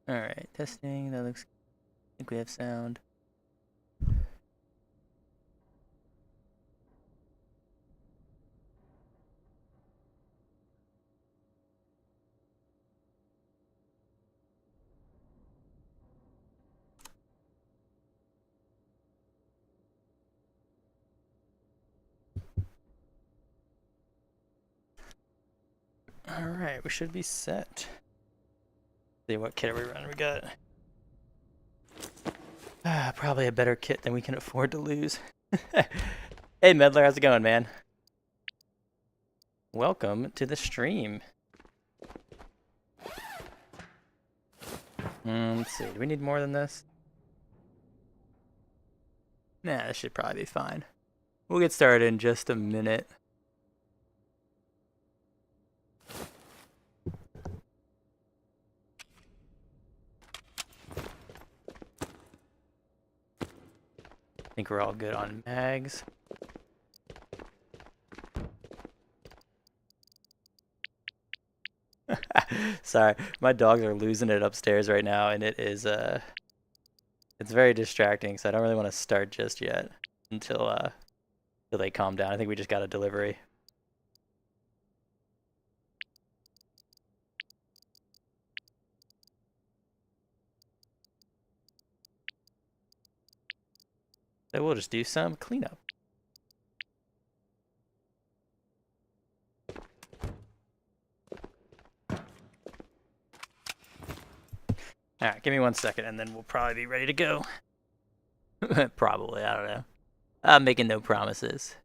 Alright, testing. That looks. I think we have sound. Alright, we should be set. See what kit are we running? We got probably a better kit than we can afford to lose. Hey Medler, how's it going, man? Welcome to the stream. Let's see, do we need more than this? Nah, this should probably be fine. We'll get started in just a minute. I think we're all good on mags. Sorry, my dogs are losing it upstairs right now, and it is it's very distracting. So I don't really want to start just yet until they calm down. I think we just got a delivery. So we'll just do some cleanup. Alright, give me 1 second and then we'll probably be ready to go. Probably, I don't know. I'm making no promises.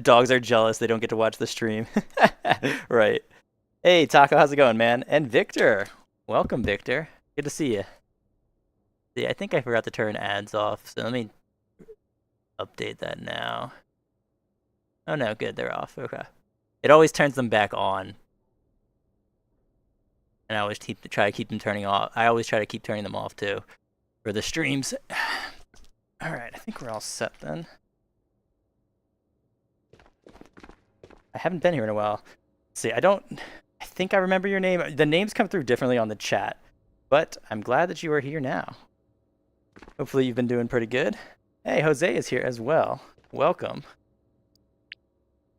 Dogs are jealous they don't get to watch the stream. Right. Hey, Taco, how's it going, man? And Victor. Welcome, Victor. Good to see you. See, I think I forgot to turn ads off, so let me update that now. Oh no, good, they're off. Okay. It always turns them back on. And I always try to keep them turning off. I always try to keep turning them off too for the streams. Alright, I think we're all set then. I haven't been here in a while. Let's see, I think I remember your name. The names come through differently on the chat, but I'm glad that you are here now. Hopefully you've been doing pretty good. Hey, Jose is here as well. Welcome.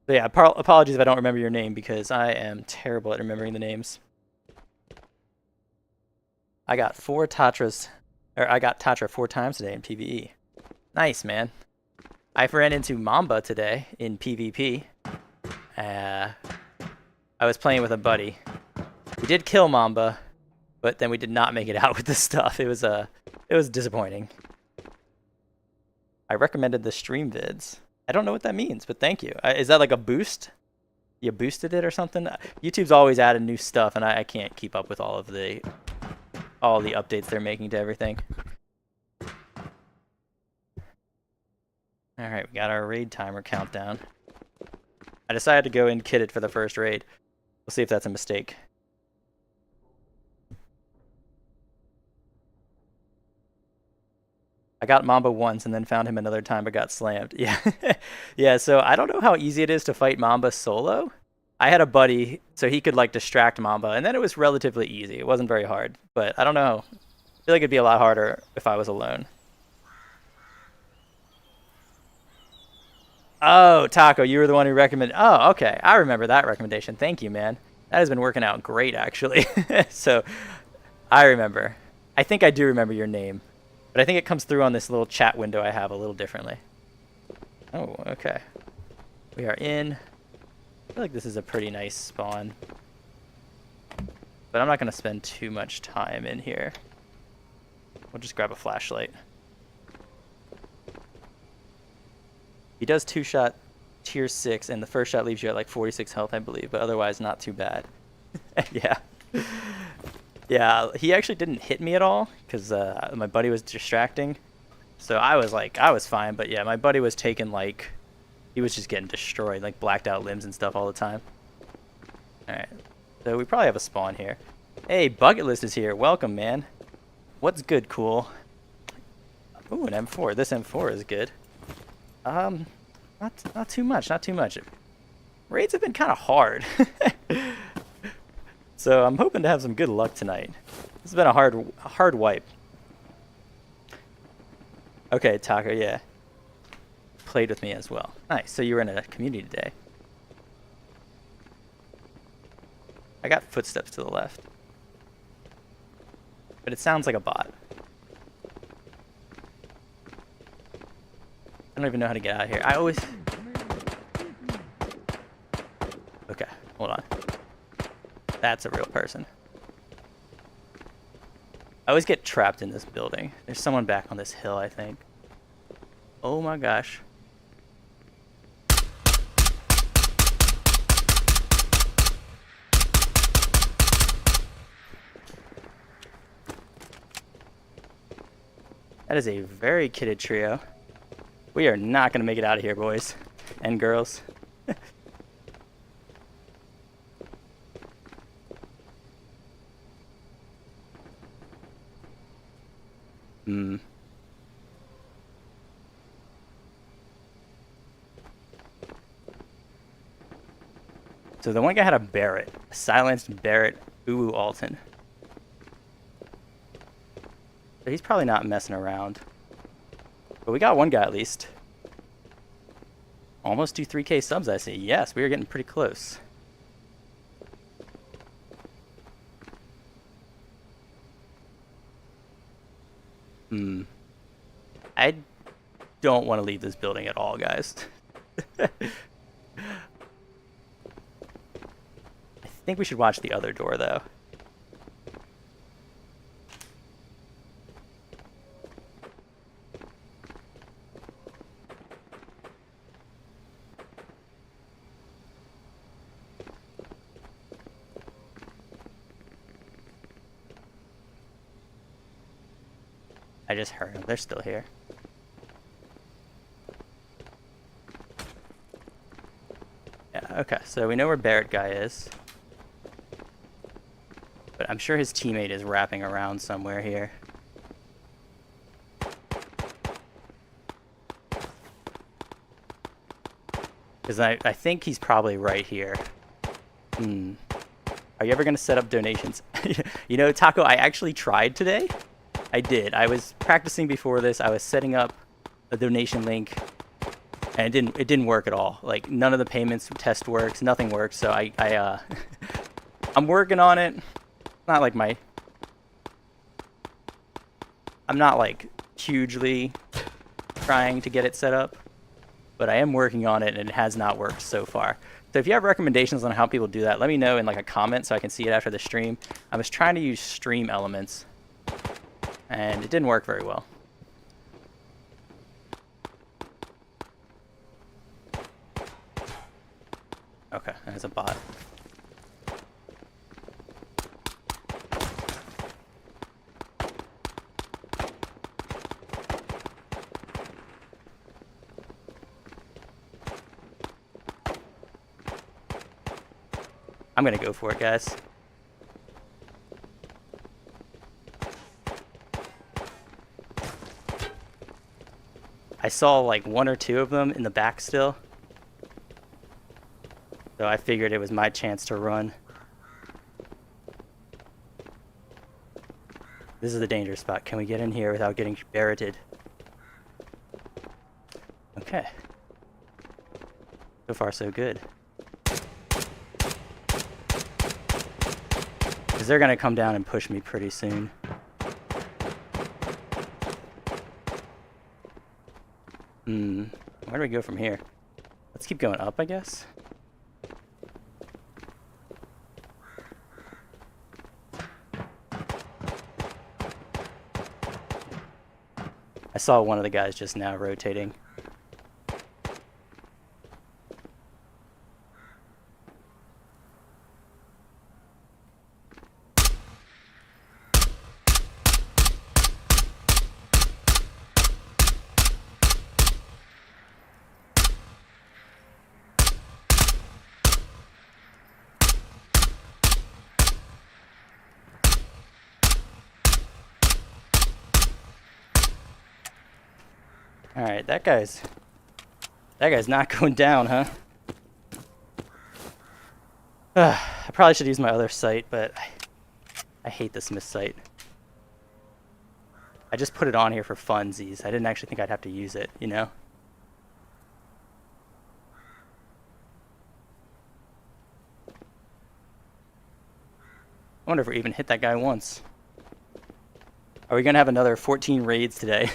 So yeah, apologies if I don't remember your name because I am terrible at remembering the names. I got I got Tatra 4 times today in PvE. Nice, man. I ran into Mamba today in PvP. I was playing with a buddy. We did kill Mamba, but then we did not make it out with the stuff. It was disappointing. I recommended the stream vids. I don't know what that means, but thank you. Is that like a boost? You boosted it or something? YouTube's always adding new stuff, and I can't keep up with all the updates they're making to everything. All right, we got our raid timer countdown. I decided to go in kitted for the first raid. We'll see if that's a mistake. I got Mamba once and then found him another time but got slammed. Yeah. Yeah, so I don't know how easy it is to fight Mamba solo. I had a buddy, so he could like distract Mamba, and then it was relatively easy. It wasn't very hard, but I don't know. I feel like it'd be a lot harder if I was alone. Oh, Taco, you were the one who recommended. Oh, okay. I remember that recommendation. Thank you, man. That has been working out great, actually. So, I remember. I think I do remember your name. But I think it comes through on this little chat window I have a little differently. Oh, okay. We are in. I feel like this is a pretty nice spawn. But I'm not going to spend too much time in here. We'll just grab a flashlight. He does 2-shot tier 6, and the first shot leaves you at like 46 health, I believe, but otherwise not too bad. Yeah. Yeah, he actually didn't hit me at all, because my buddy was distracting. So I was fine, but yeah, my buddy was taking like, he was just getting destroyed, like blacked out limbs and stuff all the time. Alright, so we probably have a spawn here. Hey, Bucket List is here. Welcome, man. What's good, cool? Ooh, an M4. This M4 is good. Not too much, not too much. Raids have been kind of hard. So I'm hoping to have some good luck tonight. This has been a hard wipe. Okay, Taco, yeah. Played with me as well. Nice, so you were in a community day. I got footsteps to the left. But it sounds like a bot. I don't even know how to get out of here. I always... Okay, hold on. That's a real person. I always get trapped in this building. There's someone back on this hill, I think. Oh my gosh. That is a very kitted trio. We are not going to make it out of here, boys and girls. So the one guy had a Barrett, a silenced Barrett Uwu Alton. So he's probably not messing around. But we got one guy at least. Almost do 3K subs, I see. Yes, we are getting pretty close. I don't want to leave this building at all, guys. I think we should watch the other door, though. I just heard them. They're still here. Yeah, okay. So we know where Barrett guy is. But I'm sure his teammate is wrapping around somewhere here. Because I think he's probably right here. Are you ever going to set up donations? You know, Taco, I actually tried today. I did. I was practicing before this. I was setting up a donation link, and it didn't work at all. Like, none of the payments test works. Nothing works. So I'm working on it. Not like I'm not like hugely trying to get it set up, but I am working on it, and it has not worked so far. So if you have recommendations on how people do that, let me know in like a comment so I can see it after the stream. I was trying to use stream elements, and it didn't work very well. Okay, there's a bot. I'm gonna go for it, guys. I saw like one or two of them in the back still. So I figured it was my chance to run. This is the danger spot. Can we get in here without getting barreted? Okay. So far, so good. Because they're going to come down and push me pretty soon. Where do we go from here? Let's keep going up, I guess. I saw one of the guys just now rotating. Alright, that guy's not going down, huh? I probably should use my other sight, but I hate this miss sight. I just put it on here for funsies. I didn't actually think I'd have to use it, you know? I wonder if we even hit that guy once. Are we going to have another 14 raids today?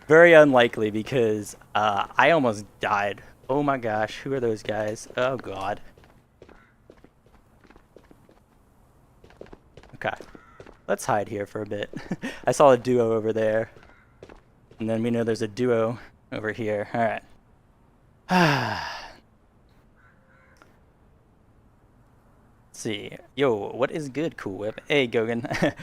Very unlikely because I almost died. Oh my gosh, who are those guys? Oh god. Okay, let's hide here for a bit. I saw a duo over there. And then we know there's a duo over here. Alright. See. Yo, what is good, Cool Whip? Hey, Gogan.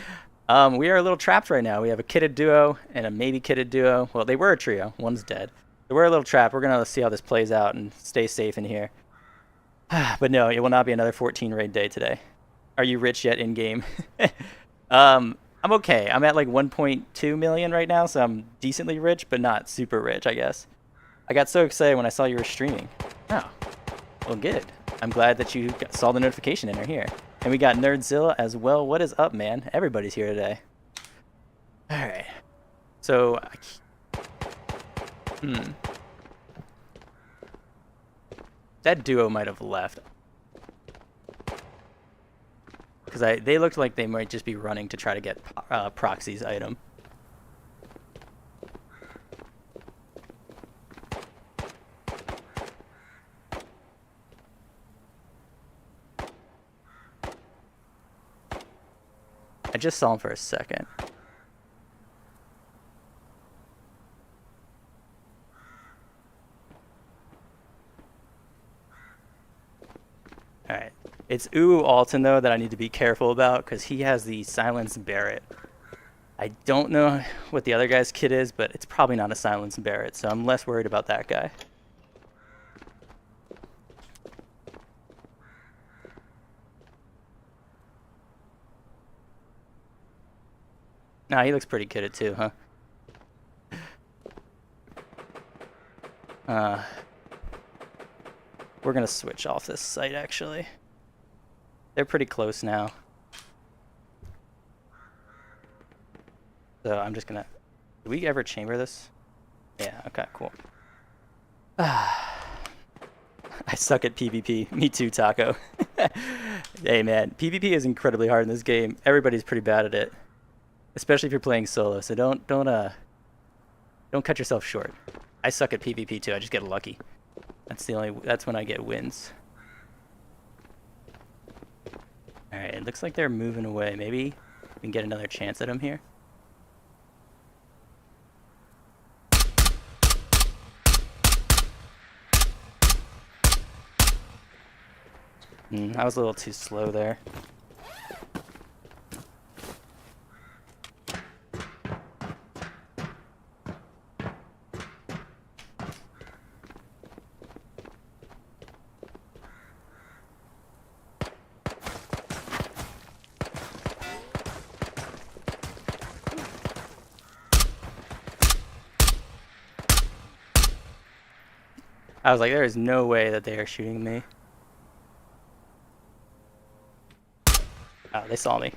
We are a little trapped right now. We have a kitted duo and a maybe kitted duo. Well, they were a trio. One's dead. So we're a little trapped. We're going to see how this plays out and stay safe in here. But no, it will not be another 14 raid day today. Are you rich yet in-game? I'm okay. I'm at like 1.2 million right now, so I'm decently rich, but not super rich, I guess. I got so excited when I saw you were streaming. Oh, well, good. I'm glad that you saw the notification enter here. And we got Nerdzilla as well. What is up, man? Everybody's here today. All right. So, that duo might have left. Because they looked like they might just be running to try to get Proxy's item. I just saw him for a second. Alright. It's Alton, though, that I need to be careful about, because he has the Silence Barret. I don't know what the other guy's kit is, but it's probably not a Silence Barret, so I'm less worried about that guy. Nah, he looks pretty kitted too, huh? We're gonna switch off this site, actually. They're pretty close now. So I'm just gonna... Did we ever chamber this? Yeah, okay, cool. I suck at PvP. Me too, Taco. Hey man, PvP is incredibly hard in this game. Everybody's pretty bad at it. Especially if you're playing solo, so don't cut yourself short. I suck at PvP too, I just get lucky. That's when I get wins. Alright, it looks like they're moving away. Maybe we can get another chance at them here. I was a little too slow there. I was like, there is no way that they are shooting me. Oh, they saw me.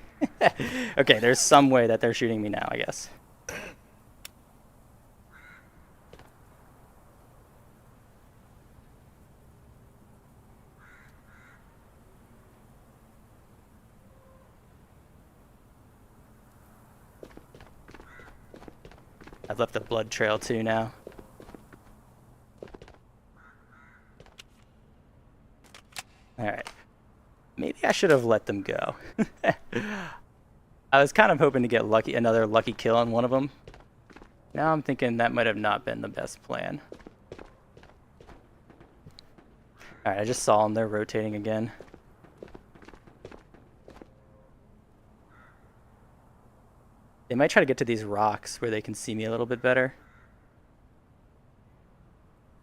Okay, there's some way that they're shooting me now, I guess. I've left a blood trail too now. Alright. Maybe I should have let them go. I was kind of hoping to get another lucky kill on one of them. Now I'm thinking that might have not been the best plan. Alright, I just saw them. They're rotating again. They might try to get to these rocks where they can see me a little bit better.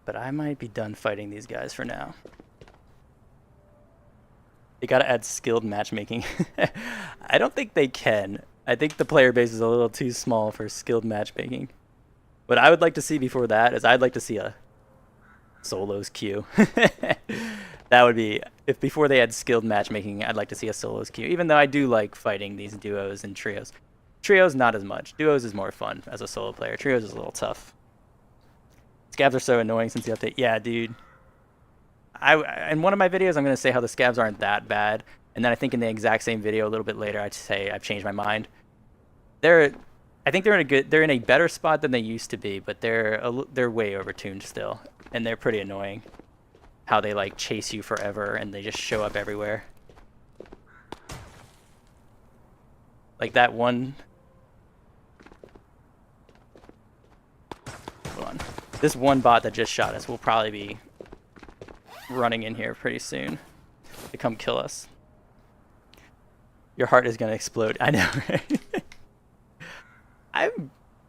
But I might be done fighting these guys for now. They gotta add skilled matchmaking. I don't think they can. I think the player base is a little too small for skilled matchmaking. What I would like to see before that is I'd like to see a solos queue. That would be, if before they had skilled matchmaking, I'd like to see a solos queue, even though I do like fighting these duos and trios. Trios, not as much. Duos is more fun as a solo player. Trios is a little tough. Scabs are so annoying since the update. Yeah, dude. In one of my videos, I'm going to say how the scabs aren't that bad. And then I think in the exact same video a little bit later, I'd say I've changed my mind. I think they're in a better spot than they used to be, but they're way overtuned still. And they're pretty annoying. How they like chase you forever and they just show up everywhere. Like that one. Hold on. This one bot that just shot us will probably be running in here pretty soon to come kill us. Your heart is gonna explode. I know, right?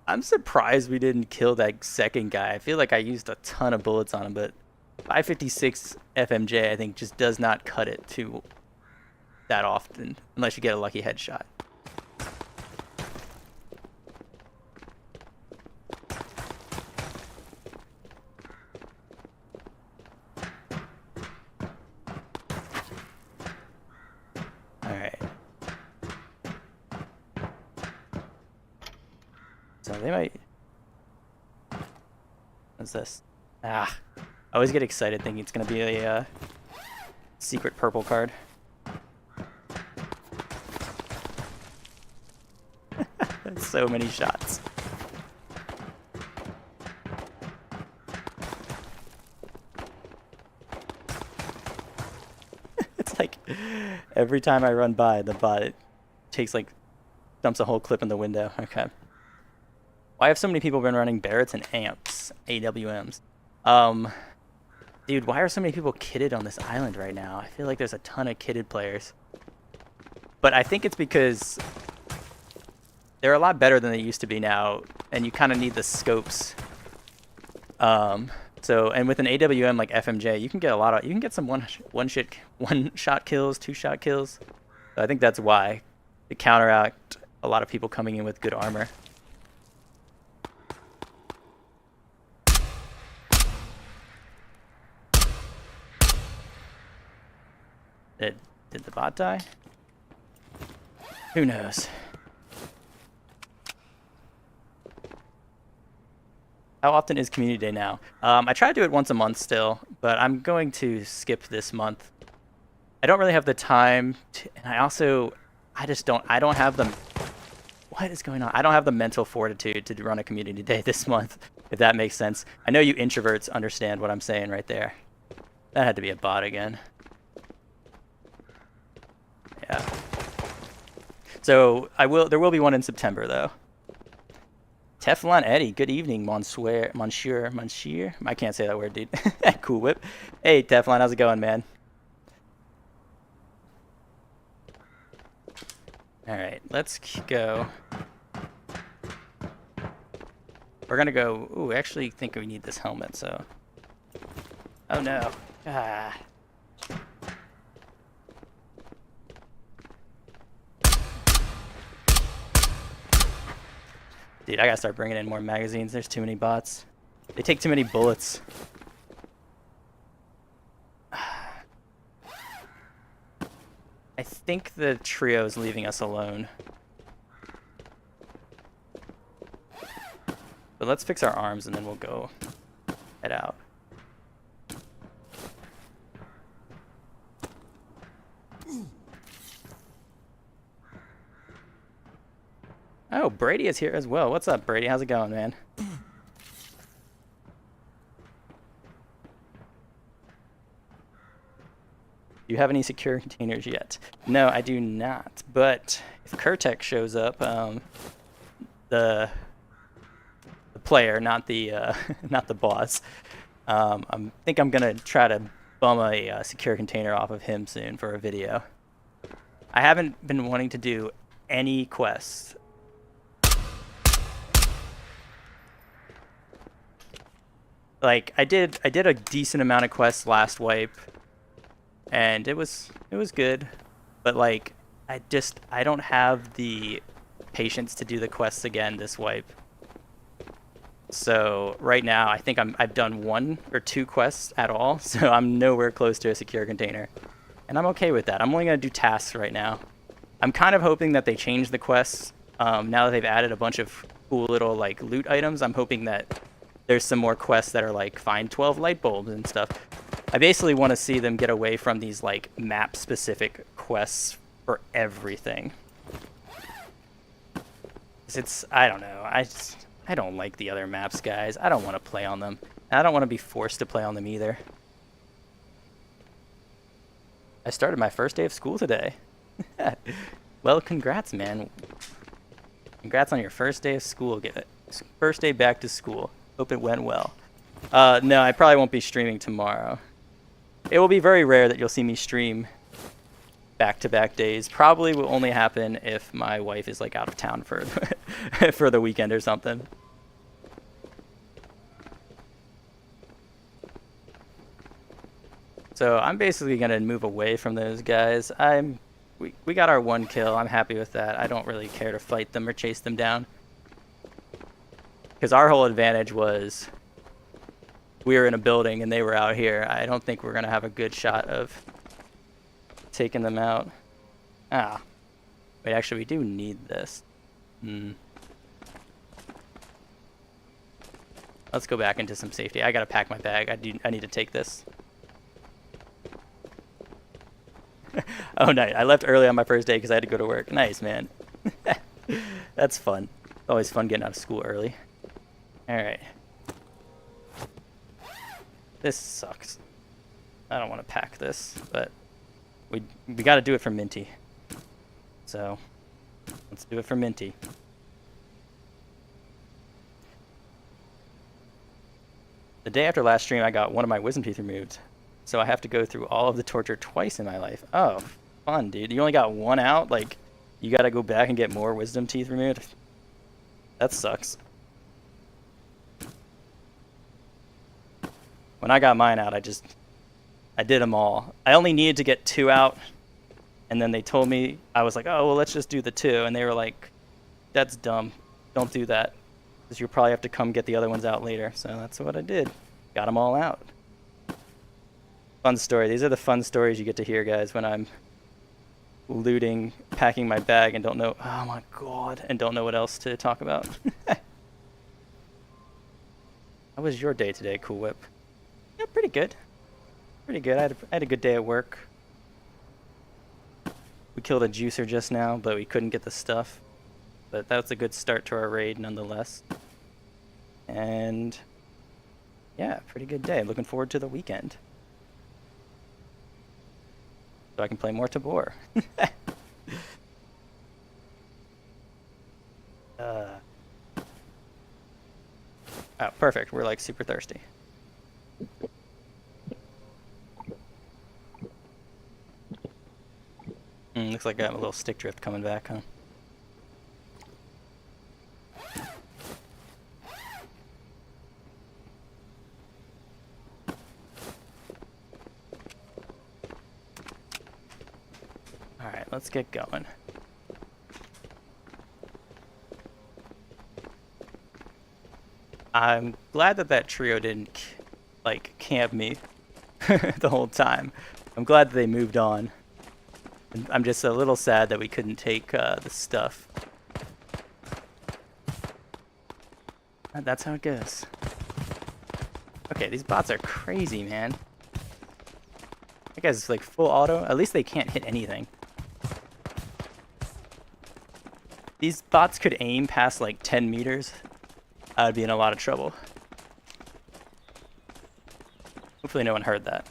I'm surprised we didn't kill that second guy. I feel like I used a ton of bullets on him, but 556 FMJ I think just does not cut it too that often unless you get a lucky headshot. Alright. So they might... What's this? Ah. I always get excited thinking it's going to be a secret purple card. So many shots. It's like every time I run by the bot, it takes like dumps a whole clip in the window. Okay. Why have so many people been running Barretts and Amps, AWMs? Dude, why are so many people kitted on this island right now? I feel like there's a ton of kitted players. But I think it's because they're a lot better than they used to be now, and you kind of need the scopes. And with an AWM like FMJ, you can get some one shot kills, 2-shot kills. So I think that's why, to counteract a lot of people coming in with good armor. Did the bot die? Who knows? How often is Community Day now? I try to do it once a month still, but I'm going to skip this month. I don't really have the time to, and I don't have the... What is going on? I don't have the mental fortitude to run a Community Day this month, if that makes sense. I know you introverts understand what I'm saying right there. That had to be a bot again. Yeah. So there will be one in September though. Teflon Eddie, good evening, Monsieur. I can't say that word, dude. Cool Whip. Hey, Teflon, how's it going, man? All right, let's go. We're gonna go. Ooh, I actually think we need this helmet. So. Oh no. Ah. Dude, I gotta start bringing in more magazines. There's too many bots. They take too many bullets. I think the trio's leaving us alone. But let's fix our arms and then we'll go head out. Oh, Brady is here as well. What's up, Brady? How's it going, man? Do you have any secure containers yet? No, I do not. But if Kurtek shows up, the player, not the not the boss, I think I'm gonna try to bum a secure container off of him soon for a video. I haven't been wanting to do any quests. Like I did a decent amount of quests last wipe, and it was good, but like I don't have the patience to do the quests again this wipe. So right now, I think I've done 1 or 2 quests at all, so I'm nowhere close to a secure container. And I'm okay with that. I'm only going to do tasks right now. I'm kind of hoping that they change the quests. Now that they've added a bunch of cool little like loot items, I'm hoping that there's some more quests that are like find 12 light bulbs and stuff. I basically want to see them get away from these like map-specific quests for everything. I don't know. I don't like the other maps, guys. I don't want to play on them. And I don't want to be forced to play on them either. I started my first day of school today. Well, congrats, man. Congrats on your first day of school. First day back to school. Hope it went well. No, I probably won't be streaming tomorrow. It will be very rare that you'll see me stream back-to-back days. Probably will only happen if my wife is like out of town for for the weekend or something. So I'm basically gonna move away from those guys. We got our 1 kill. I'm happy with that. I don't really care to fight them or chase them down. Because our whole advantage was we were in a building and they were out here. I don't think we're gonna have a good shot of taking them out. Ah. Wait, actually we do need this. Let's go back into some safety. I gotta pack my bag. I need to take this. Oh, nice. I left early on my first day because I had to go to work. Nice, man. That's fun. Always fun getting out of school early. Alright. This sucks. I don't want to pack this, but we got to do it for Minty. So, let's do it for Minty. The day after last stream, I got one of my wisdom teeth removed. So I have to go through all of the torture twice in my life. Oh, fun, dude. You only got 1 out? Like, you gotta go back and get more wisdom teeth removed? That sucks. When I got mine out, I did them all. I only needed to get 2 out, and then they told me, I was like, oh, well, let's just do the 2. And they were like, that's dumb. Don't do that. Because you'll probably have to come get the other ones out later. So that's what I did. Got them all out. Fun story. These are the fun stories you get to hear, guys, when I'm looting, packing my bag, and don't know, oh my god, and don't know what else to talk about. How was your day today, Cool Whip? Yeah, pretty good. Pretty good. I had a good day at work. We killed a juicer just now, but we couldn't get the stuff. But that was a good start to our raid, nonetheless. And yeah, pretty good day. Looking forward to the weekend. So I can play more Tabor. Oh, perfect. We're like super thirsty. Looks like I have a little stick drift coming back, huh? Alright, let's get going. I'm glad that that trio didn't, like, camp me the whole time. I'm glad that they moved on. I'm just a little sad that we couldn't take the stuff. That's how it goes. Okay, these bots are crazy, man. That guy's like full auto. At least they can't hit anything. These bots could aim past like 10 meters. I would be in a lot of trouble. Hopefully no one heard that.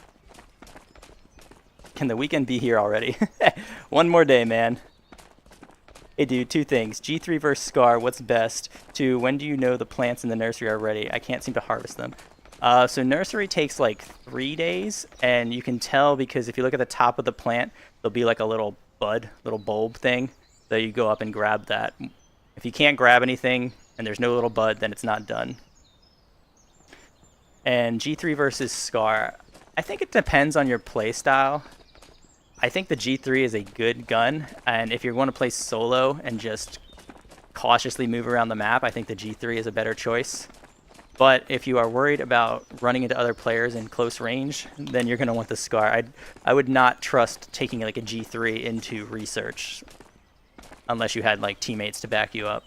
Can the weekend be here already? One more day, man. Hey, dude, 2 things. G3 versus Scar, what's best? 2, when do you know the plants in the nursery are ready? I can't seem to harvest them. So nursery takes like 3 days, and you can tell because if you look at the top of the plant, there'll be like a little bud, little bulb thing. So you go up and grab that. If you can't grab anything and there's no little bud, then it's not done. And G3 versus Scar, I think it depends on your play style. I think the G3 is a good gun, and if you're going to play solo and just cautiously move around the map, I think the G3 is a better choice. But if you are worried about running into other players in close range, then you're going to want the Scar. I would not trust taking like a G3 into research unless you had like teammates to back you up.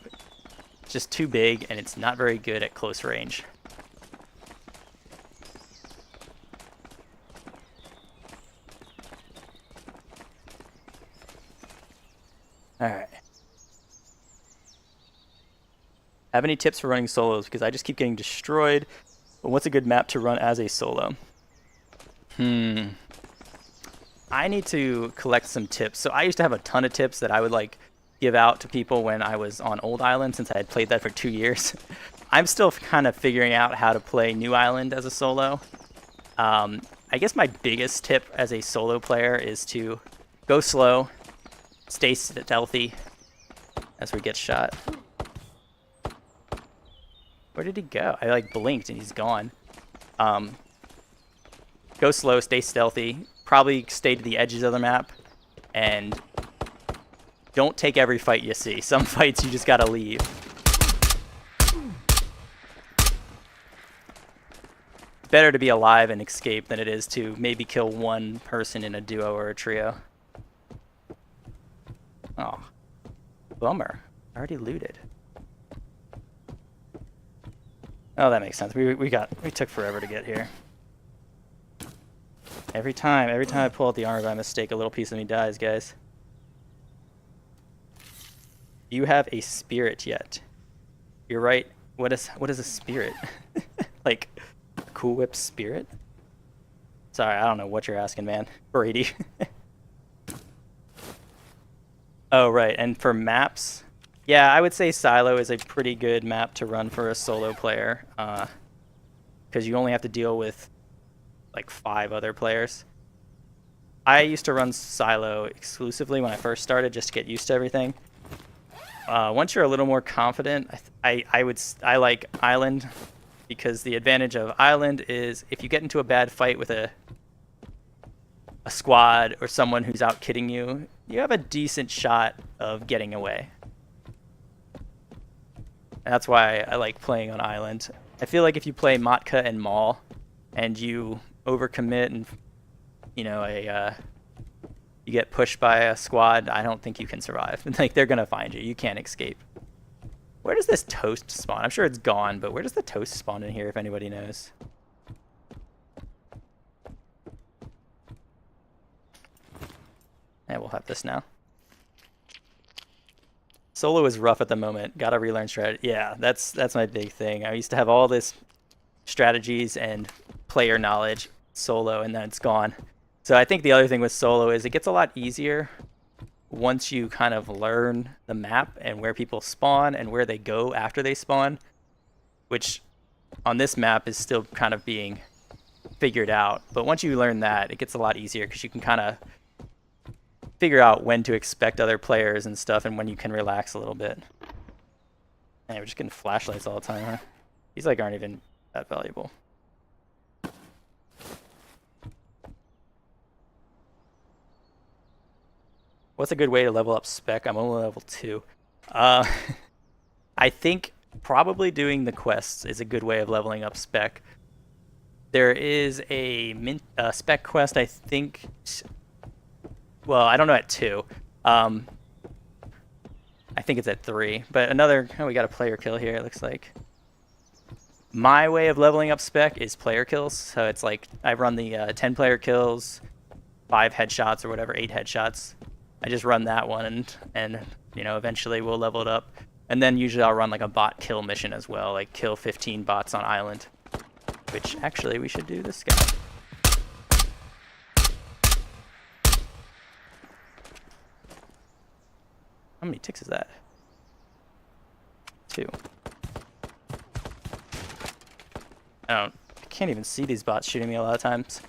It's just too big and it's not very good at close range. Alright. Have any tips for running solos? Because I just keep getting destroyed. But what's a good map to run as a solo? I need to collect some tips. So I used to have a ton of tips that I would like give out to people when I was on Old Island, since I had played that for 2 years. I'm still kind of figuring out how to play New Island as a solo. I guess my biggest tip as a solo player is to go slow, stay stealthy as we get shot. Where did he go? I like blinked and he's gone. Go slow, stay stealthy, probably stay to the edges of the map, and don't take every fight you see. Some fights you just gotta leave. Better to be alive and escape than it is to maybe kill one person in a duo or a trio. Oh, bummer. I already looted. Oh, that makes sense. We took forever to get here. Every time I pull out the armor by mistake, a little piece of me dies, guys. Do you have a spirit yet? You're right. What is a spirit? Like Cool Whip spirit? Sorry, I don't know what you're asking, man. Brady. Oh, right. And for maps, yeah, I would say Silo is a pretty good map to run for a solo player, because you only have to deal with like 5 other players. I used to run Silo exclusively when I first started, just to get used to everything. Once you're a little more confident, I like Island, because the advantage of Island is if you get into a bad fight with a squad or someone who's out kidding you, you have a decent shot of getting away. And that's why I like playing on Island. I feel like if you play Matka and Maul and you overcommit and you get pushed by a squad, I don't think you can survive. Like, they're gonna find you. You can't escape. Where does this toast spawn? I'm sure it's gone, but where does the toast spawn in here, if anybody knows? Yeah, we'll have this now. Solo is rough at the moment. Gotta relearn strategy. Yeah, that's my big thing. I used to have all this strategies and player knowledge solo, and then it's gone. So I think the other thing with solo is it gets a lot easier once you kind of learn the map and where people spawn and where they go after they spawn, which on this map is still kind of being figured out. But once you learn that, it gets a lot easier because you can kind of figure out when to expect other players and stuff and when you can relax a little bit. And we're just getting flashlights all the time, huh? These like aren't even that valuable. What's a good way to level up spec? I'm only level 2. I think probably doing the quests is a good way of leveling up spec. There is a spec quest, I think. Well, I don't know at 2. I think it's at 3. But another, oh, we got a player kill here, it looks like. My way of leveling up spec is player kills. So it's like I run the 10 player kills, 5 headshots or whatever, 8 headshots. I just run that one and you know, eventually we'll level it up. And then usually I'll run like a bot kill mission as well, like kill 15 bots on Island. Which actually we should do this guy. How many ticks is that? 2. I can't even see these bots shooting me a lot of times.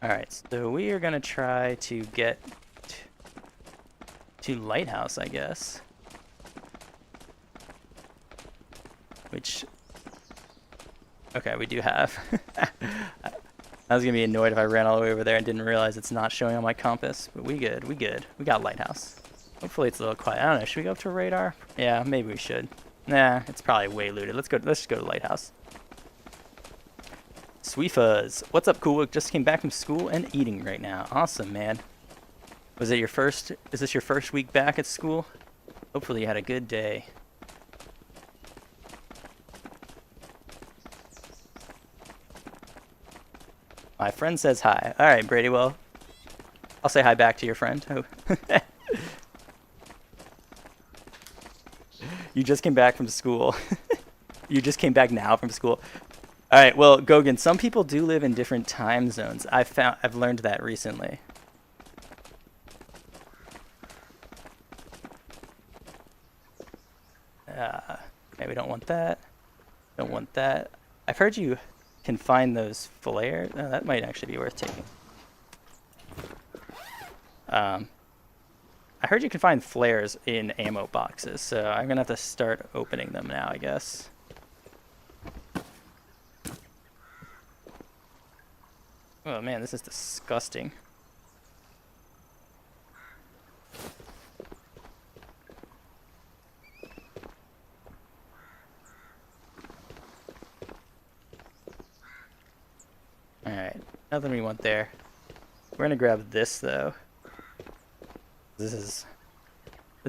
Alright, so we are gonna try to get to Lighthouse, I guess. Which, okay, we do have. I was gonna be annoyed if I ran all the way over there and didn't realize it's not showing on my compass. But we good. We good. We got lighthouse. Hopefully it's a little quiet. I don't know. Should we go up to radar? Yeah, maybe we should. Nah, it's probably way looted. Let's go. Let's just go to lighthouse. Sweefas. What's up, cool? Just came back from school and eating right now. Awesome, man. Was it your first? Is this your first week back at school? Hopefully you had a good day. My friend says hi. All right, Brady. Well, I'll say hi back to your friend. Oh. You just came back from school. You just came back now from school. All right. Well, Gogan, some people do live in different time zones. I've learned that recently. Okay, we don't want that. Don't want that. I've heard you can find those flares. Oh, that might actually be worth taking. I heard you can find flares in ammo boxes, so I'm gonna have to start opening them now, I guess. Oh man, this is disgusting. Alright, nothing we want there. We're gonna grab this though. This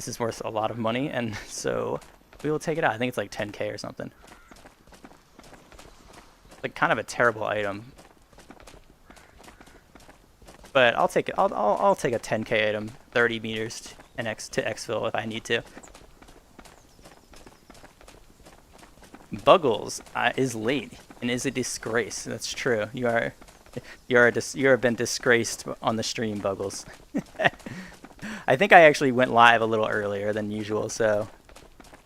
is worth a lot of money, and so we will take it out. I think it's like 10K or something. Like kind of a terrible item, but I'll take it. I'll take a 10K item, 30 meters and to exfil if I need to. Buggles is late and is a disgrace. That's true. You have been disgraced on the stream, Buggles. I think I actually went live a little earlier than usual, so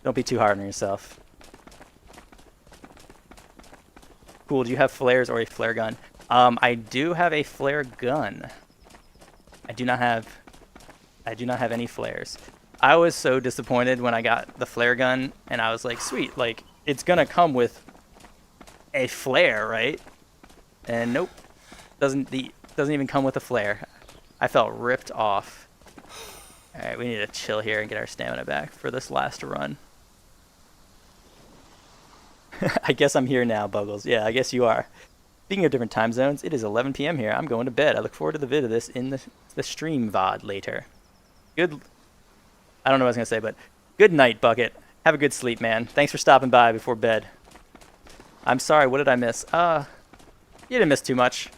don't be too hard on yourself. Cool. Do you have flares or a flare gun? I do have a flare gun. I do not have any flares. I was so disappointed when I got the flare gun, and I was like, sweet, like it's gonna come with a flare, right? And nope, doesn't even come with a flare. I felt ripped off. All right, we need to chill here and get our stamina back for this last run. I guess I'm here now, Buggles. Yeah, I guess you are. Speaking of different time zones, it is 11 p.m. here. I'm going to bed. I look forward to the vid of this in the stream VOD later. Good. I don't know what I was going to say, but good night, Bucket. Have a good sleep, man. Thanks for stopping by before bed. I'm sorry, what did I miss? You didn't miss too much.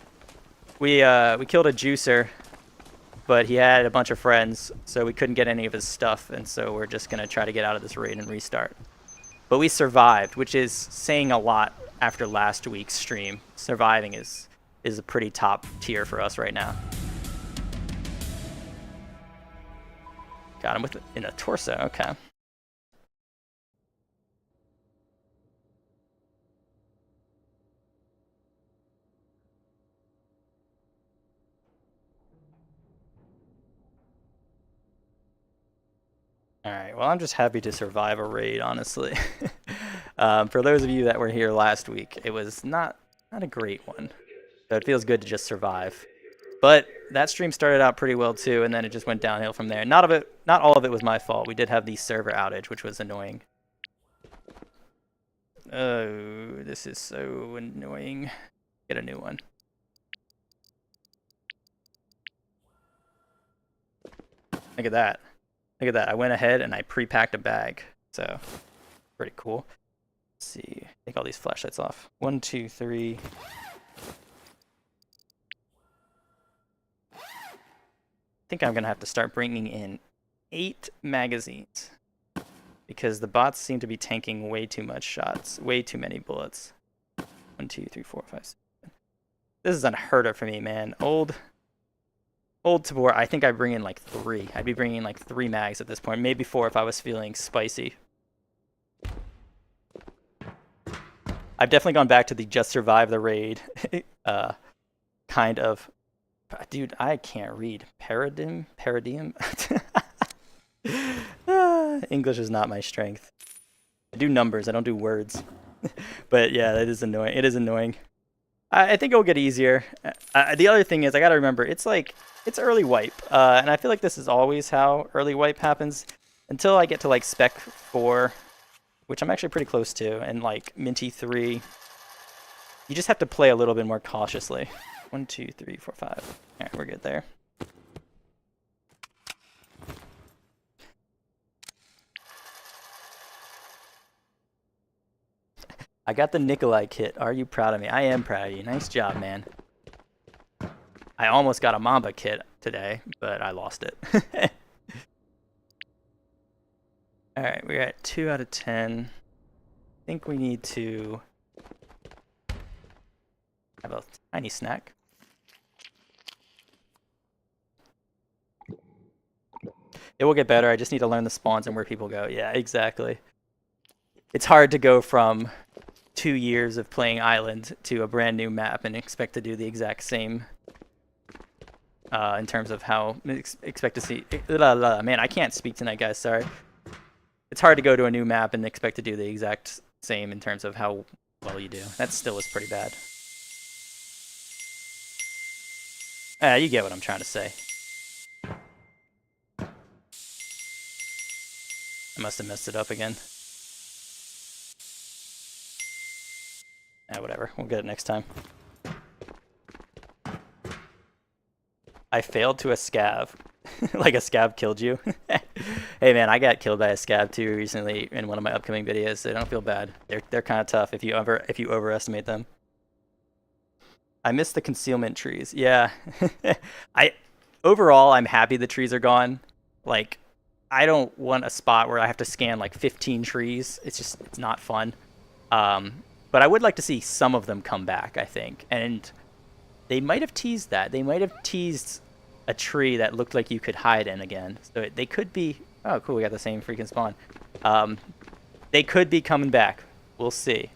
We killed a juicer, but he had a bunch of friends, so we couldn't get any of his stuff, and so we're just going to try to get out of this raid and restart. But we survived, which is saying a lot after last week's stream. Surviving is a pretty top tier for us right now. Got him in the torso, okay. Alright, well I'm just happy to survive a raid, honestly. For those of you that were here last week, it was not a great one. So it feels good to just survive. But that stream started out pretty well too, and then it just went downhill from there. Not all of it was my fault. We did have the server outage, which was annoying. Oh, this is so annoying. Get a new one. Look at that. Look at that. I went ahead and I pre-packed a bag. So, pretty cool. Let's see. Take all these flashlights off. 1, 2, 3. I think I'm going to have to start bringing in 8 magazines. Because the bots seem to be tanking way too much shots. Way too many bullets. 1, 2, 3, 4, 5, 6. This is unheard of for me, man. Old Tabor, I think I bring in like 3. I'd be bringing in like 3 mags at this point. Maybe 4 if I was feeling spicy. I've definitely gone back to the just survive the raid kind of. Dude, I can't read. Paradigm? English is not my strength. I do numbers, I don't do words. But yeah, that is annoying. It is annoying. I think it'll get easier. The other thing is I gotta remember it's like it's early wipe, and I feel like this is always how early wipe happens until I get to like spec 4, which I'm actually pretty close to, and like Minty 3. You just have to play a little bit more cautiously. 1, 2, 3, 4, 5. All right, we're good there. I got the Nikolai kit. Are you proud of me? I am proud of you. Nice job, man. I almost got a Mamba kit today, but I lost it. All right, we're at 2 out of 10. I think we need to have a tiny snack. It will get better. I just need to learn the spawns and where people go. Yeah, exactly. It's hard to go from 2 years of playing Island to a brand new map and expect to do the exact same in terms of how expect to see. Man, I can't speak tonight, guys. Sorry. It's hard to go to a new map and expect to do the exact same in terms of how well you do. That still is pretty bad. You get what I'm trying to say. I must have messed it up again. Whatever. We'll get it next time. I failed to a scav. Like a scav killed you. Hey man, I got killed by a scav too recently in one of my upcoming videos, so don't feel bad. They're kind of tough if you overestimate them. I miss the concealment trees. Yeah. Overall I'm happy the trees are gone. Like I don't want a spot where I have to scan like 15 trees. It's not fun. But I would like to see some of them come back, I think. And they might have teased that. They might have teased a tree that looked like you could hide in again. So they could be... Oh, cool, we got the same freaking spawn. They could be coming back. We'll see.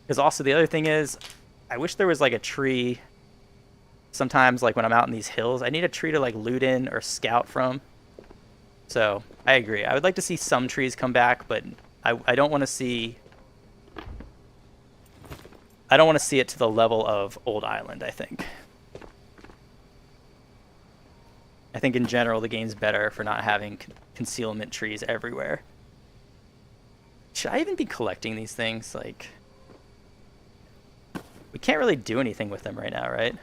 Because also the other thing is, I wish there was like a tree... Sometimes, like when I'm out in these hills, I need a tree to like loot in or scout from. So, I agree. I would like to see some trees come back, but I don't want to see... I don't want to see it to the level of Old Island, I think. I think in general the game's better for not having concealment trees everywhere. Should I even be collecting these things? Like, we can't really do anything with them right now, right?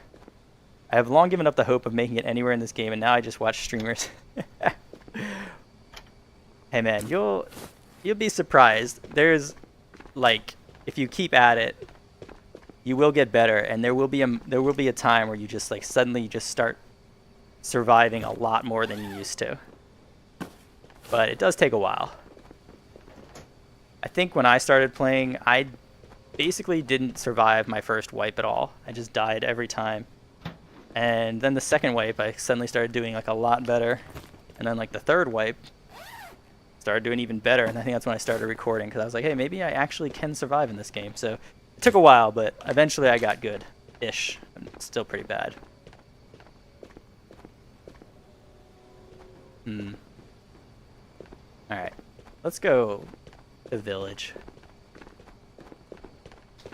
I have long given up the hope of making it anywhere in this game, and now I just watch streamers. Hey man, you'll be surprised. There's, like, if you keep at it, you will get better, and there will be a time where you just like suddenly you just start surviving a lot more than you used to. But it does take a while. I think when I started playing, I basically didn't survive my first wipe at all. I just died every time. And then the second wipe, I suddenly started doing like a lot better. And then like the third wipe, started doing even better. And I think that's when I started recording, because I was like, hey, maybe I actually can survive in this game. So it took a while, but eventually I got good-ish. I'm still pretty bad. Alright. Let's go to the village.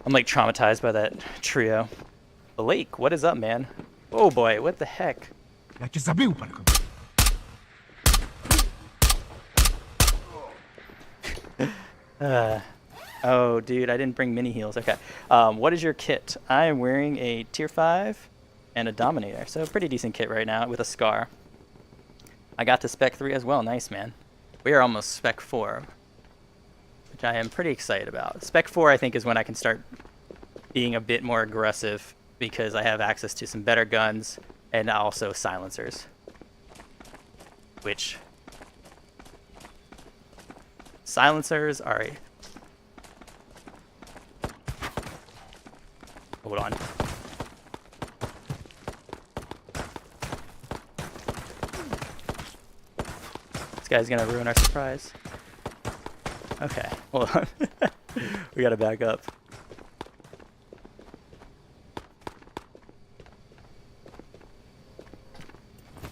I'm like traumatized by that trio. Blake, what is up, man? Oh boy, what the heck? Oh, dude, I didn't bring mini heals. Okay. What is your kit? I am wearing a tier 5 and a Dominator. So a pretty decent kit right now with a Scar. I got to spec 3 as well. Nice, man. We are almost spec 4, which I am pretty excited about. Spec 4, I think, is when I can start being a bit more aggressive because I have access to some better guns and also silencers. Which... Silencers are... Hold on. This guy's gonna ruin our surprise. Okay, hold on. We gotta back up.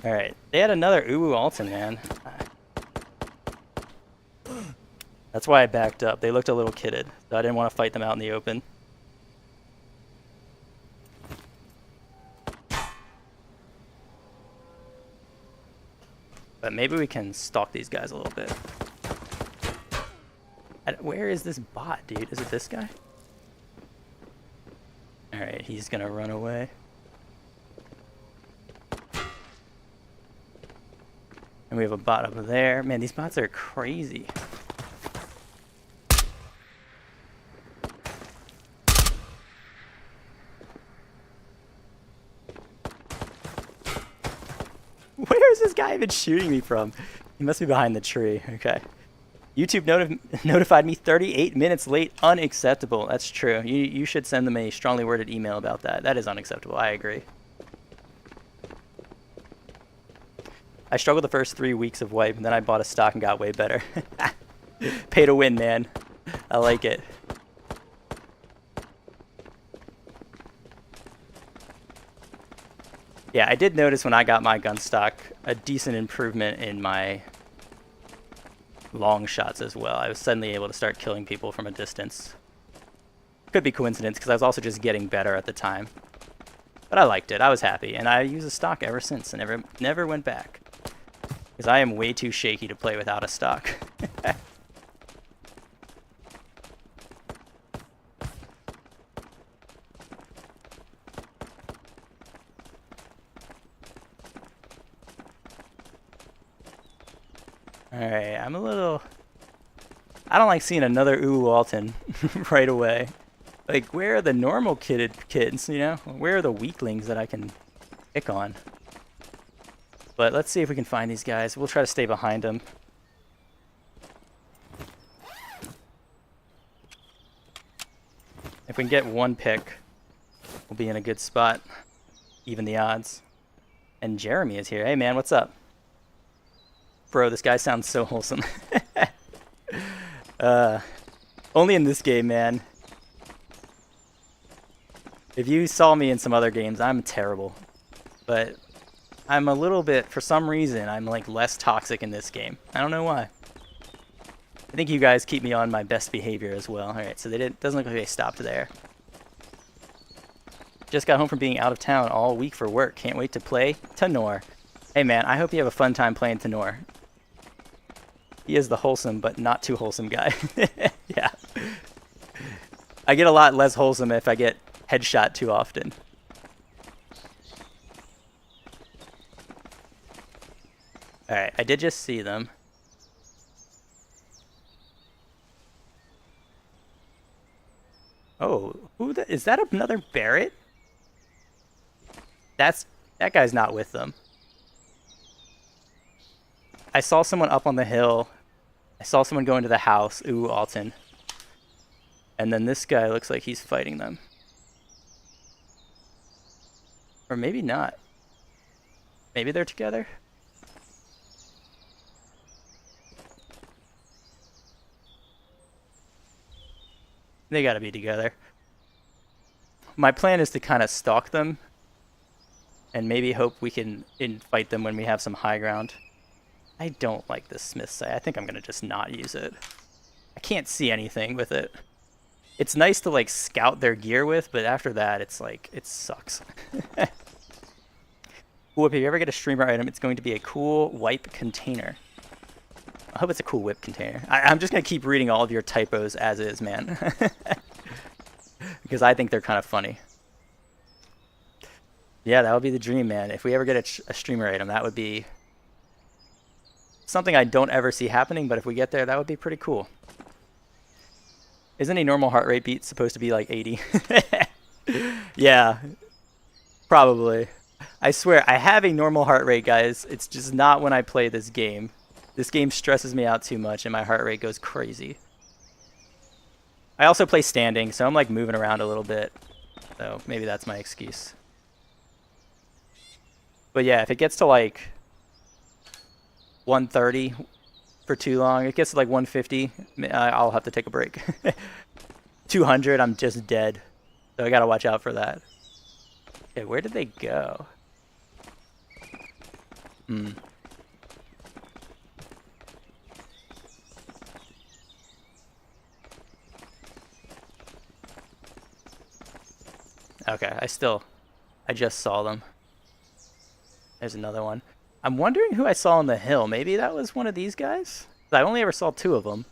Alright, they had another Uwu Alton, man. That's why I backed up. They looked a little kitted, so I didn't want to fight them out in the open. But maybe we can stalk these guys a little bit. Where is this bot, dude? Is it this guy? Alright, he's gonna run away. And we have a bot over there. Man, these bots are crazy. Where is this guy even shooting me from? He must be behind the tree. Okay. YouTube notified me 38 minutes late. Unacceptable. That's true. You should send them a strongly worded email about that. That is unacceptable. I agree. I struggled the first 3 weeks of wipe, and then I bought a stock and got way better. Pay to win, man. I like it. Yeah, I did notice when I got my gun stock a decent improvement in my long shots as well. I was suddenly able to start killing people from a distance. Could be coincidence because I was also just getting better at the time. But I liked it. I was happy, and I used a stock ever since and never went back. Because I am way too shaky to play without a stock. Alright, I'm a little... I don't like seeing another Ooh Walton right away. Like, where are the normal kids, you know? Where are the weaklings that I can pick on? But let's see if we can find these guys. We'll try to stay behind them. If we can get one pick, we'll be in a good spot. Even the odds. And Jeremy is here. Hey man, what's up? Bro, this guy sounds so wholesome. Only in this game, man. If you saw me in some other games, I'm terrible. But I'm a little bit, for some reason, I'm like less toxic in this game. I don't know why. I think you guys keep me on my best behavior as well. Alright, so doesn't look like they stopped there. Just got home from being out of town all week for work. Can't wait to play Tenor. Hey man, I hope you have a fun time playing Tenor. He is the wholesome, but not too wholesome guy. Yeah. I get a lot less wholesome if I get headshot too often. Alright, I did just see them. Oh, is that another Barrett? That guy's not with them. I saw someone up on the hill. I saw someone go into the house. Ooh, Alton. And then this guy looks like he's fighting them. Or maybe not. Maybe they're together? They gotta be together. My plan is to kind of stalk them. And maybe hope we can fight them when we have some high ground. I don't like this Smith sight. I think I'm gonna just not use it. I can't see anything with it. It's nice to like scout their gear with, but after that, it's like, it sucks. Ooh, if you ever get a streamer item, it's going to be a cool wipe container. I hope it's a cool whip container. I'm just gonna keep reading all of your typos as is, man. Because I think they're kind of funny. Yeah, that would be the dream, man. If we ever get a streamer item, that would be something I don't ever see happening, but if we get there, that would be pretty cool. Isn't a normal heart rate beat supposed to be like 80? Yeah, probably. I swear, I have a normal heart rate, guys. It's just not when I play this game. This game stresses me out too much and my heart rate goes crazy. I also play standing, so I'm like moving around a little bit. So maybe that's my excuse. But yeah, if it gets to like 130 for too long, it gets to like 150, I'll have to take a break. 200, I'm just dead. So I gotta watch out for that. Okay, where did they go? Okay, I just saw them. There's another one. I'm wondering who I saw on the hill. Maybe that was one of these guys? I only ever saw two of them.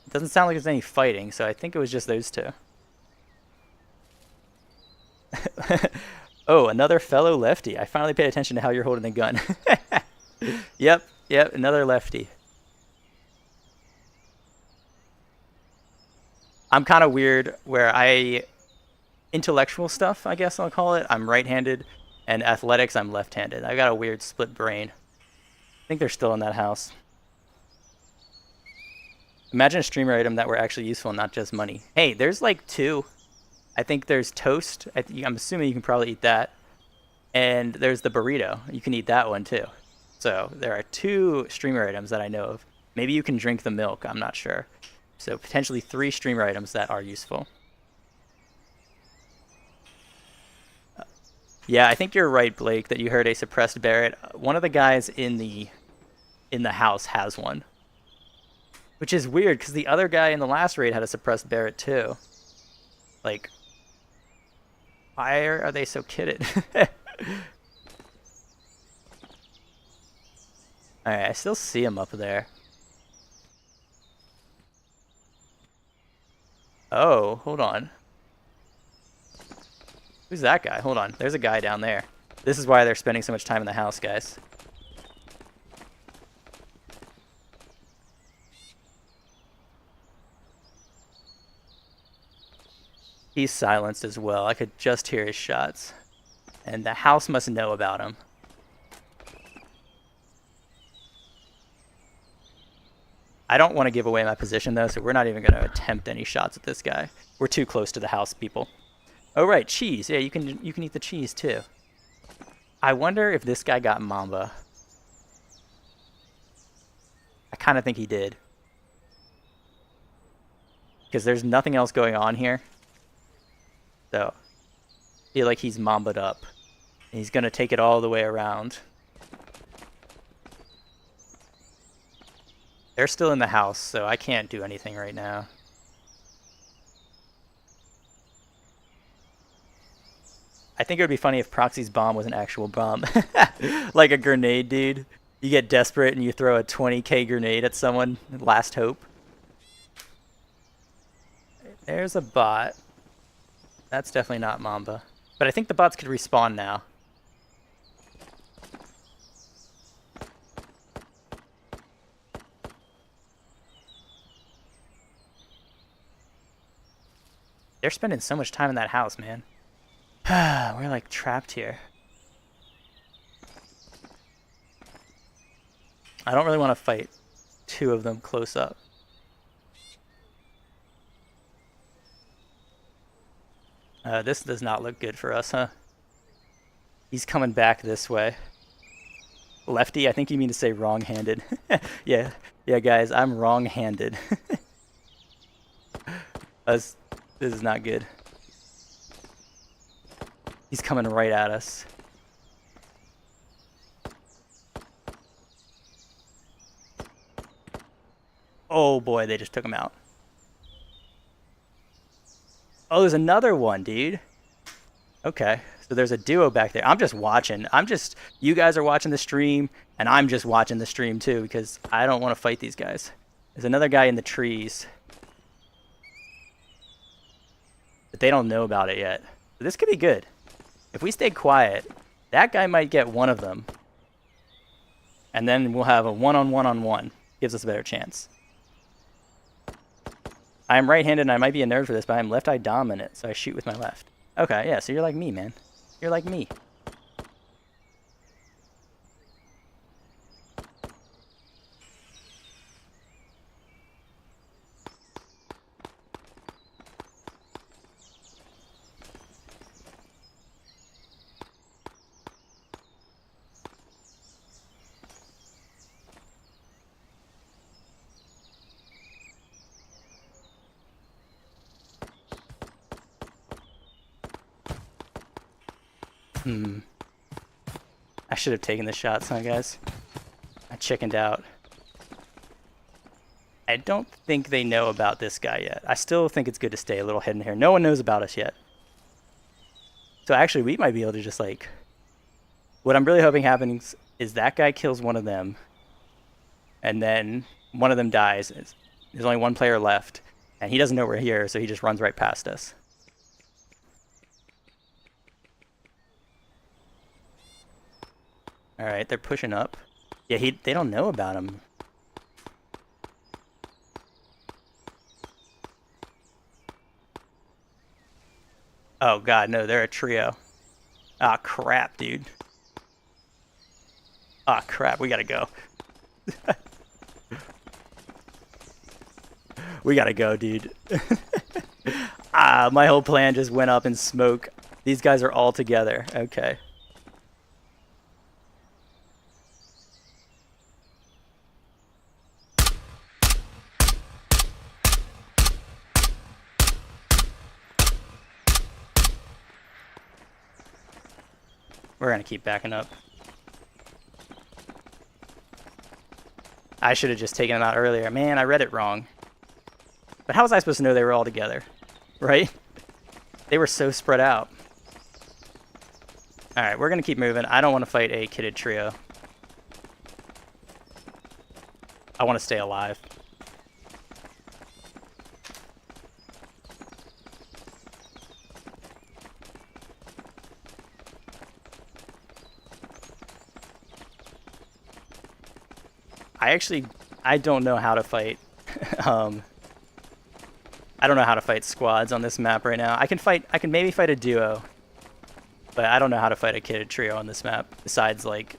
It doesn't sound like there's any fighting, so I think it was just those two. Oh, another fellow lefty. I finally paid attention to how you're holding the gun. Yep, another lefty. I'm kind of weird where intellectual stuff, I guess I'll call it, I'm right-handed, and athletics, I'm left-handed. I got a weird split brain. I think they're still in that house. Imagine a streamer item that were actually useful, not just money. Hey, there's like two. I think there's toast. I'm assuming you can probably eat that. And there's the burrito. You can eat that one too. So there are two streamer items that I know of. Maybe you can drink the milk. I'm not sure. So potentially 3 streamer items that are useful. Yeah, I think you're right, Blake, that you heard a suppressed Barrett. One of the guys in the house has one. Which is weird, because the other guy in the last raid had a suppressed Barrett too. Like, why are they so kitted? Alright, I still see him up there. Oh, hold on. Who's that guy? Hold on. There's a guy down there. This is why they're spending so much time in the house, guys. He's silenced as well. I could just hear his shots. And the house must know about him. I don't want to give away my position though, so we're not even going to attempt any shots at this guy. We're too close to the house, people. Oh right, cheese. Yeah, you can eat the cheese too. I wonder if this guy got Mamba. I kind of think he did. Because there's nothing else going on here. So, I feel like he's Mamba'd up. And he's going to take it all the way around. They're still in the house, so I can't do anything right now. I think it would be funny if Proxy's bomb was an actual bomb. Like a grenade, dude. You get desperate and you throw a 20k grenade at someone. Last hope. There's a bot. That's definitely not Mamba. But I think the bots could respawn now. They're spending so much time in that house, man. We're like trapped here. I don't really want to fight 2 of them close up. This does not look good for us, huh? He's coming back this way. Lefty? I think you mean to say wrong-handed. Yeah, guys, I'm wrong-handed. This is not good. He's coming right at us. Oh boy, they just took him out. Oh, there's another one, dude. Okay, so there's a duo back there. I'm just watching. You guys are watching the stream, and I'm just watching the stream too, because I don't want to fight these guys. There's another guy in the trees. But they don't know about it yet. So this could be good. If we stay quiet, that guy might get one of them. And then we'll have a one-on-one-on-one. Gives us a better chance. I'm right-handed and I might be a nerd for this, but I'm left-eye dominant, so I shoot with my left. Okay, yeah, so you're like me, man. You're like me. I should have taken the shots, huh, guys? I chickened out. I don't think they know about this guy yet. I still think it's good to stay a little hidden here. No one knows about us yet. So actually, we might be able to just, like... What I'm really hoping happens is that guy kills one of them, and then one of them dies. There's only one player left, and he doesn't know we're here, so he just runs right past us. All right, they're pushing up. Yeah, they don't know about him. Oh god, no, they're a trio. Ah, crap, dude. Ah, crap, we gotta go. We gotta go, dude. Ah, my whole plan just went up in smoke. These guys are all together. Okay. We're gonna keep backing up. I should have just taken them out earlier. Man, I read it wrong. But how was I supposed to know they were all together? Right? They were so spread out. Alright, we're gonna keep moving. I don't want to fight a kitted trio. I want to stay alive. I don't know how to fight. I don't know how to fight squads on this map right now. I can maybe fight a duo, but I don't know how to fight a kitted trio on this map, besides like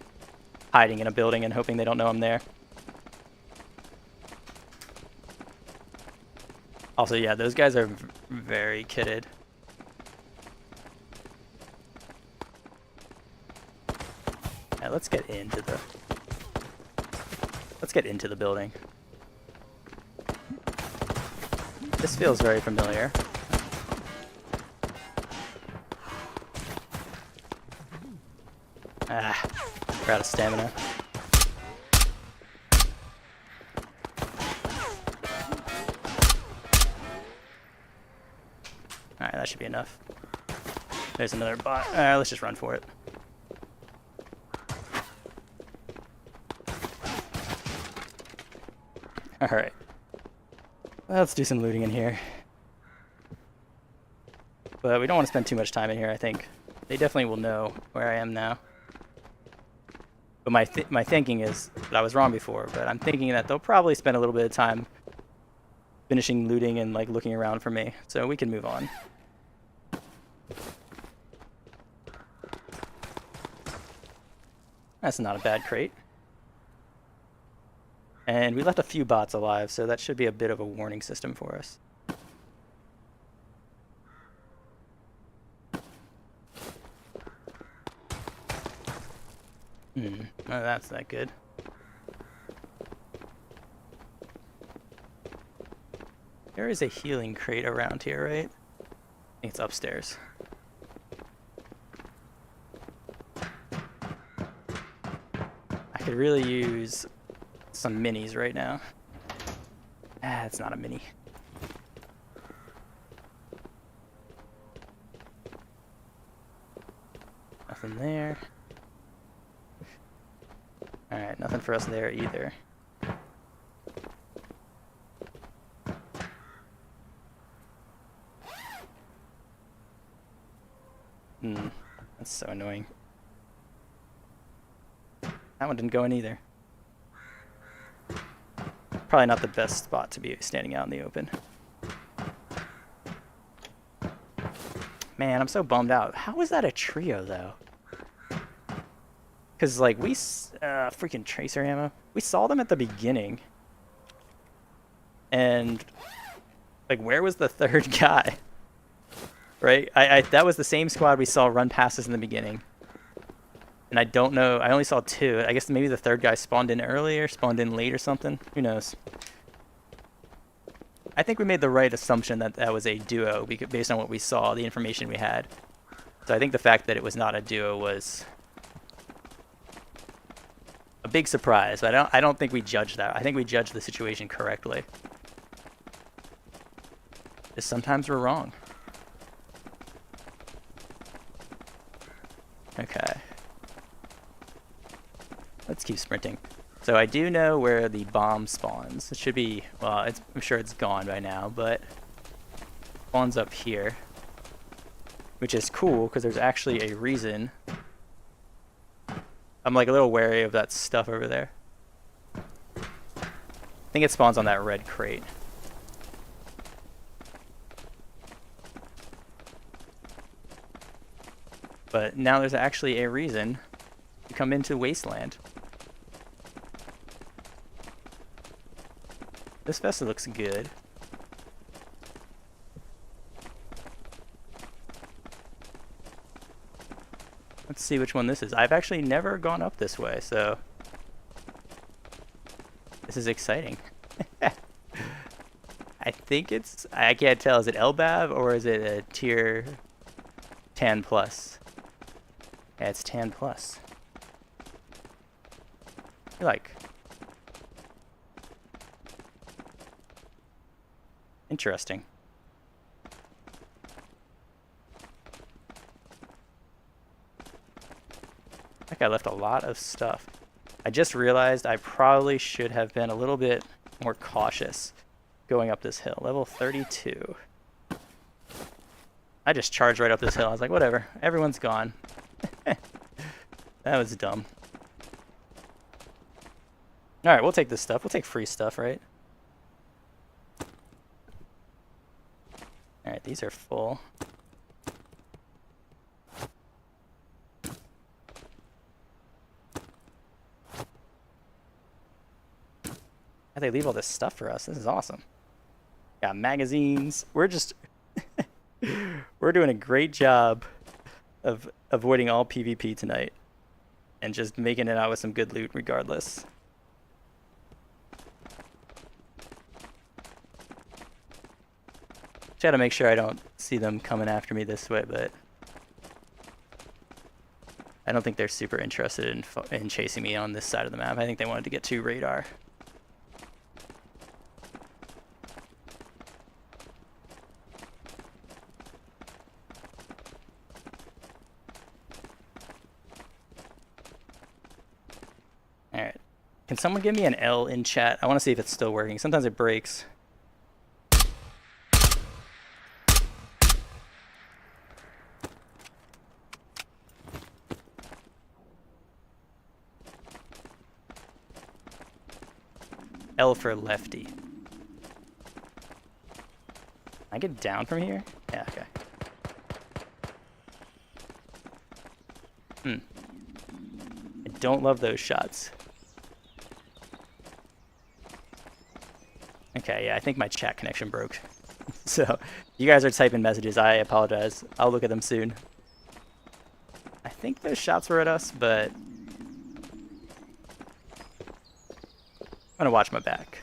hiding in a building and hoping they don't know I'm there. Also, yeah, those guys are very kitted. Yeah, let's get into the building. This feels very familiar. Ah, we're out of stamina. Alright, that should be enough. There's another bot. Alright, let's just run for it. Alright. Let's do some looting in here. But we don't want to spend too much time in here, I think. They definitely will know where I am now. But my thinking is that I was wrong before, but I'm thinking that they'll probably spend a little bit of time finishing looting and like looking around for me. So we can move on. That's not a bad crate. And we left a few bots alive, so that should be a bit of a warning system for us. Oh, that's not good. There is a healing crate around here, right? I think it's upstairs. I could really use some minis right now. Ah, it's not a mini. Nothing there. Alright, nothing for us there either. That's so annoying. That one didn't go in either. Probably not the best spot to be standing out in the open. Man, I'm so bummed out. How was that a trio, though? Because, like, freaking tracer ammo. We saw them at the beginning. And, like, where was the third guy? Right? That was the same squad we saw run past us in the beginning. And I don't know. I only saw two. I guess maybe the third guy spawned in early or spawned in late or something. Who knows? I think we made the right assumption that that was a duo based on what we saw, the information we had. So I think the fact that it was not a duo was a big surprise. But I don't think we judged that. I think we judged the situation correctly. Just sometimes we're wrong. Okay. Let's keep sprinting. So I do know where the bomb spawns. It should be, well, I'm sure it's gone by now, but spawns up here, which is cool because there's actually a reason. I'm like a little wary of that stuff over there. I think it spawns on that red crate. But now there's actually a reason to come into Wasteland. This vessel looks good. Let's see which one this is. I've actually never gone up this way, so this is exciting. I think it's, I can't tell, is it LBAV or is it a tier 10 plus? Yeah, it's 10 plus. Like, interesting. That guy left a lot of stuff. I just realized I probably should have been a little bit more cautious going up this hill. Level 32. I just charged right up this hill. I was like, whatever, everyone's gone. That was dumb. Alright, we'll take this stuff. We'll take free stuff, right? Alright, these are full. How'd they leave all this stuff for us? This is awesome. Got magazines. We're just... we're doing a great job of avoiding all PvP tonight. And just making it out with some good loot regardless. Try to make sure I don't see them coming after me this way, but... I don't think they're super interested in chasing me on this side of the map. I think they wanted to get to radar. Alright. Can someone give me an L in chat? I want to see if it's still working. Sometimes it breaks. L for lefty. Can I get down from here? Yeah, okay. I don't love those shots. Okay, yeah, I think my chat connection broke. So, you guys are typing messages. I apologize. I'll look at them soon. I think those shots were at us, but... I'm gonna watch my back.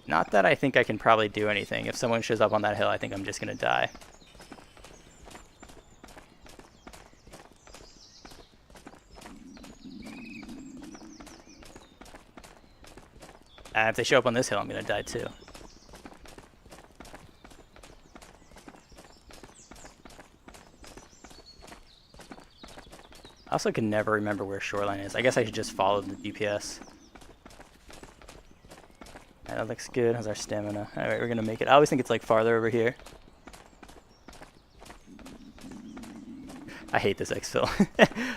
Not that I think I can probably do anything. If someone shows up on that hill, I think I'm just gonna die. If they show up on this hill, I'm gonna die too. I also can never remember where shoreline is. I guess I should just follow the GPS. Yeah, that looks good. How's our stamina? Alright, we're gonna make it. I always think it's like farther over here. I hate this exfil.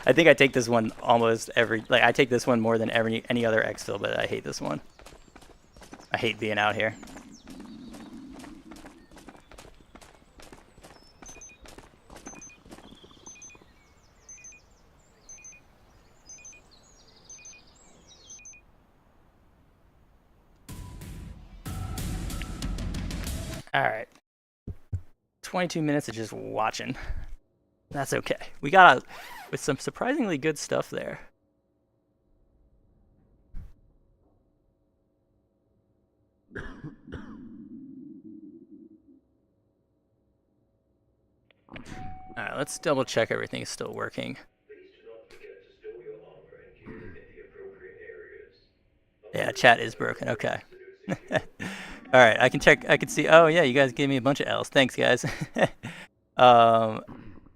I think I take this one almost every... Like, I take this one more than any other exfil, but I hate this one. I hate being out here. Alright. 22 minutes of just watching. That's okay. We got with some surprisingly good stuff there. Alright, let's double check everything is still working. Yeah, chat is broken. Okay. Alright, I can check. I can see. Oh, yeah, you guys gave me a bunch of L's. Thanks, guys.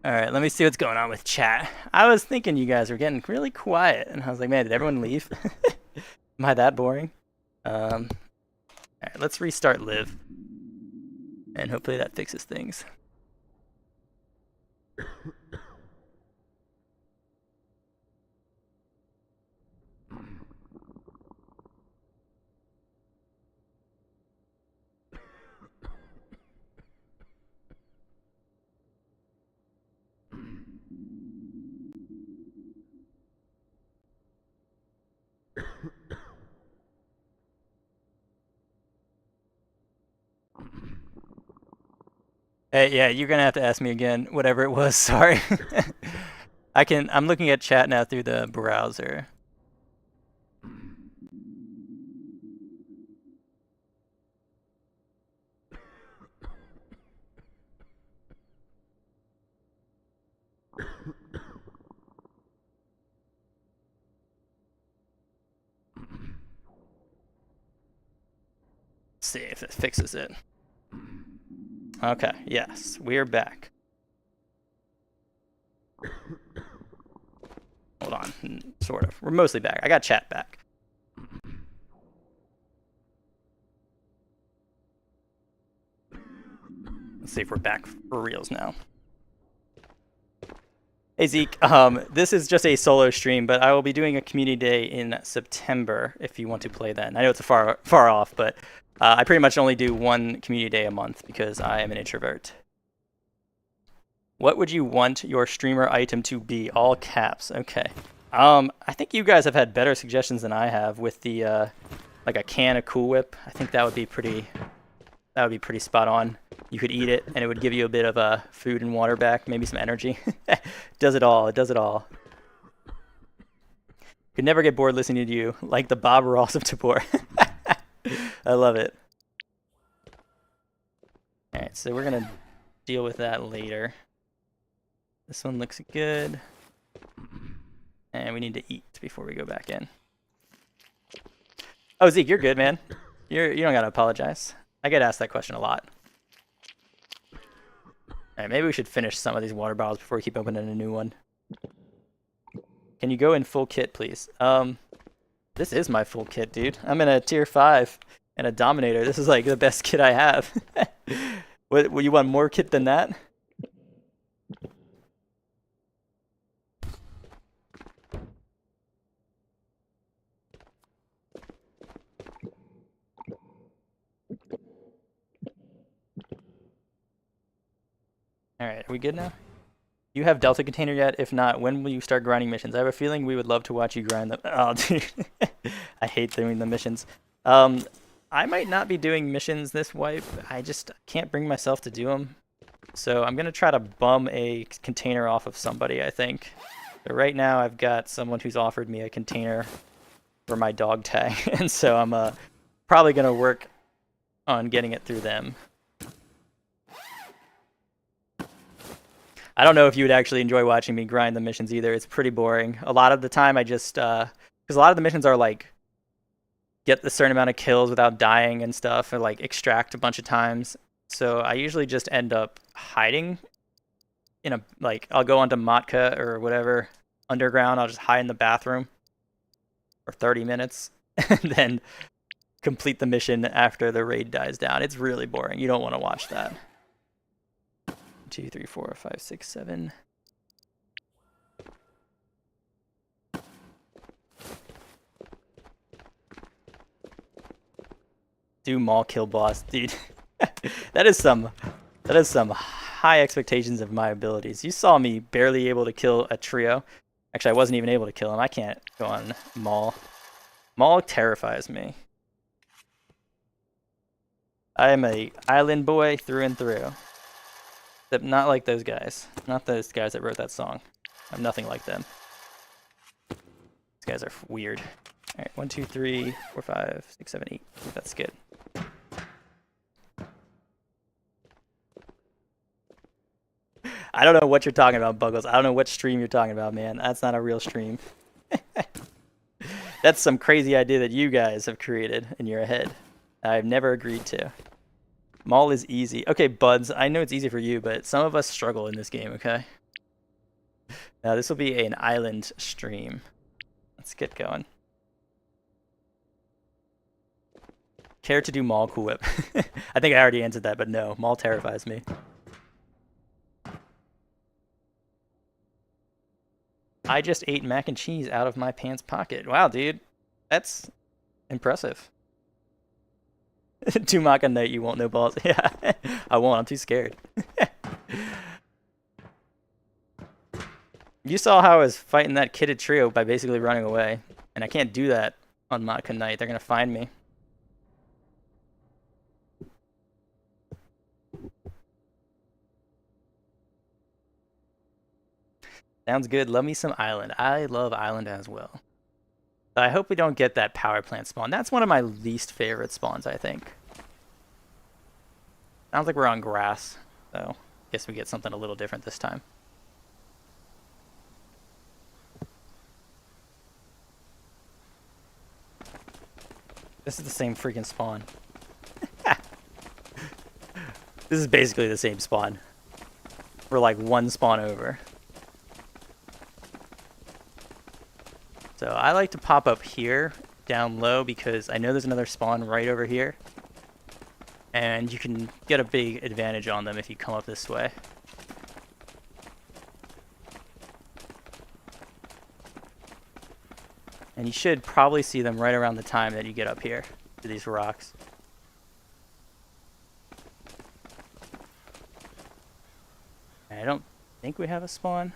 All right, let me see what's going on with chat. I was thinking you guys were getting really quiet, and I was like, man, did everyone leave? Am I that boring? All right, let's restart live, and hopefully that fixes things. Hey, yeah, you're gonna have to ask me again, whatever it was. Sorry. I'm looking at chat now through the browser. See if it fixes it. Okay, yes, we're back. Hold on, sort of. We're mostly back. I got chat back. Let's see if we're back for reals now. Hey Zeke, this is just a solo stream, but I will be doing a community day in September if you want to play then. I know it's a far off, but I pretty much only do one community day a month because I am an introvert. What would you want your streamer item to be? All caps. Okay. I think you guys have had better suggestions than I have with the like a can of Cool Whip. I think that would be pretty spot on. You could eat it, and it would give you a bit of food and water back, maybe some energy. Does it all. It does it all. Could never get bored listening to you, like the Bob Ross of Tabor. I love it. All right, so we're going to deal with that later. This one looks good. And we need to eat before we go back in. Oh, Zeke, you're good, man. You don't got to apologize. I get asked that question a lot. All right, maybe we should finish some of these water bottles before we keep opening a new one. Can you go in full kit, please? This is my full kit, dude. I'm in a tier 5 and a Dominator. This is like the best kit I have. What, you want more kit than that? All right, are we good now? You have Delta Container yet? If not, when will you start grinding missions? I have a feeling we would love to watch you grind them. Oh, dude. I hate doing the missions. I might not be doing missions this wipe. I just can't bring myself to do them. So I'm going to try to bum a container off of somebody, I think. But right now I've got someone who's offered me a container for my dog tag. And so I'm probably going to work on getting it through them. I don't know if you would actually enjoy watching me grind the missions either. It's pretty boring. A lot of the time I just, because a lot of the missions are like, get a certain amount of kills without dying and stuff, or like extract a bunch of times. So I usually just end up hiding in a, like, I'll go onto Matka or whatever, underground, I'll just hide in the bathroom for 30 minutes, and then complete the mission after the raid dies down. It's really boring. You don't want to watch that. 2, 3, 4, 5, 6, 7. Do mall kill boss, dude. that is some high expectations of my abilities. You saw me barely able to kill a trio. Actually, I wasn't even able to kill him. I can't go on mall. Mall terrifies me. I am a island boy through and through. Except not like those guys. Not those guys that wrote that song. I'm nothing like them. These guys are weird. All right, 1, 2, 3, 4, 5, 6, 7, 8. That's good. I don't know what you're talking about, Buggles. I don't know what stream you're talking about, man. That's not a real stream. That's some crazy idea that you guys have created in your head. I've never agreed to. Mall is easy. Okay, Buds, I know it's easy for you, but some of us struggle in this game, okay? Now this will be an island stream. Let's get going. Care to do Maul Cool Whip? I think I already answered that, but no. Maul terrifies me. I just ate mac and cheese out of my pants pocket. Wow, dude. That's impressive. Do mock a night, you won't know balls. Yeah, I won't. I'm too scared. You saw how I was fighting that kitted trio by basically running away. And I can't do that on Mock Night. They're going to find me. Sounds good. Love me some Island. I love Island as well. I hope we don't get that power plant spawn. That's one of my least favorite spawns, I think. Sounds like we're on grass, so guess we get something a little different this time. This is the same freaking spawn. This is basically the same spawn. We're like one spawn over. So I like to pop up here, down low, because I know there's another spawn right over here. And you can get a big advantage on them if you come up this way. And you should probably see them right around the time that you get up here to these rocks. I don't think we have a spawn.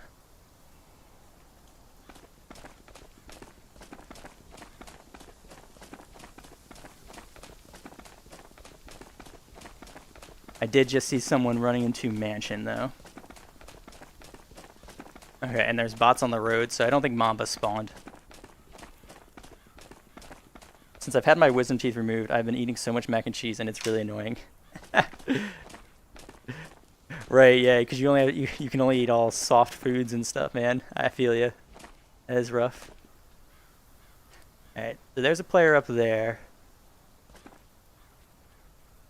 I did just see someone running into mansion though. Okay, and there's bots on the road, so I don't think Mamba spawned. Since I've had my wisdom teeth removed, I've been eating so much mac and cheese and it's really annoying. Right, yeah, because you only have, you can only eat all soft foods and stuff, man. I feel you. That is rough. Alright, so there's a player up there.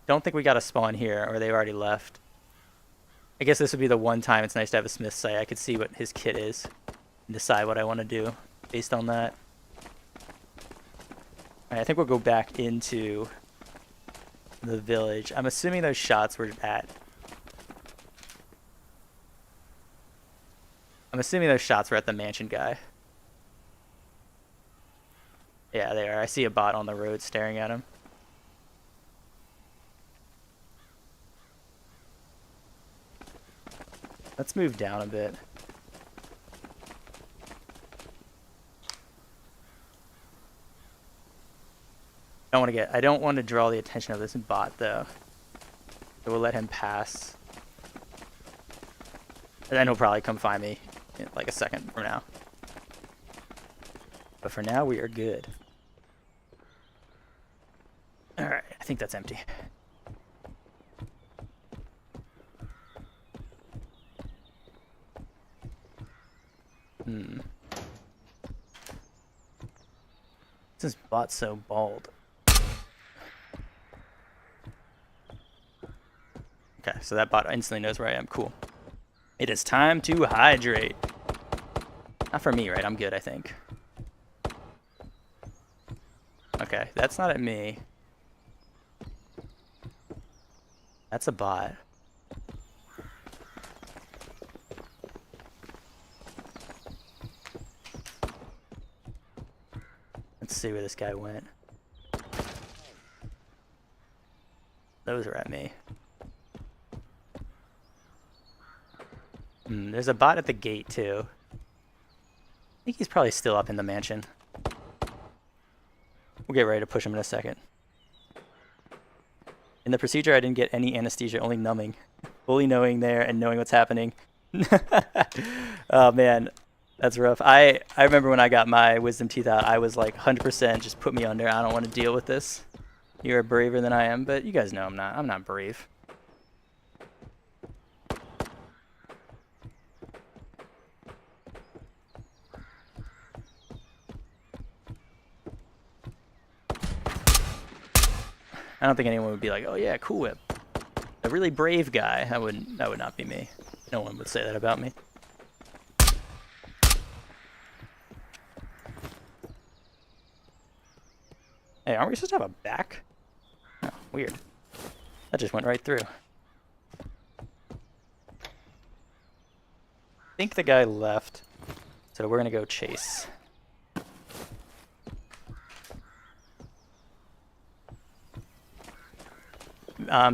Don't think we got a spawn here, or they've already left. I guess this would be the one time it's nice to have a smith site. I could see what his kit is and decide what I want to do based on that. Alright, I think we'll go back into the village. I'm assuming those shots were at... I'm assuming those shots were at the mansion guy. Yeah, they are. I see a bot on the road staring at him. Let's move down a bit. I don't want to draw the attention of this bot though. So we'll let him pass. And then he'll probably come find me in like a second from now. But for now we are good. Alright, I think that's empty. This bot's so bald. Okay, so that bot instantly knows where I am. Cool. It is time to hydrate. Not for me, right? I'm good, I think. Okay, that's not at me. That's a bot. Let's see where this guy went. Those are at me. There's a bot at the gate too. I think he's probably still up in the mansion. We'll get ready to push him in a second. In the procedure, I didn't get any anesthesia, only numbing. Fully knowing there and knowing what's happening. Oh man, that's rough. I remember when I got my wisdom teeth out, I was like 100% just put me under. I don't want to deal with this. You're braver than I am, but you guys know I'm not. I'm not brave. I don't think anyone would be like, "Oh yeah, cool whip." A really brave guy. That would not be me. No one would say that about me. Hey, aren't we supposed to have a back? Oh, weird. That just went right through. I think the guy left, so we're gonna go chase.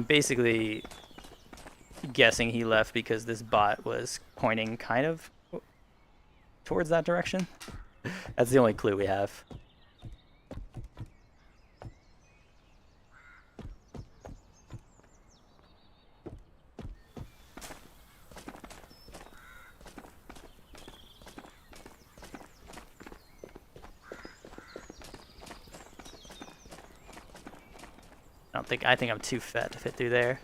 Basically guessing he left because this bot was pointing kind of towards that direction. That's the only clue we have. I think I'm too fat to fit through there.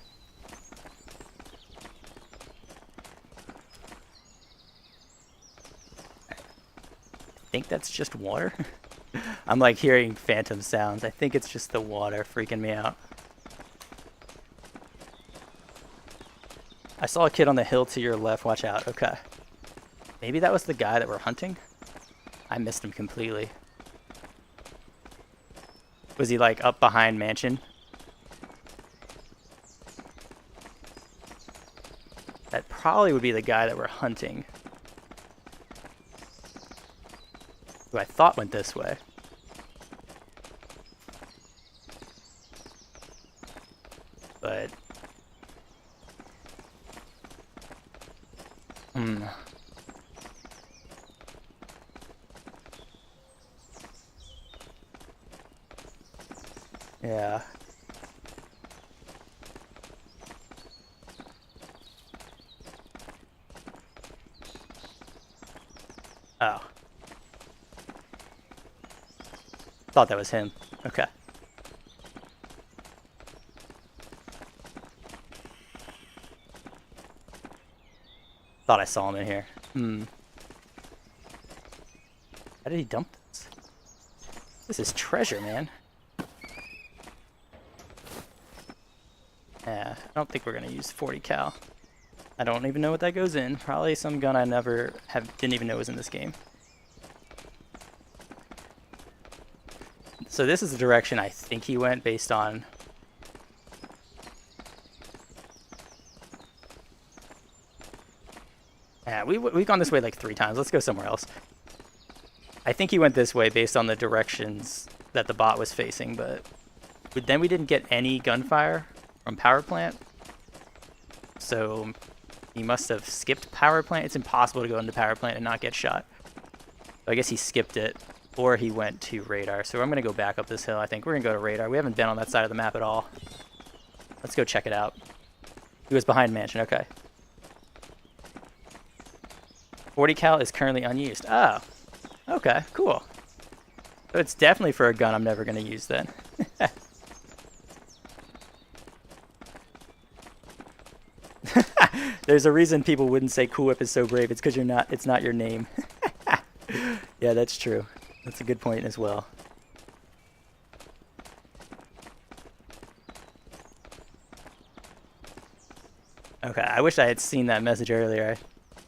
I think that's just water. I'm like hearing phantom sounds. I think it's just the water freaking me out. I saw a kid on the hill to your left. Watch out. Okay. Maybe that was the guy that we're hunting? I missed him completely. Was he like up behind mansion? That probably would be the guy that we're hunting. Who I thought went this way. But... yeah. Oh. Thought that was him. Okay. Thought I saw him in here. How did he dump this? This is treasure, man. Yeah, I don't think we're gonna use 40 cal. I don't even know what that goes in. Probably some gun I didn't even know was in this game. So this is the direction I think he went based on... Yeah, we've gone this way like 3 times. Let's go somewhere else. I think he went this way based on the directions that the bot was facing, but then we didn't get any gunfire from power plant. So he must have skipped power plant. It's impossible to go into power plant and not get shot. So I guess he skipped it, or he went to radar. So I'm going to go back up this hill, I think. We're going to go to radar. We haven't been on that side of the map at all. Let's go check it out. He was behind mansion. Okay. 40 cal is currently unused. Oh. Okay, cool. So it's definitely for a gun I'm never going to use then. There's a reason people wouldn't say Cool Whip is so brave. It's because it's not your name. Yeah, that's true. That's a good point as well. Okay, I wish I had seen that message earlier.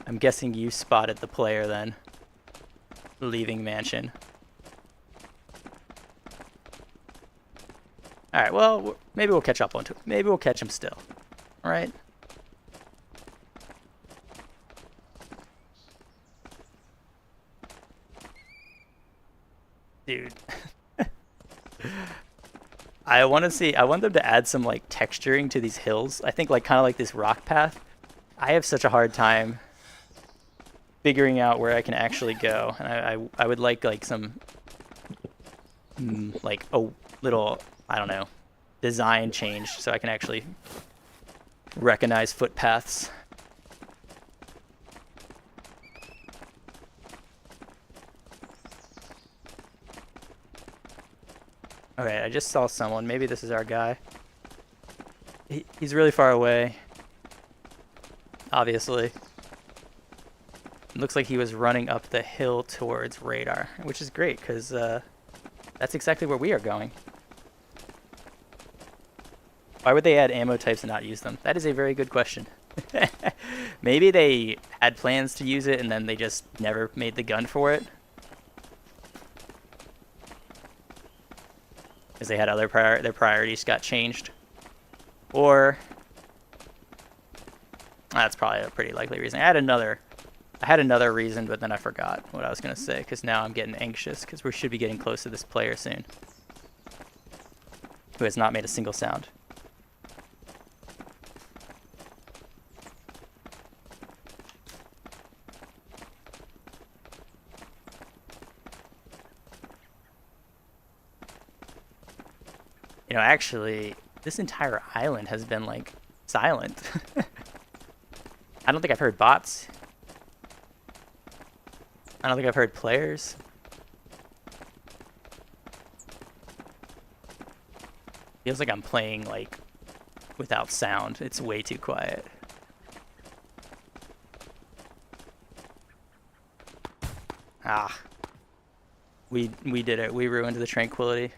I'm guessing you spotted the player then, leaving mansion. Alright, well, maybe we'll catch up onto it. Maybe we'll catch him still. Alright? Dude. I want them to add some like texturing to these hills. I think like kind of like this rock path. I have such a hard time figuring out where I can actually go, and I would like some like a little, I don't know, design change so I can actually recognize footpaths. Okay, I just saw someone. Maybe this is our guy. He's really far away. Obviously. It looks like he was running up the hill towards radar, which is great because that's exactly where we are going. Why would they add ammo types and not use them? That is a very good question. Maybe they had plans to use it and then they just never made the gun for it. because they had other their priorities got changed. Or that's probably a pretty likely reason. I had another reason, but then I forgot what I was gonna say because now I'm getting anxious because we should be getting close to this player soon, who has not made a single sound. You know, actually, this entire island has been, like, silent. I don't think I've heard bots. I don't think I've heard players. Feels like I'm playing, like, without sound. It's way too quiet. Ah. We did it. We ruined the tranquility.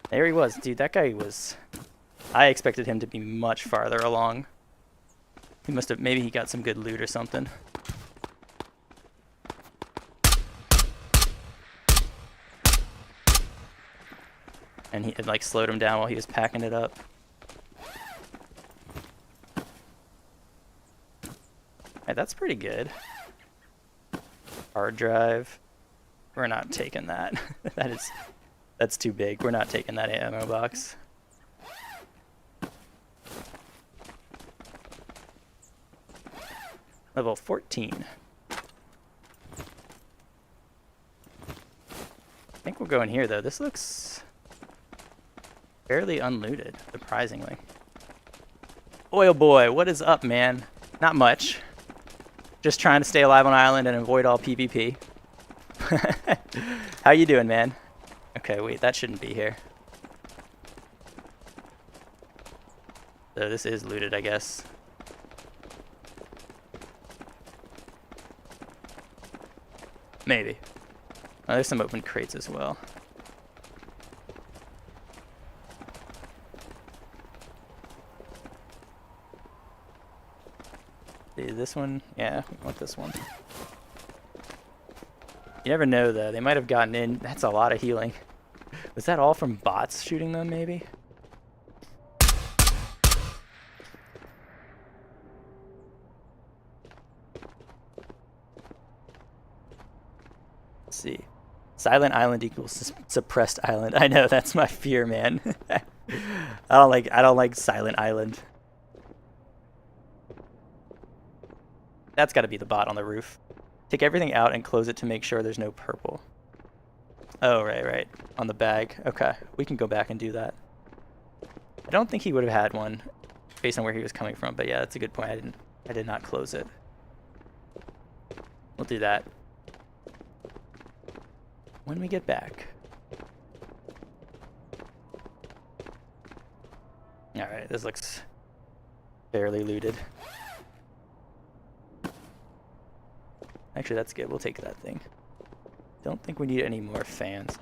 There he was, dude. That guy was... I expected him to be much farther along. He must have... Maybe he got some good loot or something. And it, like, slowed him down while he was packing it up. Alright, that's pretty good. Hard drive. We're not taking that. That's too big. We're not taking that ammo box. Level 14. I think we'll go in here, though. This looks fairly unlooted, surprisingly. Oil boy, what is up, man? Not much. Just trying to stay alive on island and avoid all PvP. How you doing, man? Okay, wait, that shouldn't be here. So this is looted, I guess. Maybe. Oh, there's some open crates as well. See this one? Yeah, we want this one. You never know, though. They might have gotten in. That's a lot of healing. Was that all from bots shooting them, maybe? Let's see. Silent island equals suppressed island. I know, that's my fear, man. I don't like silent island. That's got to be the bot on the roof. Take everything out and close it to make sure there's no purple. Oh, right. On the bag. Okay, we can go back and do that. I don't think he would have had one based on where he was coming from, but yeah, that's a good point. I did not close it. We'll do that when we get back. Alright, this looks fairly looted. Actually, that's good. We'll take that thing. Don't think we need any more fans.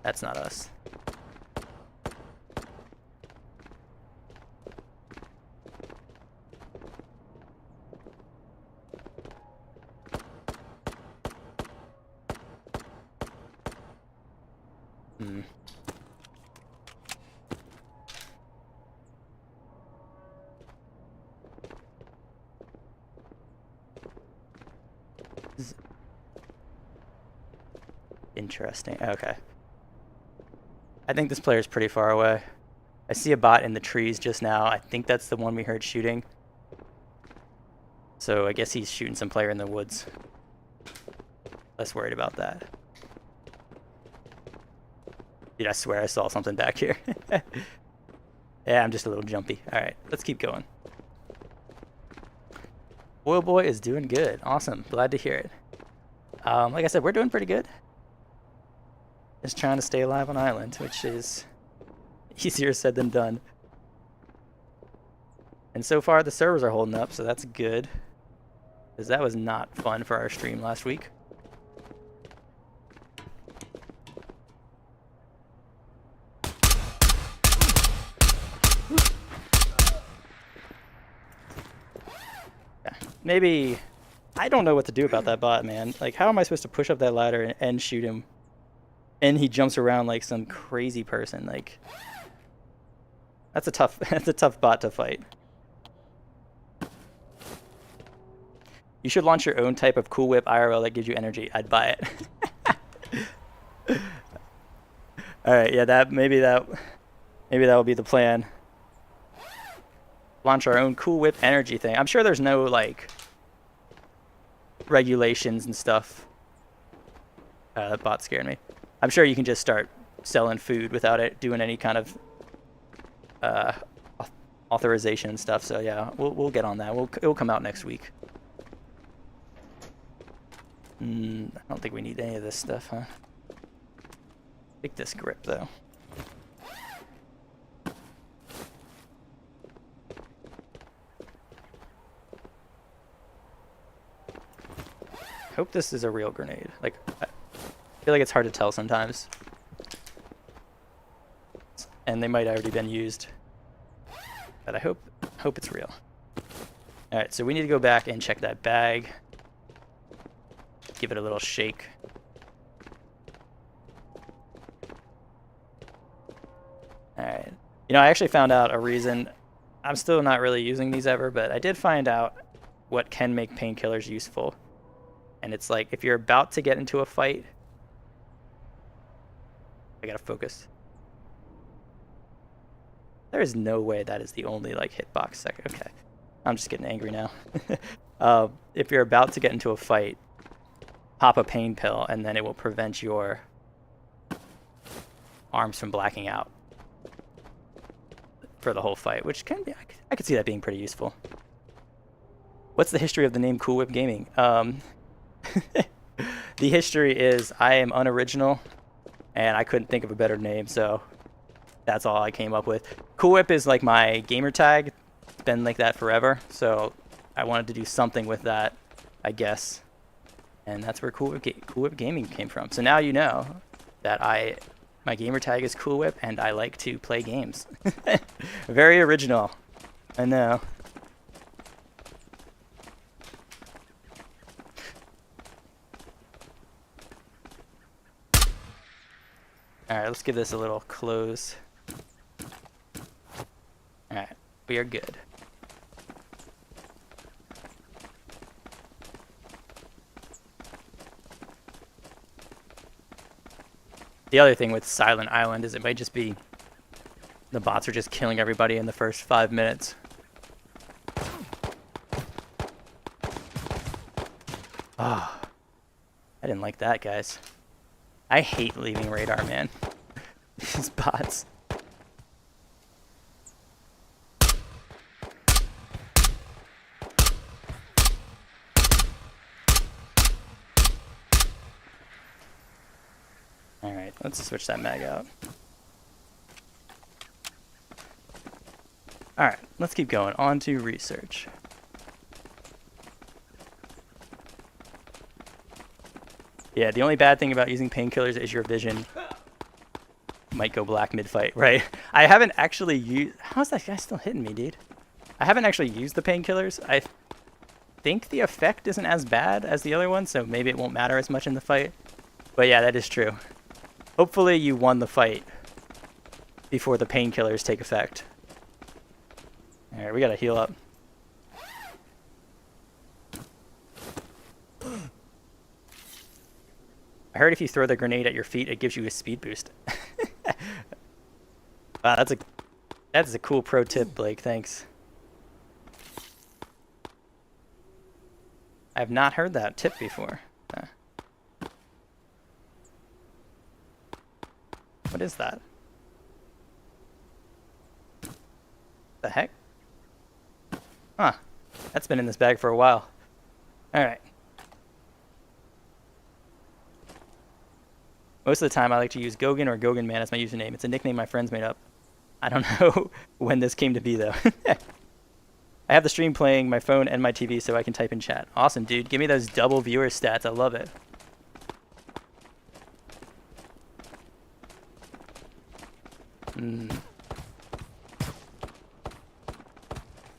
That's not us. Interesting. Okay. I think this player's pretty far away. I see a bot in the trees just now. I think that's the one we heard shooting. So I guess he's shooting some player in the woods. Less worried about that. Dude, I swear I saw something back here. Yeah, I'm just a little jumpy. Alright, let's keep going. Oil boy is doing good. Awesome. Glad to hear it. Like I said, we're doing pretty good. Just trying to stay alive on island, which is easier said than done. And so far the servers are holding up, so that's good. Because that was not fun for our stream last week. maybe... I don't know what to do about that bot, man. Like, how am I supposed to push up that ladder and shoot him? And he jumps around like some crazy person. Like, that's a tough bot to fight. You should launch your own type of Cool Whip IRL that gives you energy. I'd buy it. All right, yeah, maybe that will be the plan. Launch our own Cool Whip energy thing. I'm sure there's no like regulations and stuff. That bot scared me. I'm sure you can just start selling food without it doing any kind of authorization and stuff. So yeah, we'll get on that. It'll come out next week. I don't think we need any of this stuff, huh? Take this grip though. Hope this is a real grenade. Like, I feel like it's hard to tell sometimes. And they might already been used. But I hope it's real. Alright, so we need to go back and check that bag. Give it a little shake. Alright. You know, I actually found out a reason. I'm still not really using these ever, but I did find out what can make painkillers useful. And it's like, if you're about to get into a fight... I gotta focus. There is no way that is the only, like, hitbox second. Okay. I'm just getting angry now. If you're about to get into a fight, pop a pain pill, and then it will prevent your arms from blacking out for the whole fight, which can be... I could see that being pretty useful. What's the history of the name Cool Whip Gaming? The history is I am unoriginal, and I couldn't think of a better name, so that's all I came up with. Cool Whip is like my gamer tag. It's been like that forever, so I wanted to do something with that, I guess. And that's where Cool Whip Gaming came from. So now you know that my gamer tag is Cool Whip, and I like to play games. Very original. I know. Alright, let's give this a little close. Alright, we are good. The other thing with Silent Island is it might just be the bots are just killing everybody in the first 5 minutes. Ah, oh, I didn't like that, guys. I hate leaving radar, man. These bots. Alright, let's switch that mag out. Alright, let's keep going. On to research. Yeah, the only bad thing about using painkillers is your vision might go black mid-fight, right? I haven't actually used... How's that guy still hitting me, dude? I haven't actually used the painkillers. I think the effect isn't as bad as the other one, so maybe it won't matter as much in the fight. But yeah, that is true. Hopefully you won the fight before the painkillers take effect. Alright, we gotta heal up. I heard if you throw the grenade at your feet, it gives you a speed boost. Wow, that's a cool pro tip, Blake. Thanks. I have not heard that tip before. What is that? The heck? Huh. That's been in this bag for a while. Alright. Most of the time I like to use Gogan or Gogan Man as my username. It's a nickname my friends made up. I don't know when this came to be though. I have the stream playing my phone and my TV so I can type in chat. Awesome, dude. Give me those double viewer stats. I love it.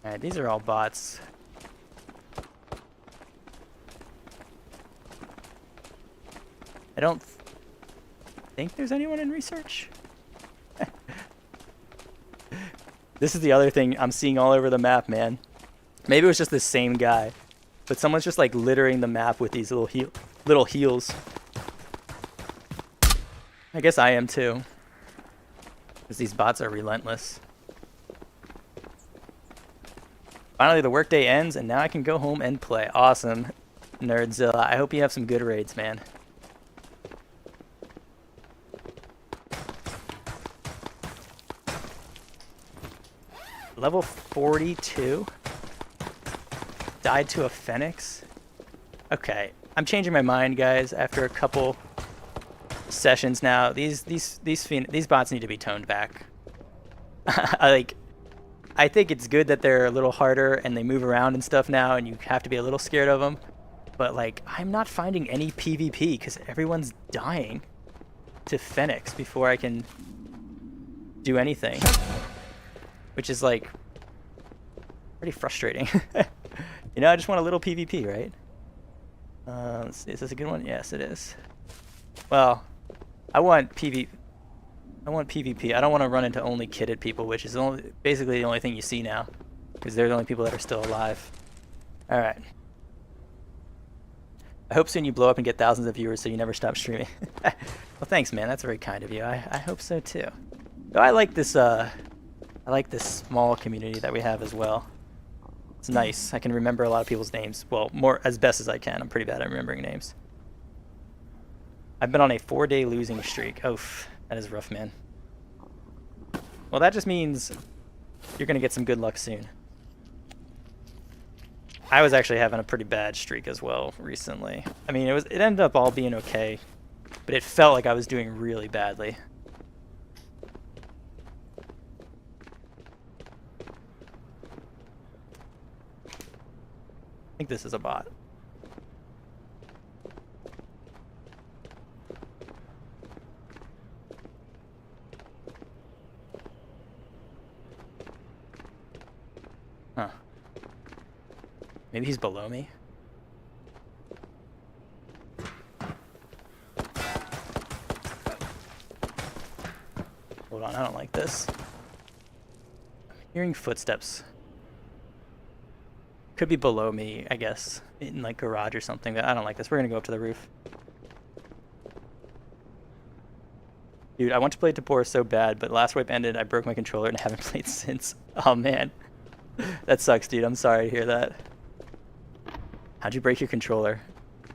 Alright, these are all bots. I don't think there's anyone in research. This is the other thing I'm seeing all over the map, man. Maybe it was just the same guy, but someone's just like littering the map with these little heals. I guess I am too, because these bots are relentless. Finally, the workday ends, and now I can go home and play. Awesome, Nerdzilla. I hope you have some good raids, man. Level 42? Died to a Phoenix? Okay, I'm changing my mind, guys, after a couple sessions now. These bots need to be toned back. I think it's good that they're a little harder and they move around and stuff now, and you have to be a little scared of them. But like, I'm not finding any PvP because everyone's dying to Phoenix before I can do anything, which is like pretty frustrating. You know, I just want a little PvP, right? Let's see, is this a good one? Yes, it is. Well, I want PvP. I don't want to run into only kitted people, which is basically the only thing you see now, because they're the only people that are still alive. All right. I hope soon you blow up and get thousands of viewers so you never stop streaming. Well, thanks, man. That's very kind of you. I hope so too. Though I like this small community that we have as well. It's nice. I can remember a lot of people's names. Well, more as best as I can. I'm pretty bad at remembering names. I've been on a 4-day losing streak. Oof, that is rough, man. Well, that just means you're gonna get some good luck soon. I was actually having a pretty bad streak as well recently. I mean, it ended up all being okay, but it felt like I was doing really badly. I think this is a bot. Huh. Maybe he's below me. Hold on, I don't like this. I'm hearing footsteps. Could be below me, I guess, in like garage or something, but I don't like this. We're gonna go up to the roof. Dude, I want to play Tabor so bad, but last wipe ended, I broke my controller and haven't played since. Oh man. That sucks, dude. I'm sorry to hear that. How'd you break your controller?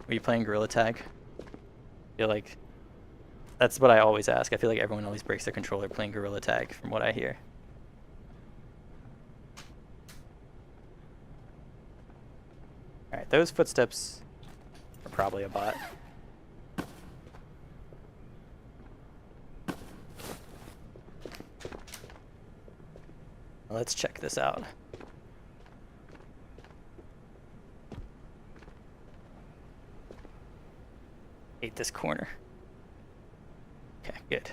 Were you playing Gorilla Tag? I feel like that's what I always ask. I feel like everyone always breaks their controller playing Gorilla Tag, from what I hear. Alright, those footsteps are probably a bot. Let's check this out. Hate this corner. Okay, good.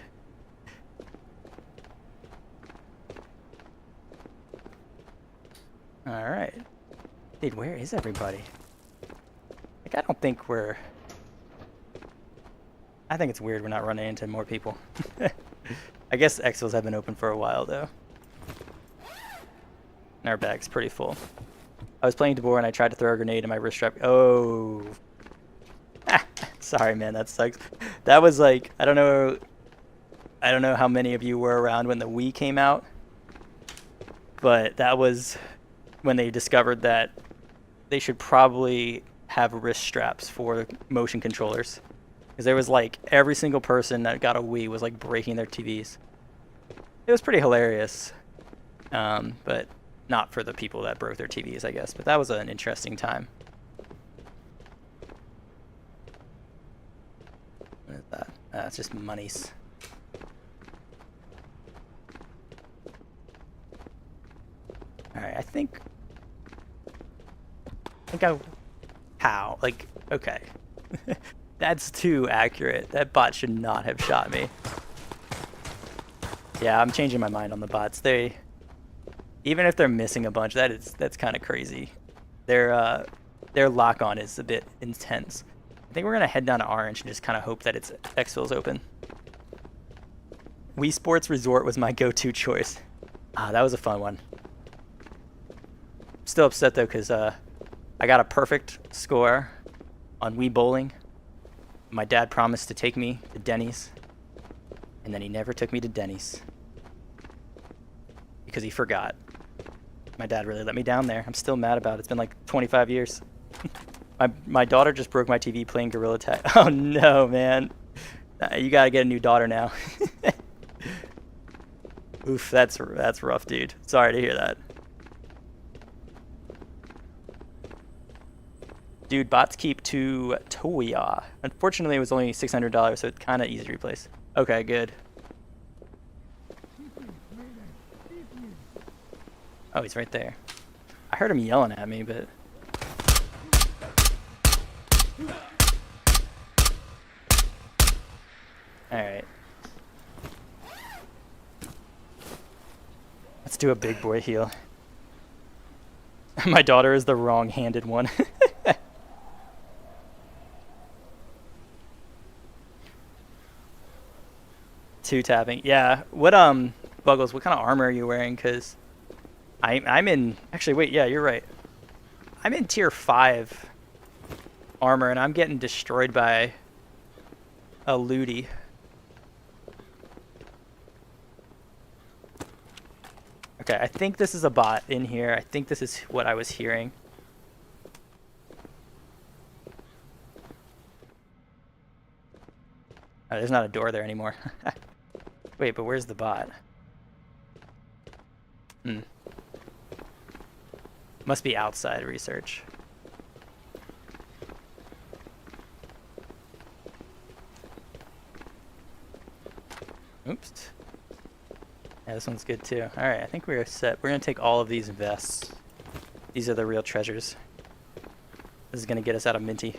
All right. Dude, where is everybody? Like, I don't think we're... I think it's weird we're not running into more people. I guess exfils have been open for a while, though. And our bag's pretty full. I was playing Tabor and I tried to throw a grenade in my wrist strap. Oh. Sorry, man, that sucks. That was like, I don't know how many of you were around when the Wii came out, but that was when they discovered that they should probably have wrist straps for motion controllers, because there was like every single person that got a Wii was like breaking their TVs. It was pretty hilarious, but not for the people that broke their TVs, I guess. But that was an interesting time. What is that? It's just monies. Alright, I think how? Like, okay. That's too accurate. That bot should not have shot me. Yeah, I'm changing my mind on the bots. Even if they're missing a bunch, that's kind of crazy. Their lock-on is a bit intense. I think we're gonna head down to Orange and just kind of hope that it's exfil's open. Wii Sports Resort was my go-to choice. Ah, that was a fun one. Still upset though, because I got a perfect score on Wii Bowling. My dad promised to take me to Denny's, and then he never took me to Denny's because he forgot. My dad really let me down there. I'm still mad about it. It's been like 25 years. My daughter just broke my TV playing Gorilla Tag. Oh no, man. You gotta get a new daughter now. Oof, that's rough, dude. Sorry to hear that. Dude, bots keep to Toya. Unfortunately, it was only $600, so it's kind of easy to replace. Okay, good. Oh, he's right there. I heard him yelling at me, but... Alright. Let's do a big boy heal. My daughter is the wrong-handed one. Two tapping. Yeah. What Buggles, what kind of armor are you wearing? Cause I'm in actually wait, yeah, you're right. I'm in tier 5 armor and I'm getting destroyed by a looty. Okay, I think this is a bot in here. I think this is what I was hearing. Oh, there's not a door there anymore. Wait, but where's the bot? Must be outside research. Oops. Yeah, this one's good too. Alright, I think we're set. We're gonna take all of these vests. These are the real treasures. This is gonna get us out of Minty.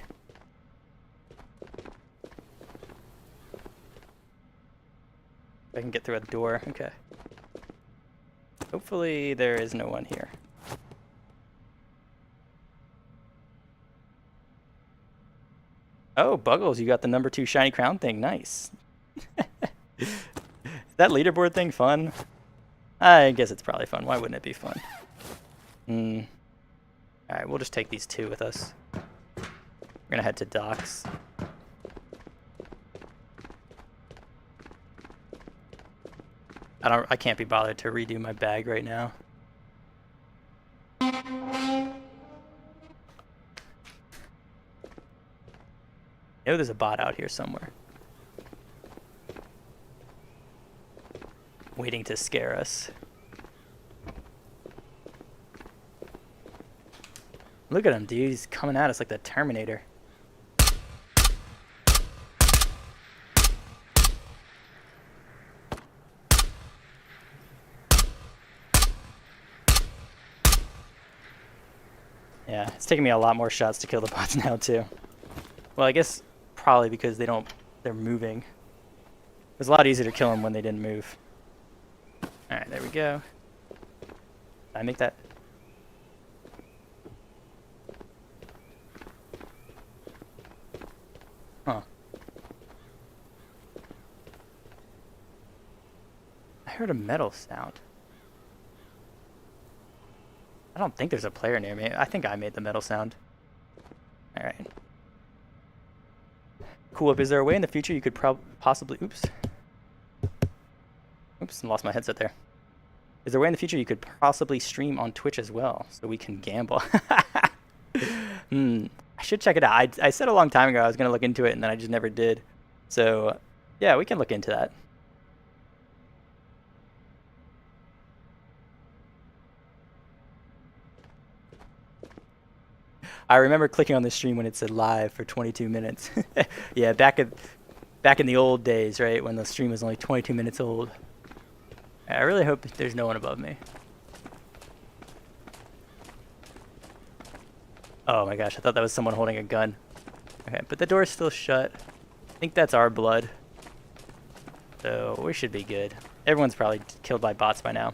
I can get through a door. Okay. Hopefully there is no one here. Oh, Buggles, you got the number 2 shiny crown thing. Nice. Is that leaderboard thing fun? I guess it's probably fun. Why wouldn't it be fun? Alright, we'll just take these 2 with us. We're gonna head to docks. I can't be bothered to redo my bag right now. I know there's a bot out here somewhere. Waiting to scare us. Look at him, dude. He's coming at us like the Terminator. Yeah, it's taking me a lot more shots to kill the bots now too. Well, I guess probably because they're moving. It was a lot easier to kill them when they didn't move. Alright, there we go. Did I make that? Huh. I heard a metal sound. I don't think there's a player near me. I think I made the metal sound. Alright. Cool. Is there a way in the future you could possibly... Oops. Oops, I lost my headset there. Is there a way in the future you could possibly stream on Twitch as well so we can gamble? I should check it out. I said a long time ago I was going to look into it and then I just never did. So, yeah, we can look into that. I remember clicking on the stream when it said live for 22 minutes. Yeah, back in the old days, right, when the stream was only 22 minutes old. I really hope there's no one above me. Oh my gosh, I thought that was someone holding a gun. Okay, but the door's still shut. I think that's our blood. So we should be good. Everyone's probably killed by bots by now.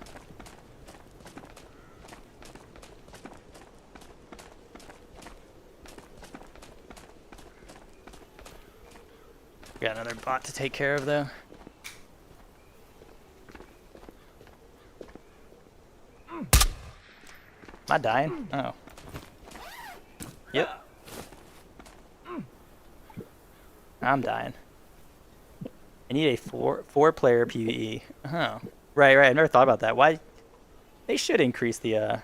Got another bot to take care of though. Am I dying? Oh. Yep. I'm dying. I need a four-player PvE. Oh. Right. I never thought about that. Why? They should increase the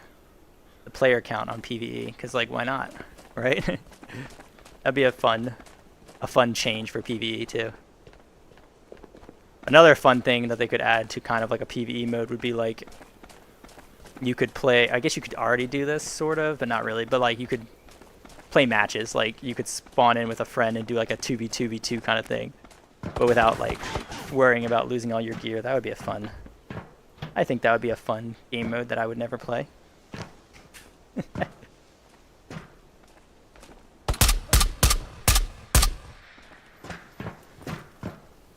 player count on PvE, because like why not? Right? That'd be a fun change for PvE too. Another fun thing that they could add to kind of like a PvE mode would be like you could play, I guess you could already do this sort of, but not really, but like you could play matches. Like you could spawn in with a friend and do like a 2v2v2 kind of thing, but without like worrying about losing all your gear. That would be I think that would be a fun game mode that I would never play.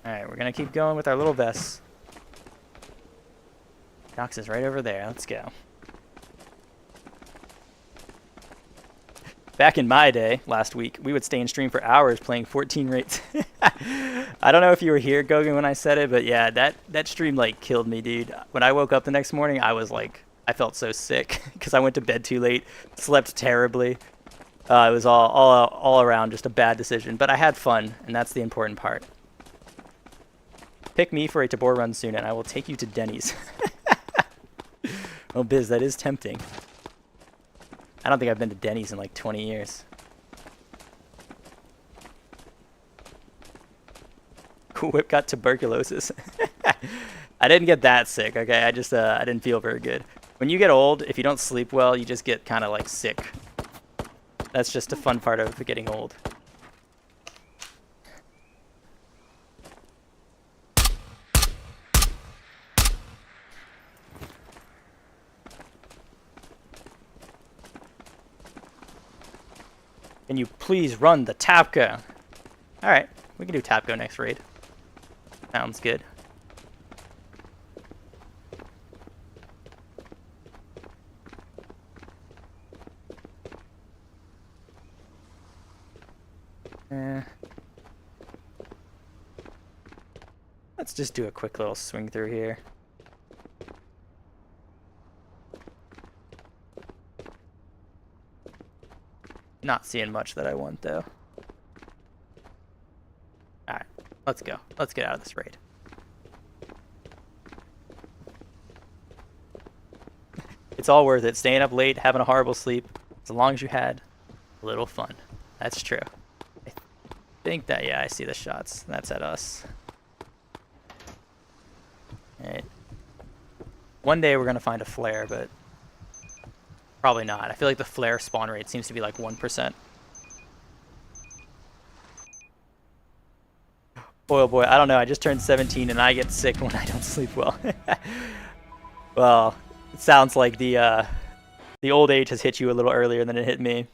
Alright, we're gonna keep going with our little vests. Nox is right over there. Let's go. Back in my day, last week, we would stay in stream for hours playing 14 rates. I don't know if you were here, Gogan, when I said it, but yeah, that stream like killed me, dude. When I woke up the next morning, I was like, I felt so sick because I went to bed too late, slept terribly. It was all around just a bad decision, but I had fun, and that's the important part. Pick me for a Tabor run soon, and I will take you to Denny's. Oh, Biz, that is tempting. I don't think I've been to Denny's in like 20 years. Cool Whip got tuberculosis. I didn't get that sick, okay? I didn't feel very good. When you get old, if you don't sleep well, you just get kind of like sick. That's just a fun part of getting old. Can you please run the Tapco? Alright, we can do Tapco next raid. Sounds good. Let's just do a quick little swing through here. Not seeing much that I want though. Alright, let's go. Let's get out of this raid. It's all worth it. Staying up late, having a horrible sleep, as long as you had a little fun. That's true. I think that, yeah, I see the shots. That's at us. Alright. One day we're going to find a flare, but probably not. I feel like the flare spawn rate seems to be like 1%. Boy, boy, I don't know. I just turned 17 and I get sick when I don't sleep well. Well, it sounds like the old age has hit you a little earlier than it hit me.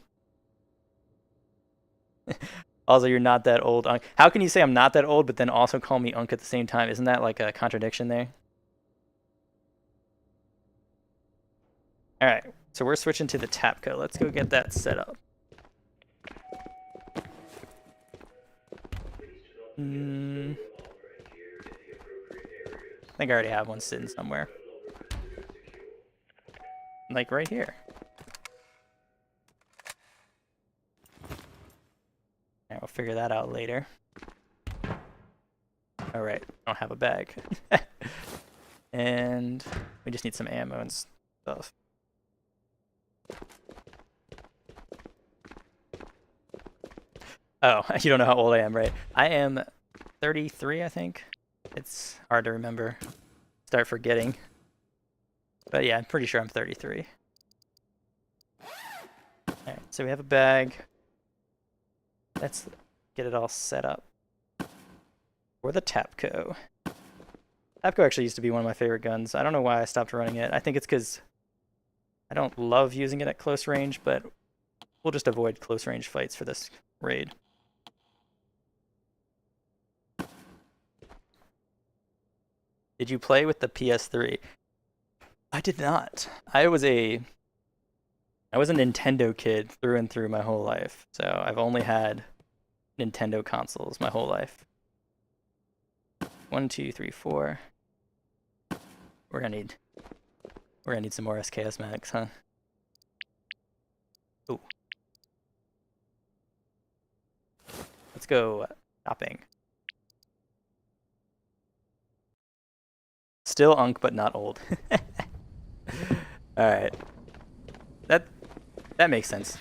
Also, you're not that old, Unk. How can you say I'm not that old, but then also call me Unk at the same time? Isn't that like a contradiction there? All right, so we're switching to the Tapco. Let's go get that set up. I think I already have one sitting somewhere. Like right here. Yeah, we'll figure that out later. All right, I don't have a bag. And we just need some ammo and stuff. Oh, you don't know how old I am, right? I am 33, I think. It's hard to remember. Start forgetting. But yeah, I'm pretty sure I'm 33. Alright, so we have a bag. Let's get it all set up for the Tapco. Tapco actually used to be one of my favorite guns. I don't know why I stopped running it. I think it's because I don't love using it at close range, but we'll just avoid close range fights for this raid. Did you play with the PS3? I did not. I was a Nintendo kid through and through my whole life. So I've only had Nintendo consoles my whole life. 1, 2, 3, 4. We're gonna need some more SKS mags, huh? Ooh. Let's go shopping. Still unk, but not old. All right. That makes sense.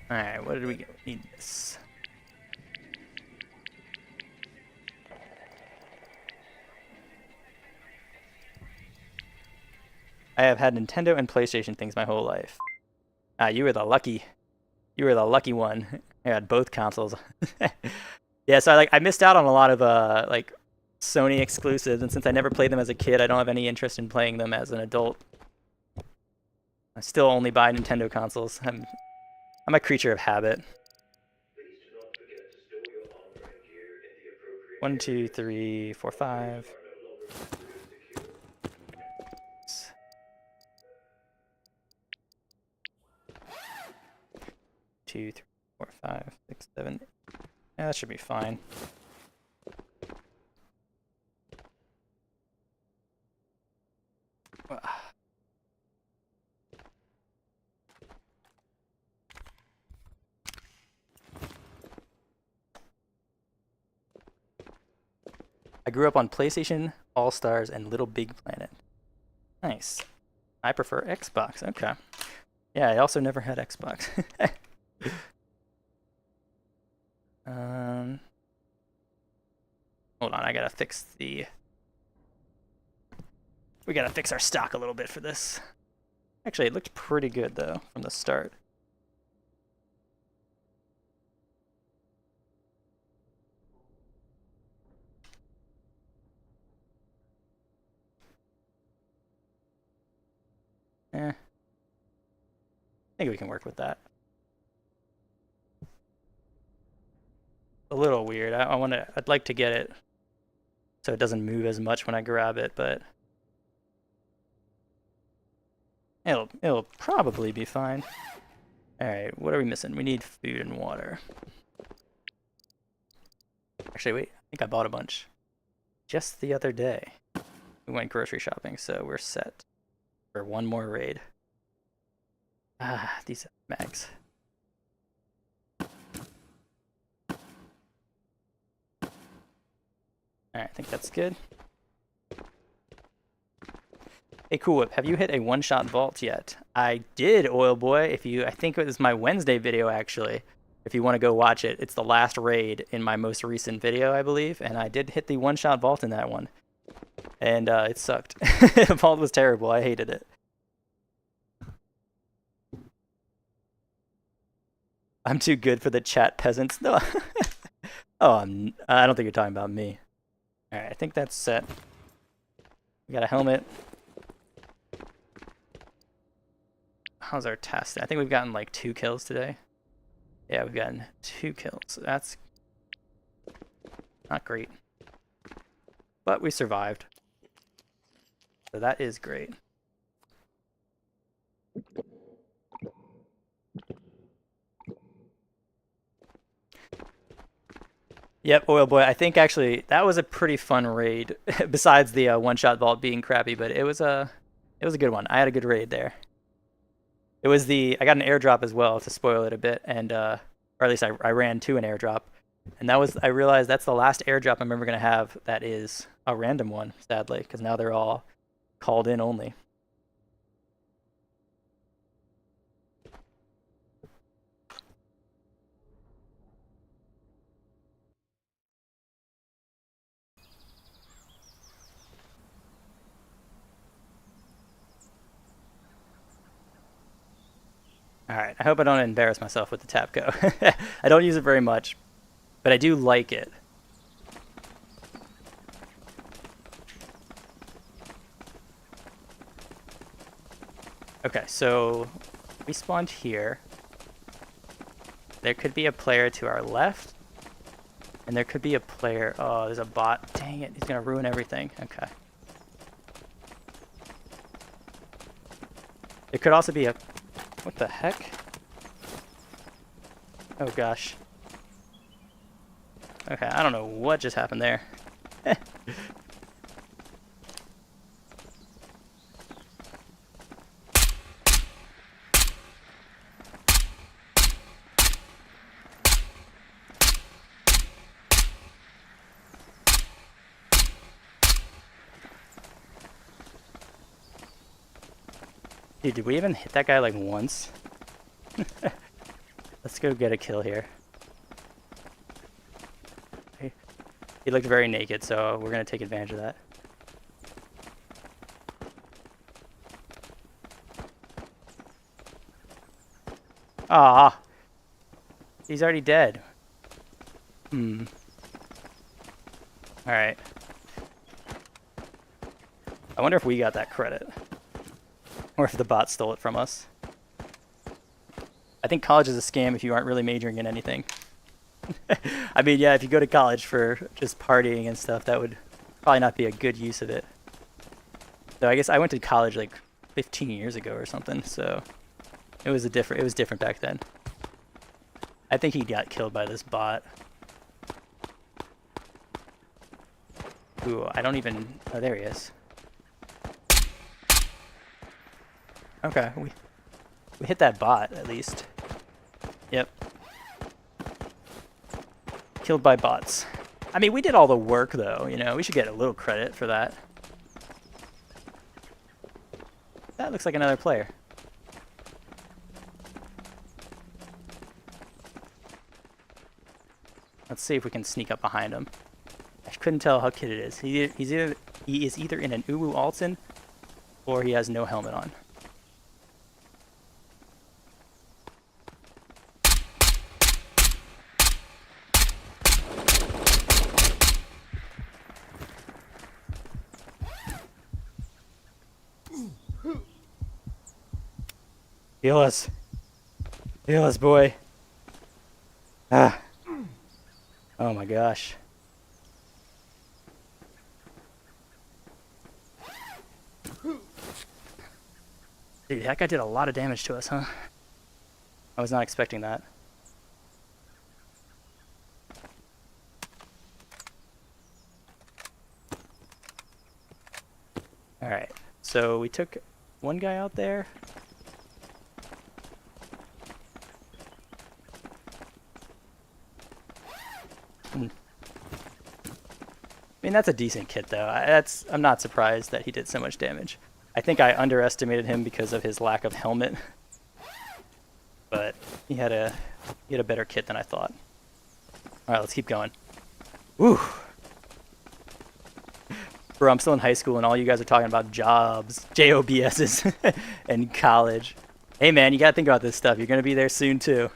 All right. What did we get? We need this. I have had Nintendo and PlayStation things my whole life. You were the lucky one. I had both consoles. Yeah, so I missed out on a lot of like Sony exclusives, and since I never played them as a kid, I don't have any interest in playing them as an adult. I still only buy Nintendo consoles. I'm a creature of habit. 1, 2, 3, 4, 5. 2, 3, 4, 5, 6, 7. Yeah, that should be fine. I grew up on PlayStation, All-Stars, and Little Big Planet. Nice. I prefer Xbox. Okay. Yeah, I also never had Xbox. Hold on, I gotta fix the... We gotta fix our stock a little bit for this. Actually, it looked pretty good, though, from the start. I think we can work with that. A little weird. I'd like to get it so it doesn't move as much when I grab it, but it'll probably be fine. All right, what are we missing? We need food and water. Actually, wait, I think I bought a bunch just the other day. We went grocery shopping, so we're set for one more raid. These mags. Alright, I think that's good. Hey, Cool Whip, have you hit a one-shot vault yet? I did, Oil Boy. I think it was my Wednesday video, actually. If you want to go watch it, it's the last raid in my most recent video, I believe, and I did hit the one-shot vault in that one. And it sucked. The vault was terrible. I hated it. I'm too good for the chat, peasants. No. Oh, I don't think you're talking about me. All right, I think that's set. We got a helmet. How's our test? I think we've gotten like 2 kills today. Yeah, we've gotten 2 kills. That's not great. But we survived. So that is great. Yep, Oil Boy. I think actually that was a pretty fun raid. Besides the one-shot vault being crappy, but it was a good one. I had a good raid there. It was I got an airdrop as well, to spoil it a bit, and or at least I ran to an airdrop, and I realized that's the last airdrop I'm ever gonna have that is a random one, sadly, because now they're all called in only. Alright, I hope I don't embarrass myself with the Tapco. I don't use it very much, but I do like it. Okay, so we spawned here. There could be a player to our left, and there could be a player... Oh, there's a bot. Dang it, he's gonna ruin everything. Okay. It could also be a... What the heck? Oh gosh. Okay, I don't know what just happened there. Dude, did we even hit that guy like once? Let's go get a kill here. He looked very naked, so we're gonna take advantage of that. Ah, he's already dead. Hmm. All right. I wonder if we got that credit, or if the bot stole it from us. I think college is a scam if you aren't really majoring in anything. I mean, yeah, if you go to college for just partying and stuff, that would probably not be a good use of it. So I guess I went to college like 15 years ago or something, so it was different back then. I think he got killed by this bot. Ooh, I don't even... Oh, there he is. Okay, we hit that bot, at least. Yep. Killed by bots. I mean, we did all the work, though, you know? We should get a little credit for that. That looks like another player. Let's see if we can sneak up behind him. I couldn't tell how kid it is. He is either in an Uwu Alton, or he has no helmet on. Heal us. Heal us, boy. Ah. Oh my gosh. Dude, that guy did a lot of damage to us, huh? I was not expecting that. Alright, so we took one guy out there. I mean, that's a decent kit, though. I'm not surprised that he did so much damage. I think I underestimated him because of his lack of helmet. But he had a better kit than I thought. All right, let's keep going. Woo! Bro, I'm still in high school, and all you guys are talking about jobs, JOBSs, and college. Hey, man, you gotta think about this stuff. You're gonna be there soon, too.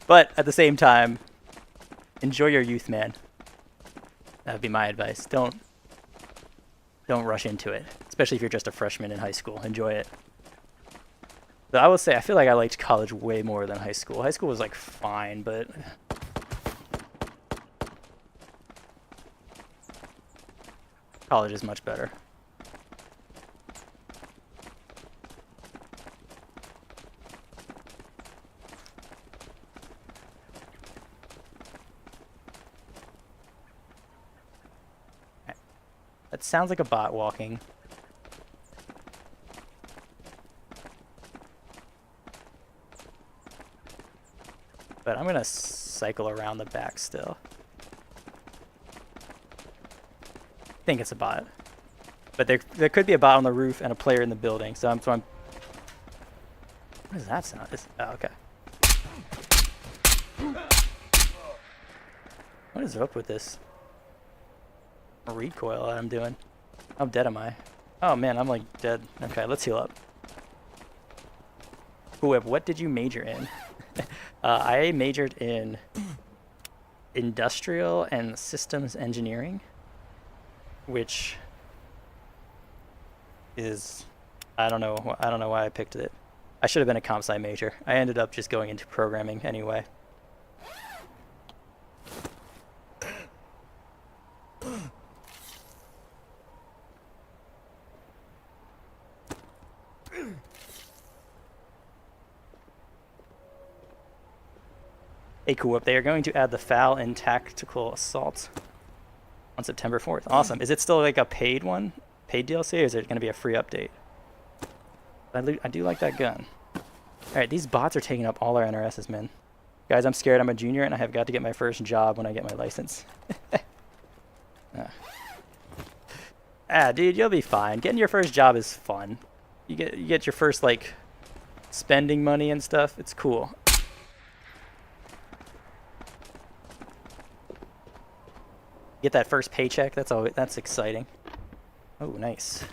But at the same time, enjoy your youth, man. That would be my advice. Don't rush into it, especially if you're just a freshman in high school. Enjoy it. But I will say, I feel like I liked college way more than high school. High school was like fine, but college is much better. That sounds like a bot walking. But I'm gonna cycle around the back still. I think it's a bot. But there could be a bot on the roof and a player in the building, so I'm what does that sound? Oh, okay. What is up with this recoil that I'm doing? How dead am I? Oh man, I'm like dead. Okay, let's heal up. Whoever, what did you major in? I majored in industrial and systems engineering, which is, I don't know why I picked it. I should have been a comp sci major. I ended up just going into programming anyway. Hey, cool. They are going to add the foul and tactical assault on September 4th. Awesome. Is it still like a paid one? Paid DLC, or is it going to be a free update? I do like that gun. Alright, these bots are taking up all our NRSs, man. Guys, I'm scared. I'm a junior, and I have got to get my first job when I get my license. Dude, you'll be fine. Getting your first job is fun. You get your first, like, spending money and stuff. It's cool. Get that first paycheck. That's exciting. Oh, nice.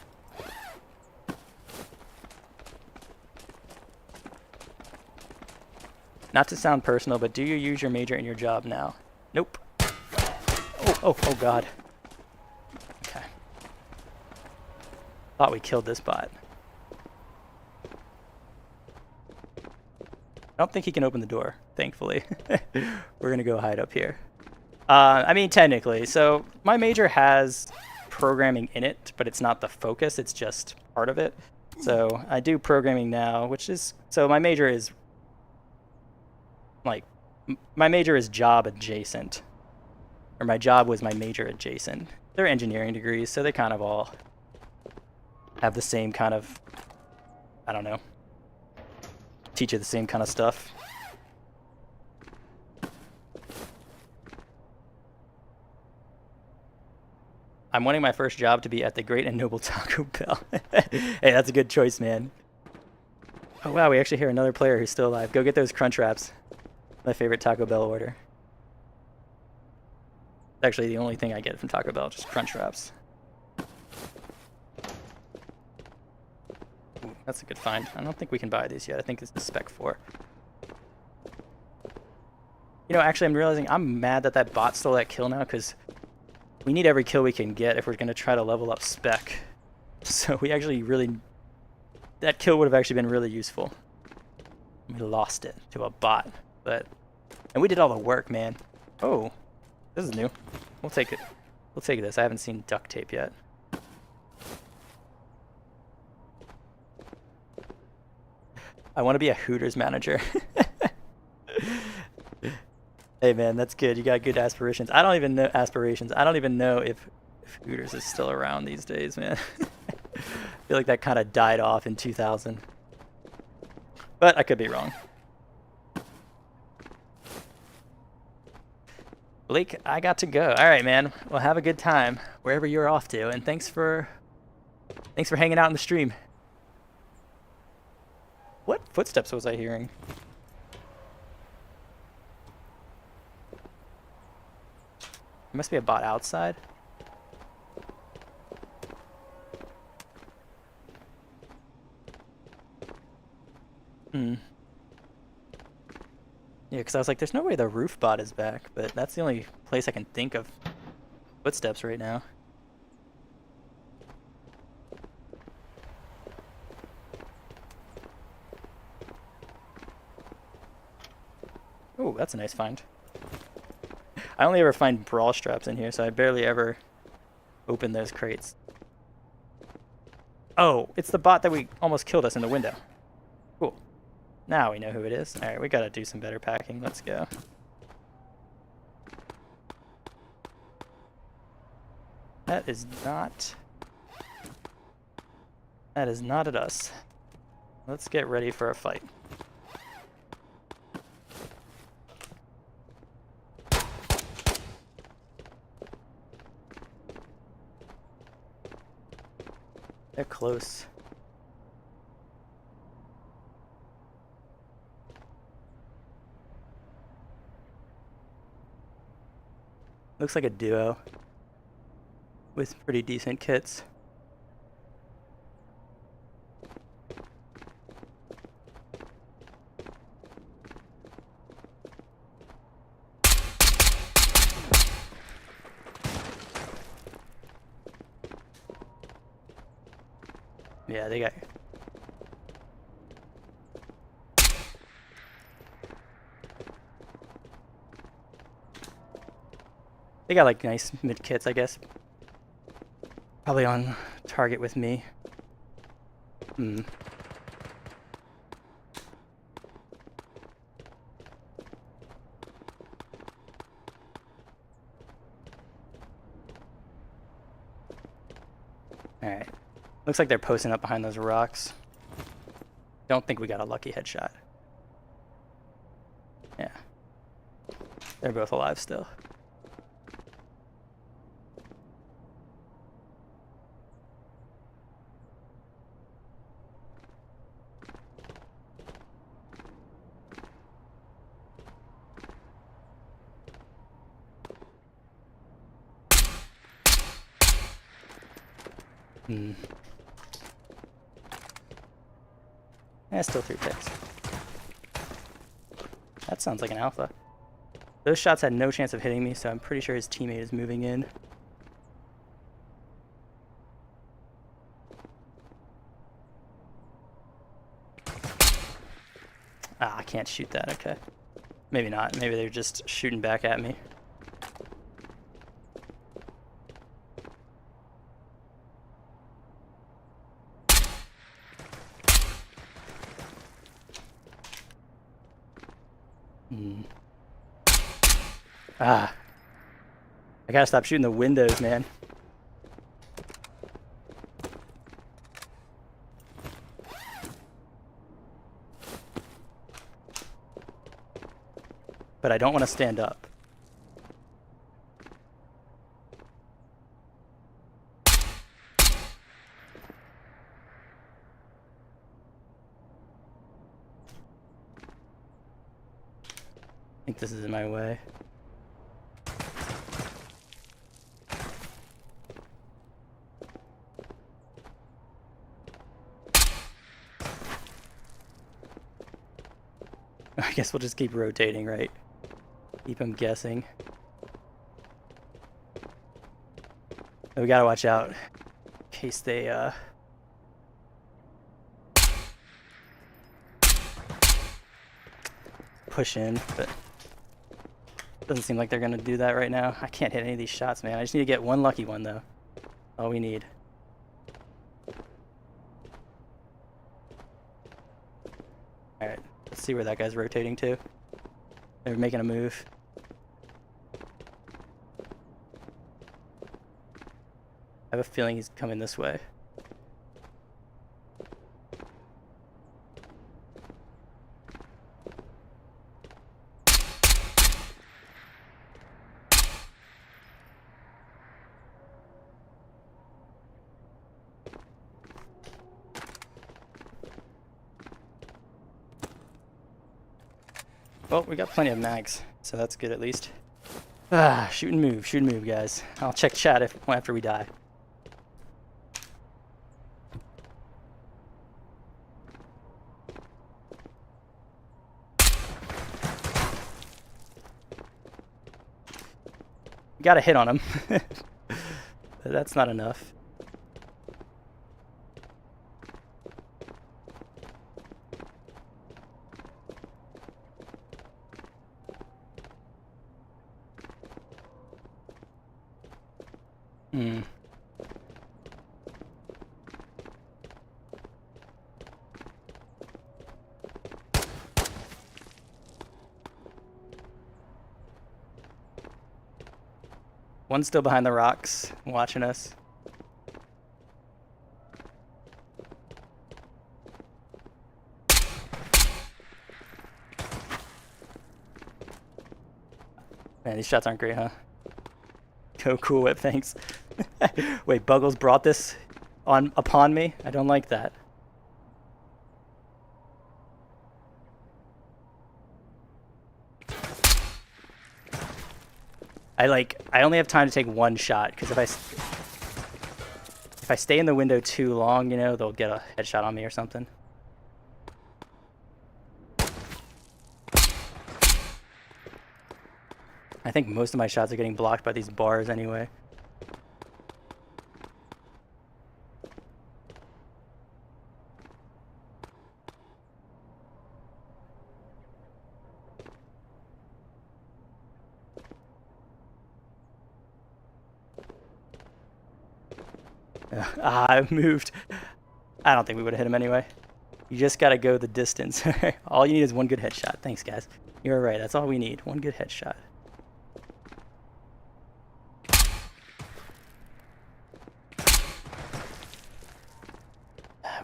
Not to sound personal, but do you use your major in your job now? Nope. Oh God. Okay. Thought we killed this bot. I don't think he can open the door, thankfully. We're gonna go hide up here. I mean, technically. So my major has programming in it, but it's not the focus. It's just part of it. So I do programming now, which is... So my major is... Like, my major is job adjacent. Or my job was my major adjacent. They're engineering degrees, so they kind of all have the same kind of... I don't know. Teach you the same kind of stuff. I'm wanting my first job to be at the Great and Noble Taco Bell. Hey, that's a good choice, man. Oh wow, we actually hear another player who's still alive. Go get those Crunch Wraps. My favorite Taco Bell order. Actually, the only thing I get from Taco Bell, just Crunch Wraps. Ooh, that's a good find. I don't think we can buy these yet. I think it's the Spec 4. You know, actually, I'm realizing I'm mad that that bot stole that kill now, because we need every kill we can get if we're going to try to level up Spec. So we actually really... That kill would have actually been really useful. We lost it to a bot, but... And we did all the work, man. Oh, this is new. We'll take it. We'll take this. I haven't seen duct tape yet. I want to be a Hooters manager. Hey man, that's good. You got good aspirations. I don't even know aspirations. I don't even know if Hooters is still around these days, man. I feel like that kind of died off in 2000. But I could be wrong. Blake, I got to go. All right, man. Well, have a good time wherever you're off to, and thanks for hanging out in the stream. What footsteps was I hearing? There must be a bot outside. Yeah, because I was like, there's no way the roof bot is back, but that's the only place I can think of footsteps right now. Oh, that's a nice find. I only ever find brawl straps in here, so I barely ever open those crates. Oh, it's the bot that we almost killed us in the window. Cool. Now we know who it is. Alright, we gotta do some better packing. Let's go. That is not at us. Let's get ready for a fight. They're close. Looks like a duo with pretty decent kits. Yeah, they got... They got like nice mid kits, I guess. Probably on target with me. Looks like they're posting up behind those rocks. Don't think we got a lucky headshot. Yeah. They're both alive still. Still 3 ticks. That sounds like an alpha. Those shots had no chance of hitting me, so I'm pretty sure his teammate is moving in. Ah, I can't shoot that, okay. Maybe not. Maybe they're just shooting back at me. Ah. I gotta stop shooting the windows, man. But I don't want to stand up. I think this is in my way. I guess we'll just keep rotating, right? Keep him guessing. We gotta watch out in case they push in, but doesn't seem like they're gonna do that right now. I can't hit any of these shots, man. I just need to get one lucky one, though. All we need. Alright, let's see where that guy's rotating to. They're making a move. I have a feeling he's coming this way. Well, we got plenty of mags, so that's good at least. Ah, shoot and move, guys. I'll check chat after we die. Got a hit on him. But that's not enough. One's still behind the rocks, watching us. Man, these shots aren't great, huh? Oh, Cool Whip, thanks. Wait, Buggles brought this upon me? I don't like that. I only have time to take one shot, because if I stay in the window too long, you know, they'll get a headshot on me or something. I think most of my shots are getting blocked by these bars anyway. I moved. I don't think we would have hit him anyway. You just gotta go the distance. All you need is one good headshot. Thanks, guys. You're right. That's all we need. One good headshot.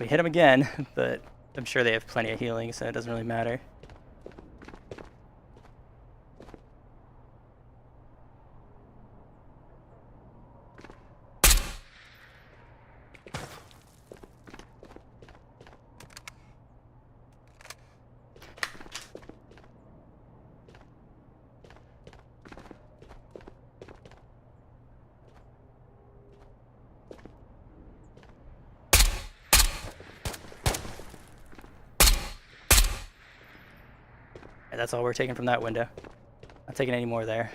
We hit them again, but I'm sure they have plenty of healing, so it doesn't really matter. Yeah, that's all we're taking from that window. Not taking any more there.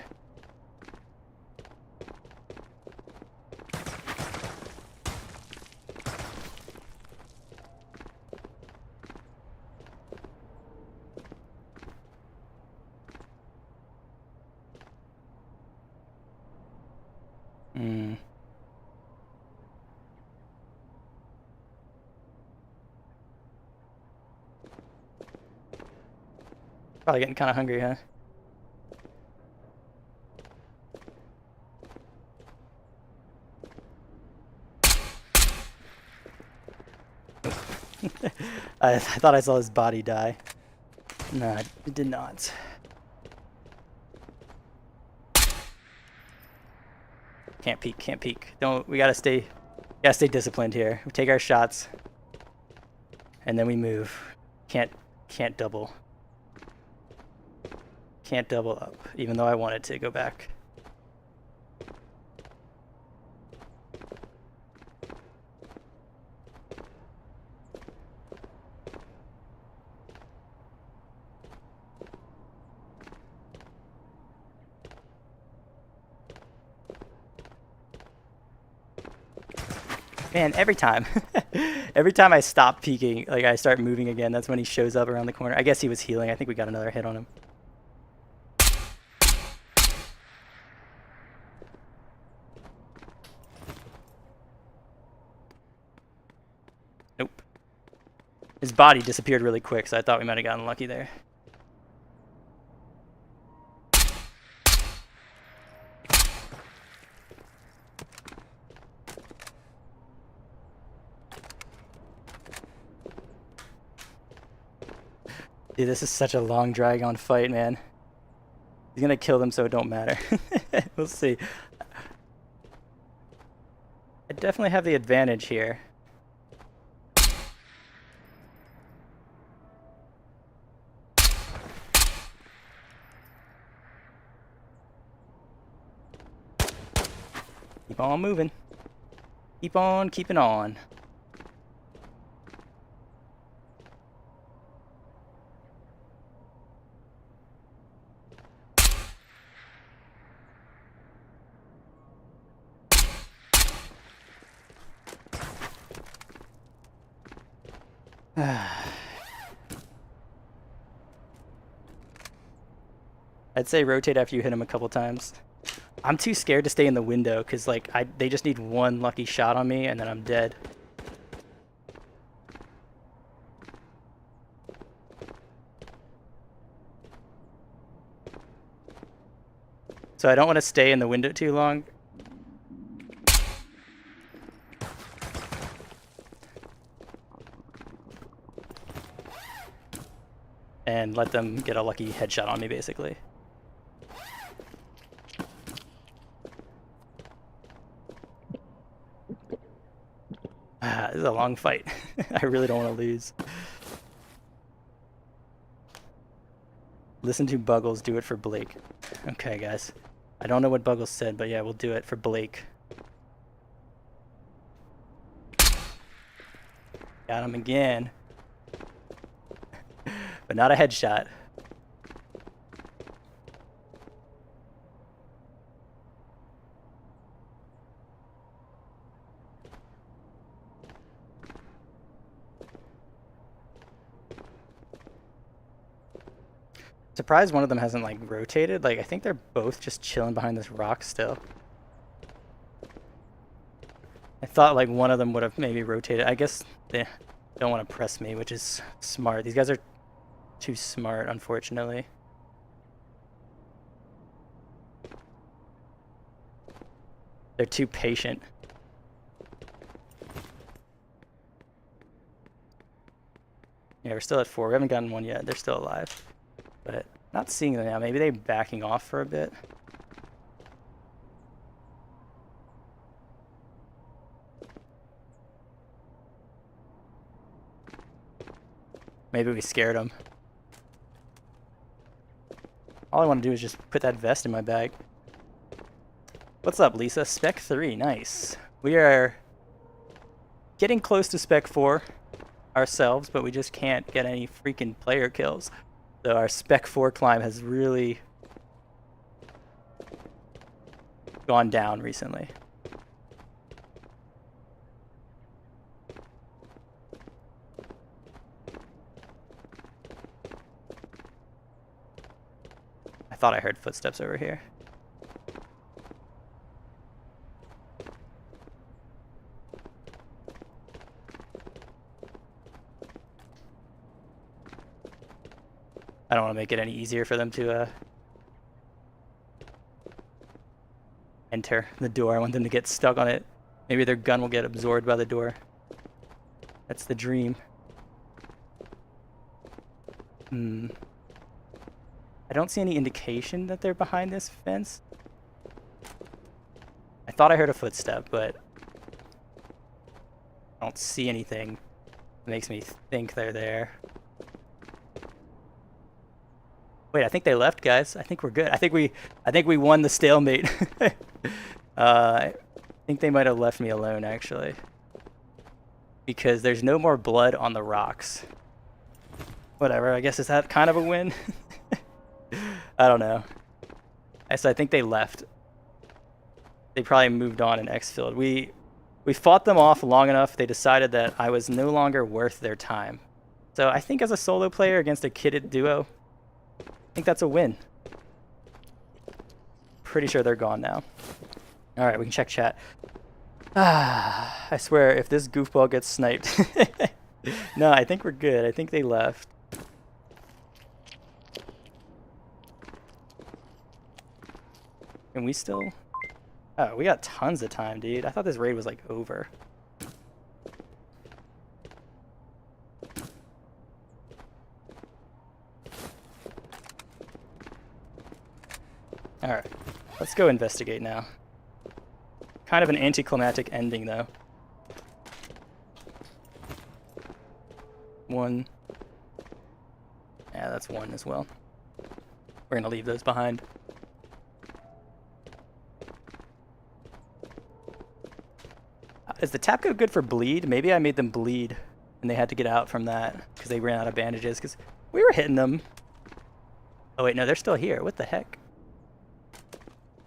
Probably getting kind of hungry, huh? I thought I saw his body die. No, it did not. Can't peek, can't peek. We gotta stay disciplined here. We take our shots, and then we move. Can't double. Can't double up, even though I wanted to go back. Man, every time. Every time I stop peeking, like I start moving again, that's when he shows up around the corner. I guess he was healing. I think we got another hit on him. Nope. His body disappeared really quick, so I thought we might have gotten lucky there. Dude, this is such a long drag-on fight, man. He's gonna kill them so it don't matter. We'll see. I definitely have the advantage here. Keep on moving. Keep on keeping on. I'd say rotate after you hit him a couple times. I'm too scared to stay in the window because like they just need one lucky shot on me and then I'm dead. So I don't want to stay in the window too long. And let them get a lucky headshot on me, basically. This is a long fight. I really don't want to lose. Listen to Buggles, do it for Blake. Okay, guys. I don't know what Buggles said, but yeah, we'll do it for Blake. Got him again. But not a headshot. Surprised one of them hasn't like rotated. Like I think they're both just chilling behind this rock still. I thought like one of them would have maybe rotated. I guess they don't want to press me, which is smart. These guys are too smart, unfortunately. They're too patient. Yeah, we're still at 4. We haven't gotten one yet. They're still alive. But not seeing them now. Maybe they're backing off for a bit. Maybe we scared them. All I want to do is just put that vest in my bag. What's up, Lisa? Spec 3, nice. We are getting close to Spec 4 ourselves, but we just can't get any freaking player kills. So our Spec 4 climb has really gone down recently. I thought I heard footsteps over here. I don't want to make it any easier for them to enter the door. I want them to get stuck on it. Maybe their gun will get absorbed by the door. That's the dream. I don't see any indication that they're behind this fence. I thought I heard a footstep, but I don't see anything that makes me think they're there. Wait, I think they left, guys. I think we're good. I think we won the stalemate. I think they might have left me alone, actually, because there's no more blood on the rocks. Whatever. I guess is that kind of a win? I don't know. So I think they left. They probably moved on and exfilled. We fought them off long enough. They decided that I was no longer worth their time. So I think as a solo player against a kitted duo, I think that's a win. Pretty sure they're gone now. All right, we can check chat. I swear, if this goofball gets sniped. No, I think we're good. I think they left. Can we still? Oh, we got tons of time, dude. I thought this raid was like over. Alright, let's go investigate now. Kind of an anticlimactic ending, though. One. Yeah, that's one as well. We're gonna leave those behind. Is the tap coat good for bleed? Maybe I made them bleed and they had to get out from that because they ran out of bandages, because we were hitting them. Oh wait, no, they're still here. What the heck?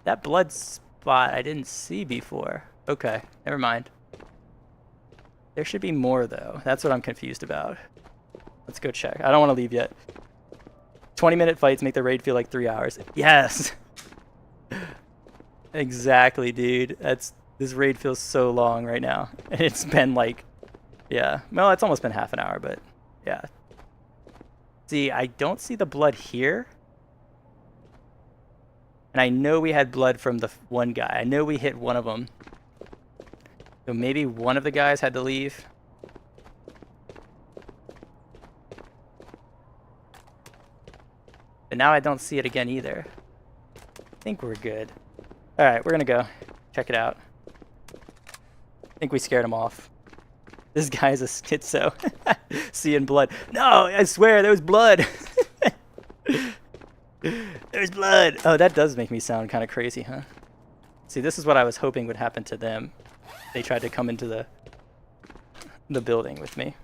That blood spot I didn't see before. Okay, never mind. There should be more, though. That's what I'm confused about. Let's go check. I don't want to leave yet. 20-minute fights make the raid feel like 3 hours. Yes! Exactly, dude. This raid feels so long right now. And it's been like, yeah. Well, it's almost been half an hour, but yeah. See, I don't see the blood here. And I know we had blood from the one guy. I know we hit one of them. So maybe one of the guys had to leave. But now I don't see it again either. I think we're good. Alright, we're gonna go. Check it out. I think we scared him off. This guy's a schizo. Seeing blood. No, I swear, there was blood. There's blood. Oh, that does make me sound kind of crazy, huh? See, this is what I was hoping would happen to them. They tried to come into the building with me.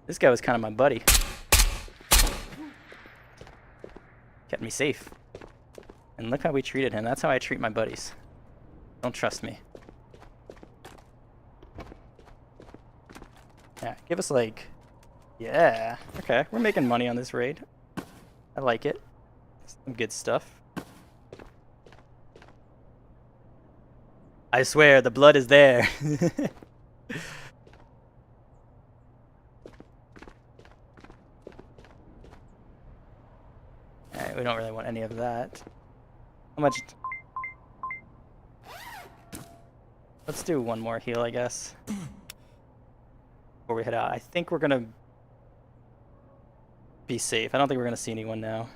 This guy was kind of my buddy. Kept me safe. And look how we treated him. That's how I treat my buddies. Don't trust me. Yeah, give us like... Yeah. Okay, we're making money on this raid. I like it. Some good stuff. I swear, the blood is there. Alright, we don't really want any of that. How much... Let's do one more heal, I guess. Before we head out. I think we're gonna be safe. I don't think we're gonna see anyone now.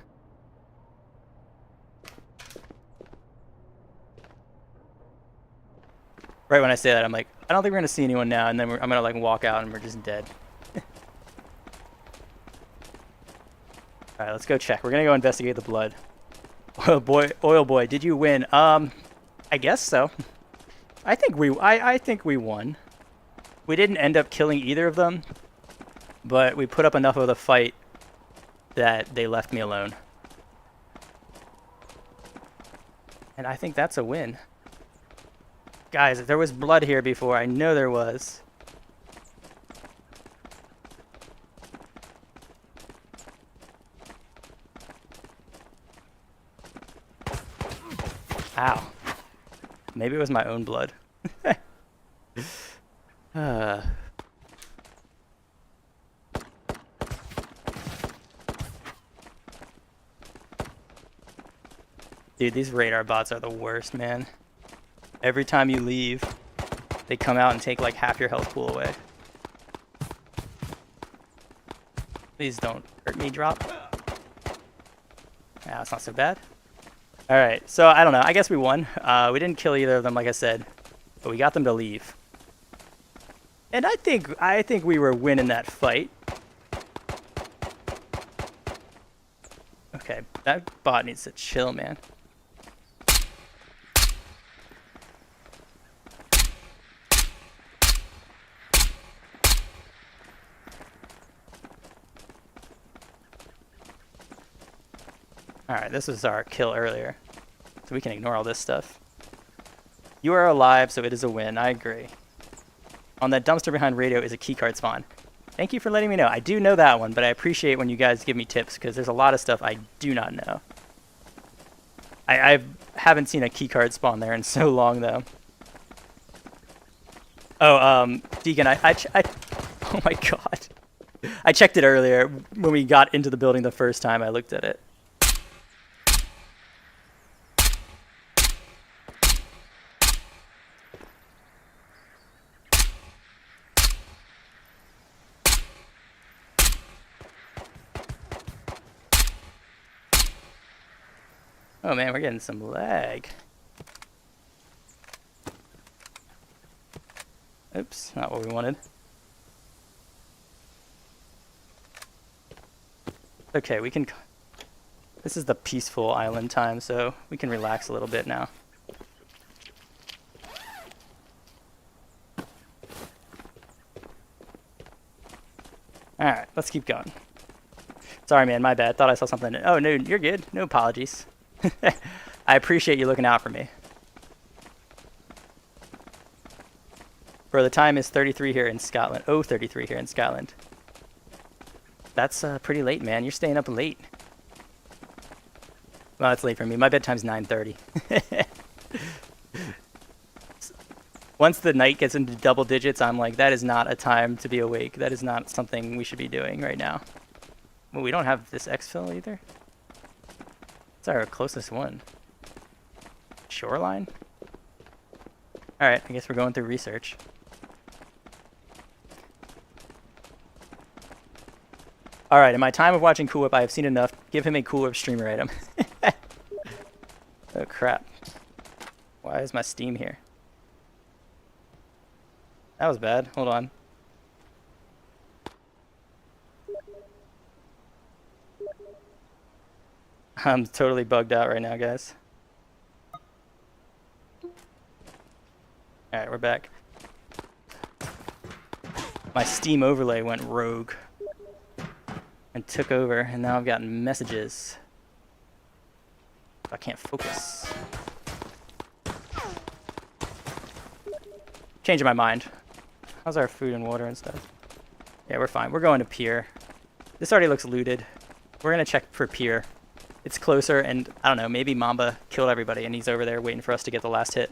Right when I say that, I'm like, I don't think we're gonna see anyone now, and then I'm gonna like walk out and we're just dead. All right, let's go check. We're gonna go investigate the blood. Oil boy, did you win? I guess so. I think we won. We didn't end up killing either of them, but we put up enough of the fight that they left me alone. And I think that's a win. Guys, there was blood here before. I know there was. Ow. Maybe it was my own blood. Dude, these radar bots are the worst, man. Every time you leave, they come out and take like half your health pool away. Please don't hurt me, drop. Yeah, it's not so bad. Alright, so I don't know. I guess we won. We didn't kill either of them, like I said, but we got them to leave. And I think we were winning that fight. Okay, that bot needs to chill, man. Alright, this was our kill earlier. So we can ignore all this stuff. You are alive, so it is a win. I agree. On that dumpster behind radio is a keycard spawn. Thank you for letting me know. I do know that one, but I appreciate when you guys give me tips, because there's a lot of stuff I do not know. I haven't seen a keycard spawn there in so long, though. Oh, Deacon, oh my god. I checked it earlier. When we got into the building the first time, I looked at it. Oh man, we're getting some lag. Oops, not what we wanted. Okay, we can... This is the peaceful island time, so we can relax a little bit now. Alright, let's keep going. Sorry man, my bad. Thought I saw something. Oh no, you're good. No apologies. I appreciate you looking out for me. Bro, the time is 33 here in Scotland. Oh, 33 here in Scotland. That's pretty late, man. You're staying up late. Well, that's late for me. My bedtime's 9:30. Once the night gets into double digits, I'm like, that is not a time to be awake. That is not something we should be doing right now. Well, we don't have this exfil either. It's our closest one. Shoreline? Alright, I guess we're going through research. Alright, in my time of watching Cool Whip, I have seen enough. Give him a Cool Whip streamer item. Oh crap. Why is my Steam here? That was bad. Hold on. I'm totally bugged out right now, guys. Alright, we're back. My Steam overlay went rogue and took over, and now I've gotten messages. I can't focus. Changing my mind. How's our food and water and stuff? Yeah, we're fine. We're going to Pier. This already looks looted. We're gonna check for Pier. It's closer, and I don't know, maybe Mamba killed everybody and he's over there waiting for us to get the last hit.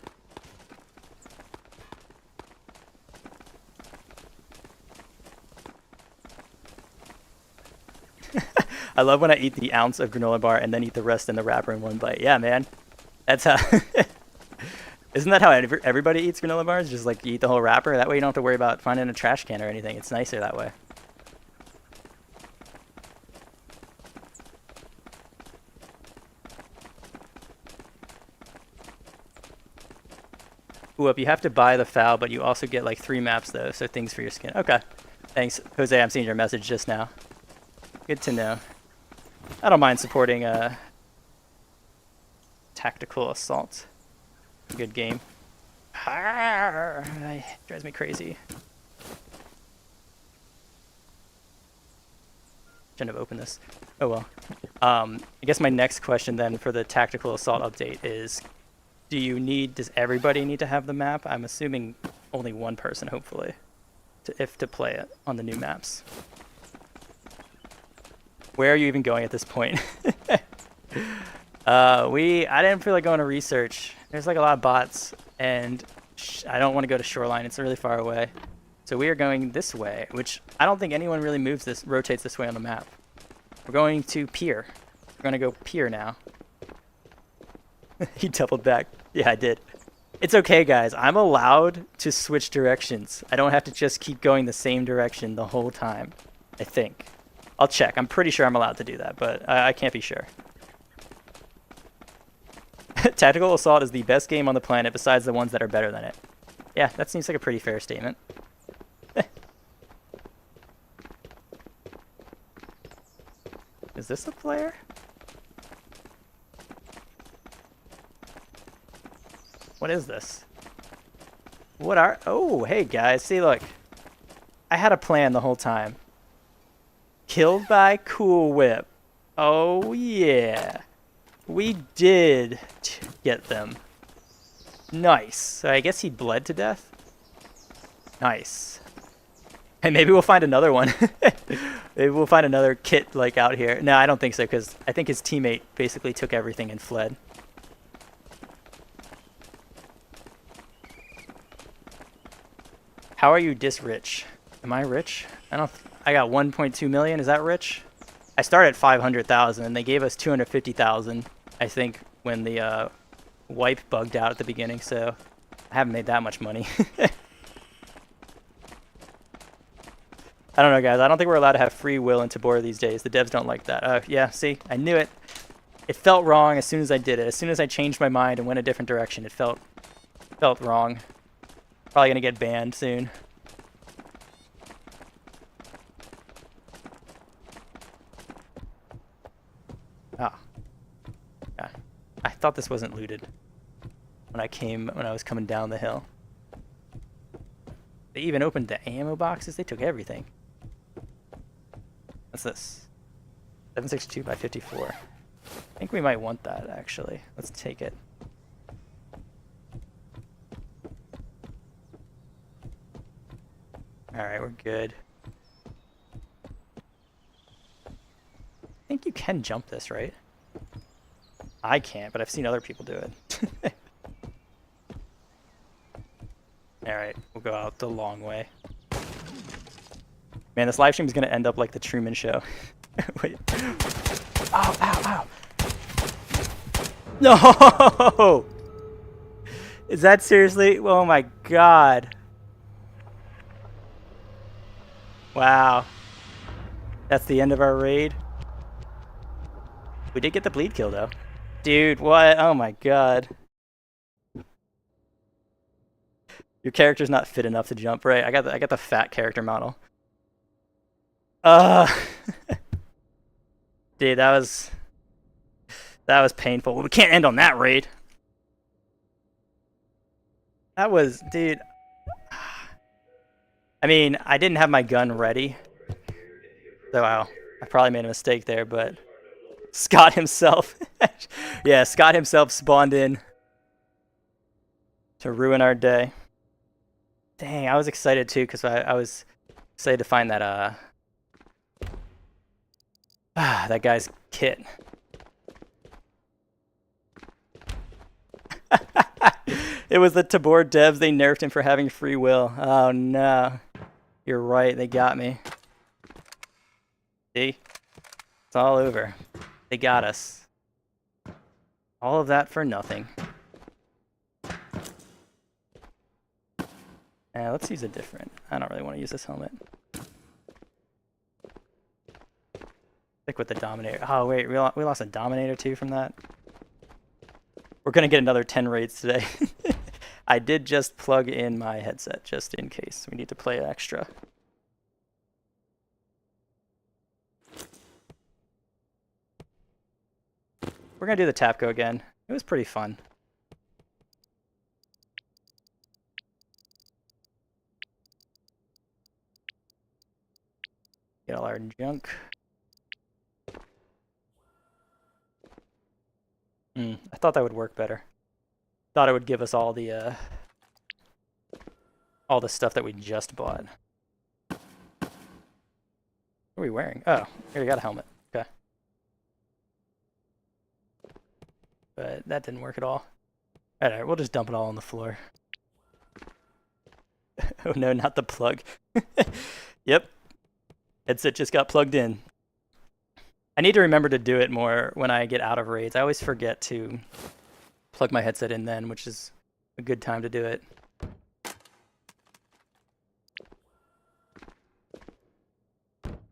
I love when I eat the ounce of granola bar and then eat the rest in the wrapper in one bite. Yeah, man. That's how... Isn't that how everybody eats granola bars? Just like you eat the whole wrapper? That way you don't have to worry about finding a trash can or anything. It's nicer that way. Whoop, you have to buy the FAL, but you also get like 3 maps though, so things for your skin. Okay. Thanks, Jose. I'm seeing your message just now. Good to know. I don't mind supporting tactical assault. Good game. Drives me crazy. Shouldn't have opened this. Oh well. I guess my next question then for the tactical assault update is, does everybody need to have the map? I'm assuming only one person, hopefully, to play it on the new maps. Where are you even going at this point? I didn't feel like going to research. There's like a lot of bots, and I don't want to go to Shoreline. It's really far away. So we are going this way, which I don't think anyone really rotates this way on the map. We're going to Pier. We're going to go Pier now. He doubled back. Yeah, I did. It's okay, guys. I'm allowed to switch directions. I don't have to just keep going the same direction the whole time, I think. I'll check. I'm pretty sure I'm allowed to do that, but I can't be sure. Tactical Assault is the best game on the planet besides the ones that are better than it. Yeah, that seems like a pretty fair statement. Is this a player? What is this? Oh, hey guys, see look. I had a plan the whole time. Killed by Cool Whip. Oh yeah. We did get them. Nice. So I guess he bled to death? Nice. And maybe we'll find another one. Maybe we'll find another kit like out here. No, I don't think so, because I think his teammate basically took everything and fled. How are you this rich? Am I rich? I got 1.2 million. Is that rich? I started at 500,000 and they gave us 250,000, I think, when the wipe bugged out at the beginning, so I haven't made that much money. I don't know, guys. I don't think we're allowed to have free will in Tabor these days. The devs don't like that. Yeah, see? I knew it. It felt wrong as soon as I did it. As soon as I changed my mind and went a different direction, it felt wrong. Probably gonna get banned soon. Ah. Yeah. I thought this wasn't looted when I was coming down the hill. They even opened the ammo boxes. They took everything. What's this? 762 by 54. I think we might want that, actually. Let's take it. Alright, we're good. I think you can jump this, right? I can't, but I've seen other people do it. Alright, we'll go out the long way. Man, this live stream is going to end up like the Truman Show. Wait. Ow, ow, ow. No! Is that seriously? Oh my god. Wow. That's the end of our raid. We did get the bleed kill though. Dude, what? Oh my god. Your character's not fit enough to jump, right? I got the fat character model. Dude, that was painful. We can't end on that raid. That was, dude. I mean, I didn't have my gun ready. So I probably made a mistake there, but Scott himself. Yeah, Scott himself spawned in to ruin our day. Dang, I was excited too, because I was excited to find that that guy's kit. It was the Tabor devs. They nerfed him for having free will. Oh no. You're right, they got me. See? It's all over. They got us. All of that for nothing. Let's use a different. I don't really want to use this helmet. Stick with the Dominator. Oh wait, we lost a Dominator too from that. We're gonna get another 10 raids today. I did just plug in my headset just in case we need to play extra. We're gonna do the tap go again. It was pretty fun. Get all our junk. I thought that would work better. Thought it would give us all the stuff that we just bought. What are we wearing? Oh, here we got a helmet. Okay. But that didn't work at all. Alright, we'll just dump it all on the floor. Oh no, not the plug. Yep. Headset just got plugged in. I need to remember to do it more when I get out of raids. I always forget to plug my headset in then, which is a good time to do it.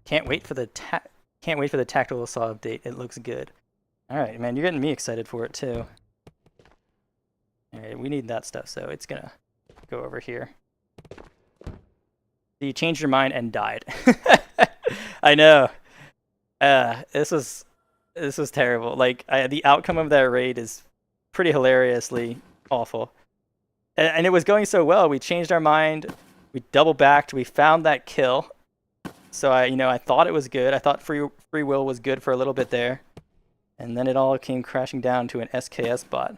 Can't wait for the tactical assault update. It looks good. All right, man, you're getting me excited for it too. All right, we need that stuff, so it's gonna go over here. You changed your mind and died. I know. This was terrible. Like, the outcome of that raid is pretty hilariously awful. And it was going so well. We changed our mind. We double backed. We found that kill. So I thought it was good. I thought free will was good for a little bit there. And then it all came crashing down to an SKS bot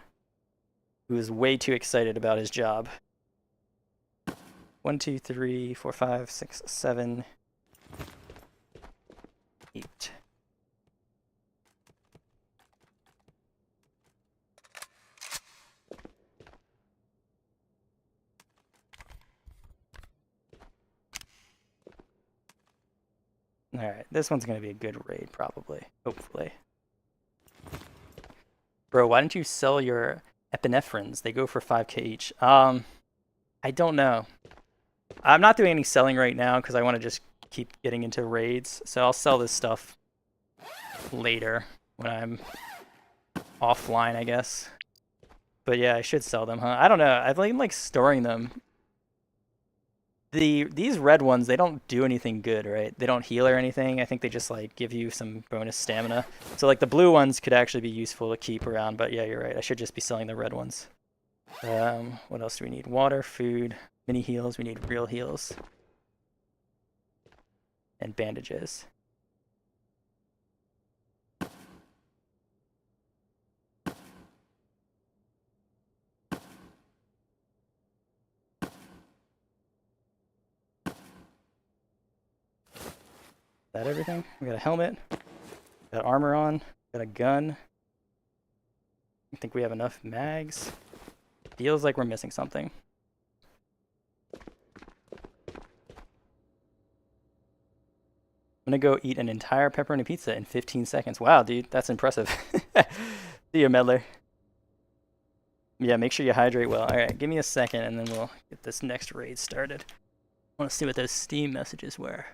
who was way too excited about his job. 1, 2, 3, 4, 5, 6, 7, 8. Alright, this one's going to be a good raid, probably. Hopefully. Bro, why didn't you sell your epinephrines? They go for 5k each. I don't know. I'm not doing any selling right now because I want to just keep getting into raids. So I'll sell this stuff later when I'm offline, I guess. But yeah, I should sell them, huh? I don't know. I like storing them. These red ones, they don't do anything good, right? They don't heal or anything. I think they just like give you some bonus stamina. So like the blue ones could actually be useful to keep around. But yeah, you're right. I should just be selling the red ones. What else do we need? Water, food, mini heals. We need real heals. And bandages. Is that everything? We got a helmet, got armor on, got a gun. I think we have enough mags. Feels like we're missing something. I'm gonna go eat an entire pepperoni pizza in 15 seconds. Wow, dude, that's impressive. See you, meddler. Yeah, make sure you hydrate well. All right, give me a second and then we'll get this next raid started. I want to see what those Steam messages were.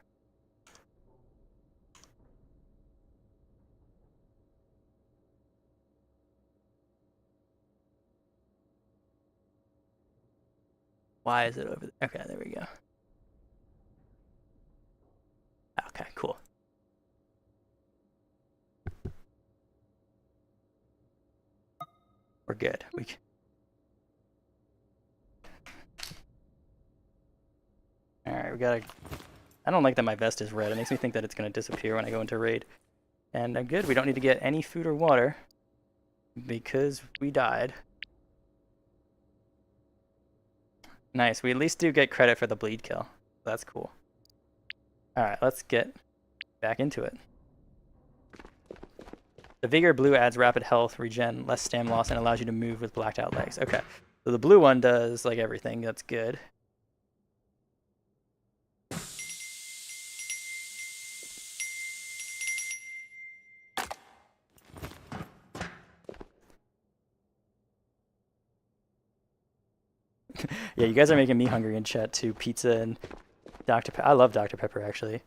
Why is it over there? Okay, there we go. Okay, cool. We're good. Alright, we gotta... I don't like that my vest is red. It makes me think that it's gonna disappear when I go into raid. And I'm good. We don't need to get any food or water because we died. Nice. We at least do get credit for the bleed kill. That's cool. Alright, let's get back into it. The Vigor Blue adds rapid health, regen, less stam loss, and allows you to move with blacked out legs. Okay. So the blue one does like everything. That's good. Yeah, you guys are making me hungry in chat too. Pizza and Dr. Pepper. I love Dr. Pepper, actually.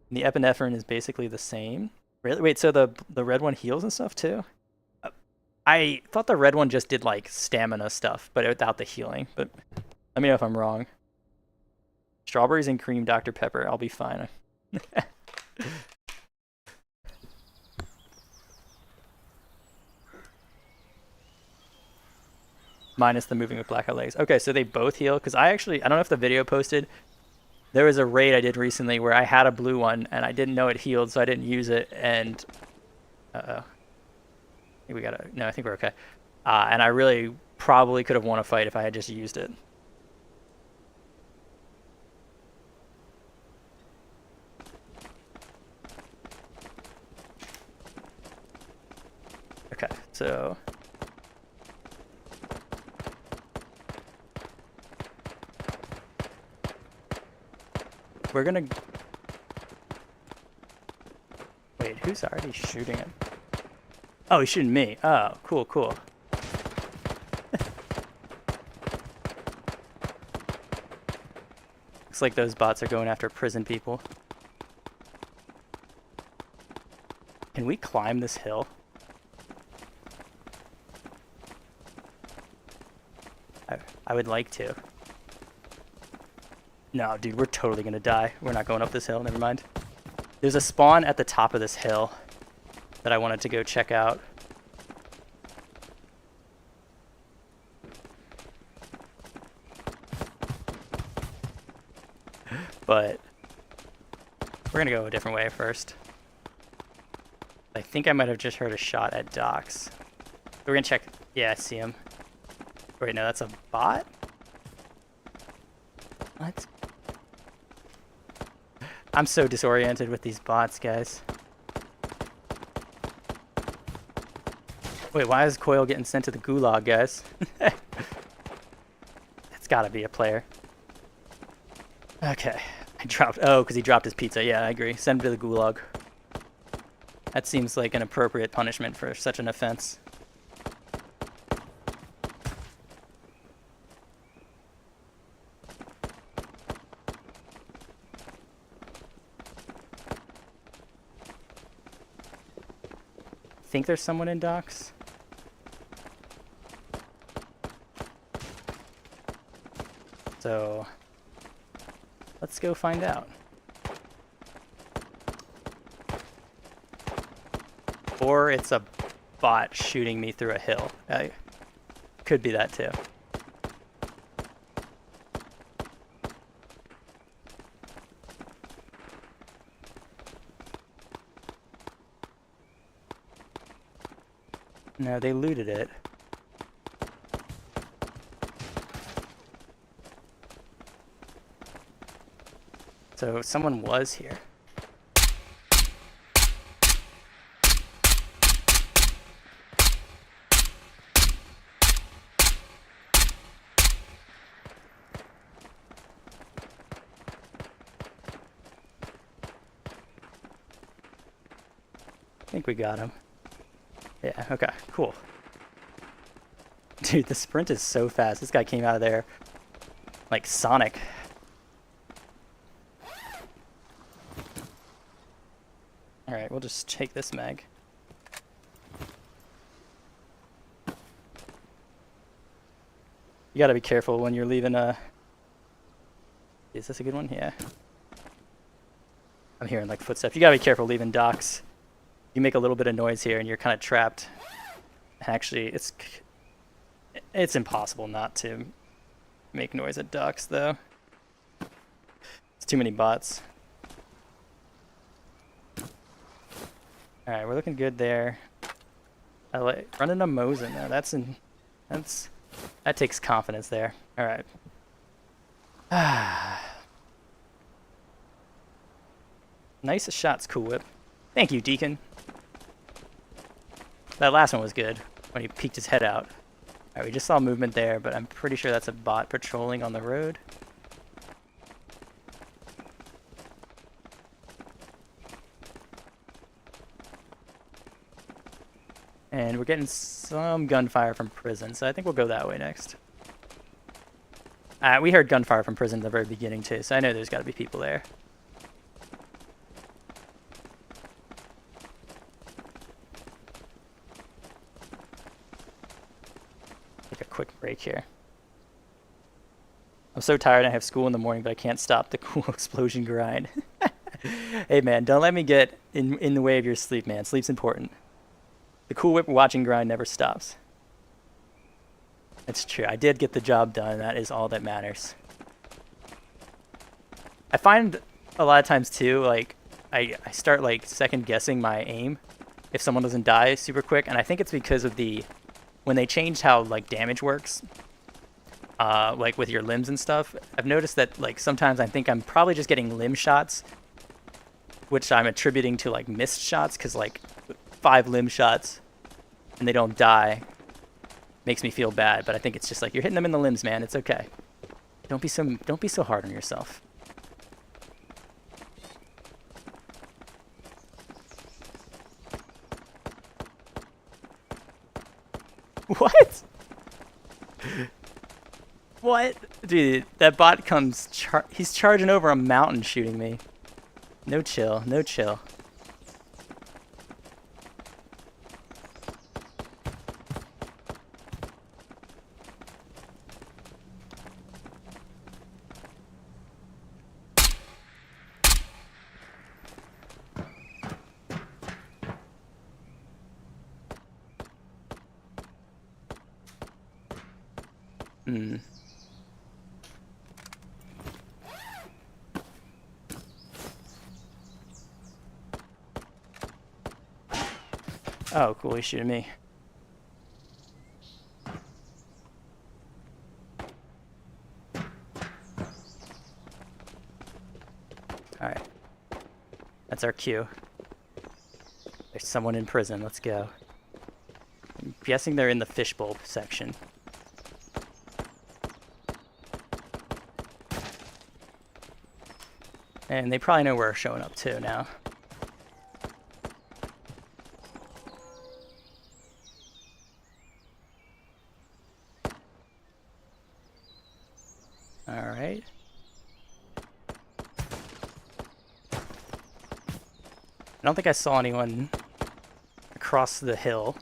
And the epinephrine is basically the same. Really? Wait, so the red one heals and stuff too? I thought the red one just did like stamina stuff, but without the healing. But let me know if I'm wrong. Strawberries and cream Dr. Pepper. I'll be fine. Minus the moving with blackout legs. Okay, so they both heal. Because I don't know if the video posted. There was a raid I did recently where I had a blue one and I didn't know it healed, so I didn't use it. And uh-oh. I think we gotta. No, I think we're okay. And I really probably could have won a fight if I had just used it. Okay, so we're gonna. Wait, who's already shooting him? Oh, he's shooting me. Oh, cool, cool. Looks like those bots are going after prison people. Can we climb this hill? I would like to. No, dude, we're totally gonna die. We're not going up this hill, never mind. There's a spawn at the top of this hill that I wanted to go check out. But we're gonna go a different way first. I think I might have just heard a shot at docks. We're gonna check. Yeah, I see him. Wait, no, that's a bot? What? I'm so disoriented with these bots, guys. Wait, why is Coil getting sent to the gulag, guys? That's gotta be a player. Okay. I dropped... Oh, because he dropped his pizza. Yeah, I agree. Send him to the gulag. That seems like an appropriate punishment for such an offense. Think there's someone in docks? So let's go find out. Or it's a bot shooting me through a hill. Could be that too. No, they looted it. So someone was here. I think we got him. Yeah, okay, cool. Dude, the sprint is so fast. This guy came out of there like Sonic. Alright, we'll just take this mag. You gotta be careful when you're leaving a... Is this a good one? Yeah. I'm hearing like footsteps. You gotta be careful leaving docks. You make a little bit of noise here and you're kind of trapped. Actually, it's impossible not to make noise at docks, though. It's too many bots. Alright, we're looking good there. I like running a Mosin now. That takes confidence there. Alright. Nice shots, Cool Whip. Thank you, Deacon. That last one was good, when he peeked his head out. Alright, we just saw movement there, but I'm pretty sure that's a bot patrolling on the road. And we're getting some gunfire from prison, so I think we'll go that way next. We heard gunfire from prison at the very beginning, too, so I know there's got to be people there. quick break here. I'm so tired. I have school in the morning, but I can't stop the cool explosion grind. Hey, man, don't let me get in the way of your sleep, man. Sleep's important. The Cool Whip watching grind never stops. It's true. I did get the job done. That is all that matters. I find a lot of times, too, like, I start, like, second-guessing my aim if someone doesn't die super quick, and I think it's because of when they changed how, like, damage works, like, with your limbs and stuff, I've noticed that, like, sometimes I think I'm probably just getting limb shots, which I'm attributing to, like, missed shots, because, like, 5 limb shots, and they don't die, makes me feel bad, but I think it's just, like, you're hitting them in the limbs, man, it's okay. Don't be so hard on yourself. What? What? Dude, that bot comes, he's charging over a mountain shooting me. No chill, no chill. Hmm. Oh, cool, he's shooting me. Alright. That's our cue. There's someone in prison, let's go. I'm guessing they're in the fishbowl section. And they probably know we're showing up too now. Alright. I don't think I saw anyone across the hill.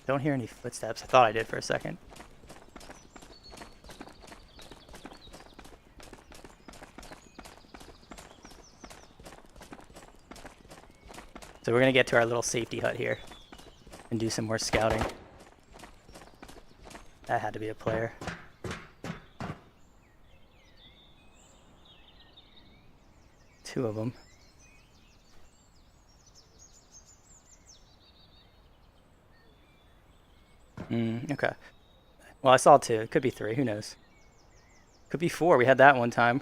Don't hear any footsteps. I thought I did for a second. So we're gonna get to our little safety hut here and do some more scouting. That had to be a player. Two of them. Okay. Well, I saw 2. It could be 3. Who knows? Could be 4. We had that one time.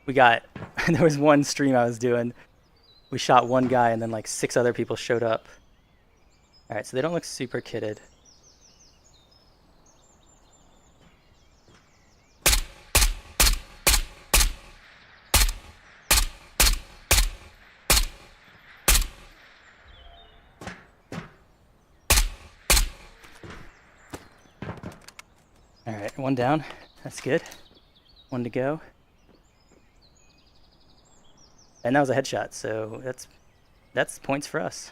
We got... there was one stream I was doing. We shot one guy and then like 6 other people showed up. Alright, so they don't look super kitted. Alright, 1 down. That's good. 1 to go. And that was a headshot, so that's points for us.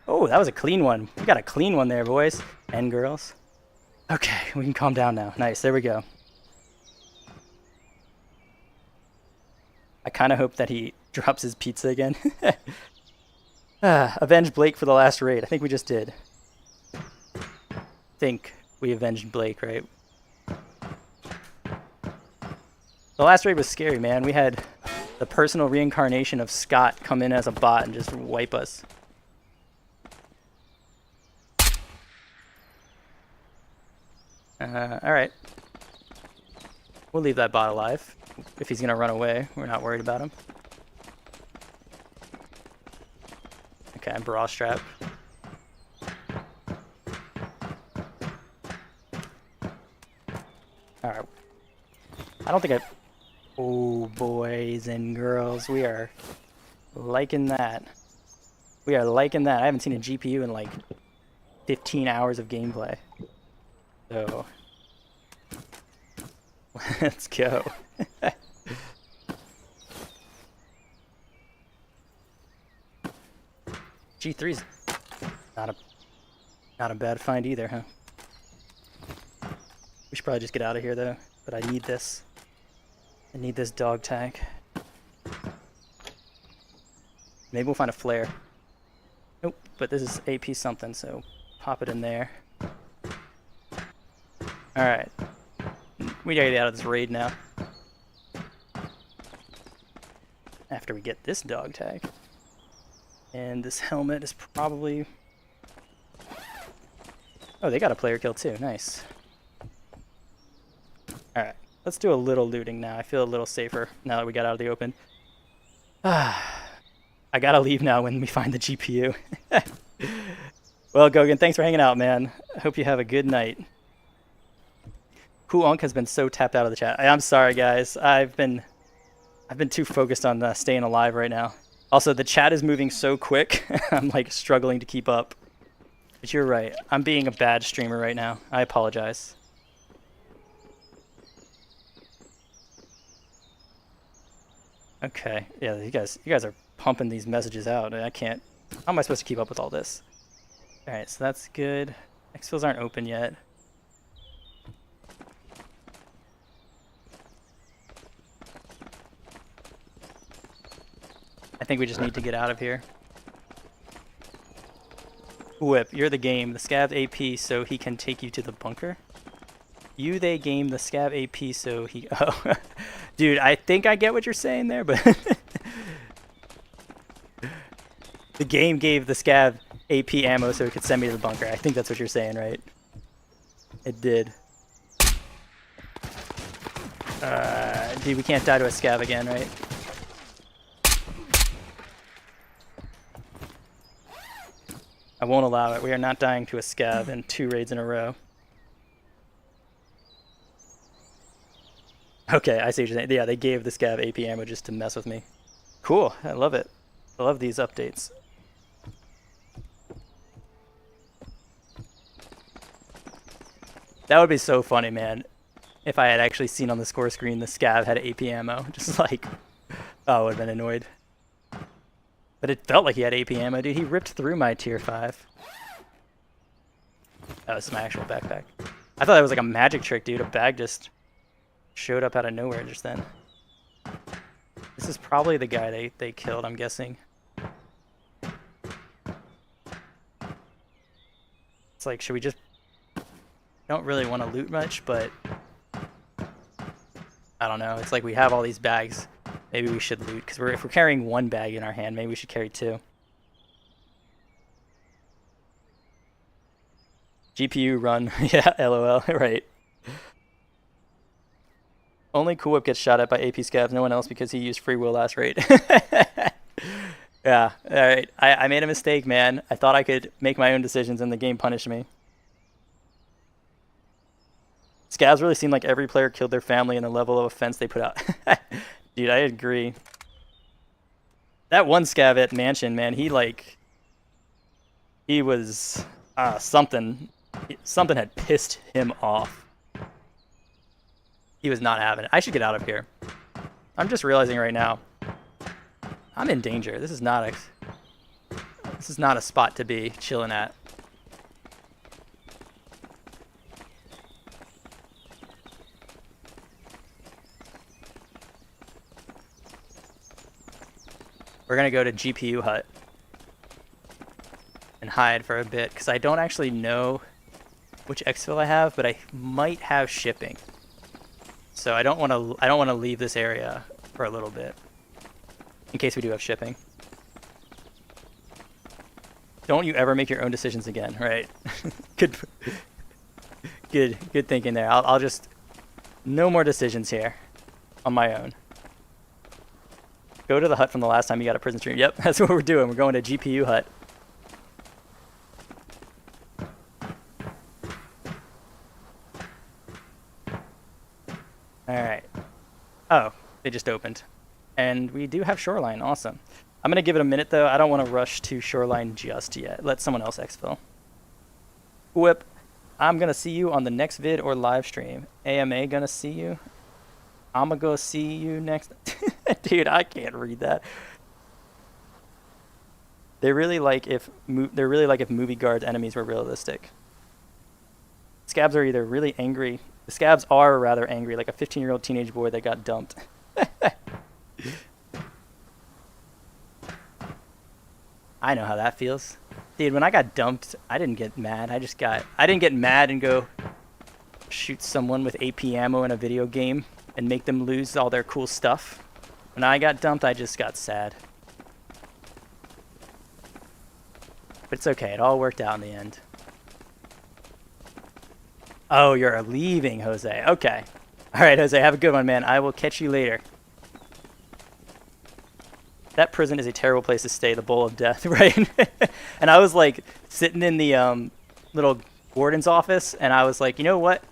Oh, that was a clean one. We got a clean one there, boys and girls. Okay, we can calm down now. Nice, there we go. I kind of hope that he drops his pizza again. Avenge Blake for the last raid. I think we just did. Think we avenged Blake, right? The last raid was scary, man. We had the personal reincarnation of Scott come in as a bot and just wipe us. Alright. We'll leave that bot alive. If he's gonna run away, we're not worried about him. Okay, bra strap. don't think I... Oh, boys and girls, we are liking that. We are liking that. I haven't seen a GPU in like 15 hours of gameplay. So, let's go. G3's not a bad find either, huh? We should probably just get out of here though, but I need this. I need this dog tag. Maybe we'll find a flare. Nope, but this is AP something, so pop it in there. Alright. We gotta get out of this raid now. After we get this dog tag. And this helmet is probably... Oh, they got a player kill too. Nice. Alright. Let's do a little looting now. I feel a little safer now that we got out of the open. I gotta leave now when we find the GPU. Well, Gogan, thanks for hanging out, man. I hope you have a good night. Cool Unk has been so tapped out of the chat. I'm sorry, guys. I've been too focused on staying alive right now. Also, the chat is moving so quick. I'm like struggling to keep up. But you're right. I'm being a bad streamer right now. I apologize. Okay. Yeah, you guys are pumping these messages out. I can't. How am I supposed to keep up with all this? All right, so that's good. Exfils aren't open yet. I think we just need to get out of here. Whip, you're the game. The Scav AP so he can take you to the bunker. You, they game the Scav AP so he... Oh, dude, I think I get what you're saying there, but... The game gave the Scav AP ammo so it could send me to the bunker. I think that's what you're saying, right? It did. Dude, we can't die to a Scav again, right? I won't allow it. We are not dying to a Scav in 2 raids in a row. Okay, I see what you're saying. Yeah, they gave the Scav AP ammo just to mess with me. Cool, I love it. I love these updates. That would be so funny, man. If I had actually seen on the score screen the Scav had AP ammo. Just like, oh, I would have been annoyed. But it felt like he had AP ammo, dude. He ripped through my tier 5. That was my actual backpack. I thought that was like a magic trick, dude. A bag just showed up out of nowhere just then. This is probably the guy they killed, I'm guessing. It's like, should we just... Don't really want to loot much, but... I don't know. It's like we have all these bags. Maybe we should loot, because if we're carrying 1 bag in our hand, maybe we should carry 2. GPU run. Yeah, LOL. Right. Only Cool Whip gets shot at by AP Scavs, no one else because he used free will last raid. Yeah, alright. I made a mistake, man. I thought I could make my own decisions and the game punished me. Scavs really seem like every player killed their family in the level of offense they put out. Dude, I agree. That one Scav at Mansion, man, he was something had pissed him off. He was not having it. I should get out of here. I'm just realizing right now, I'm in danger. This is not a spot to be chilling at. We're gonna go to GPU hut and hide for a bit because I don't actually know which exfil I have, but I might have shipping. So I don't want to leave this area for a little bit in case we do have shipping. Don't you ever make your own decisions again, right? Good thinking there. I'll just no more decisions here on my own. Go to the hut from the last time you got a prison stream. Yep, that's what we're doing. We're going to GPU hut. Alright. Oh, they just opened. And we do have Shoreline. Awesome. I'm going to give it a minute, though. I don't want to rush to Shoreline just yet. Let someone else exfil. Whip. I'm going to see you on the next vid or live stream. AMA going to see you. I'm going to go see you next. Dude, I can't read that. They're really like if movie guards enemies were realistic. Scabs are either really angry. The scabs are rather angry, like a 15-year-old teenage boy that got dumped. I know how that feels. Dude, when I got dumped, I didn't get mad. I didn't get mad and go shoot someone with AP ammo in a video game and make them lose all their cool stuff. When I got dumped, I just got sad. But it's okay. It all worked out in the end. Oh, you're leaving, Jose. Okay. All right, Jose. Have a good one, man. I will catch you later. That prison is a terrible place to stay, the Bowl of Death, right? And I was like sitting in the little warden's office, and I was like, you know what?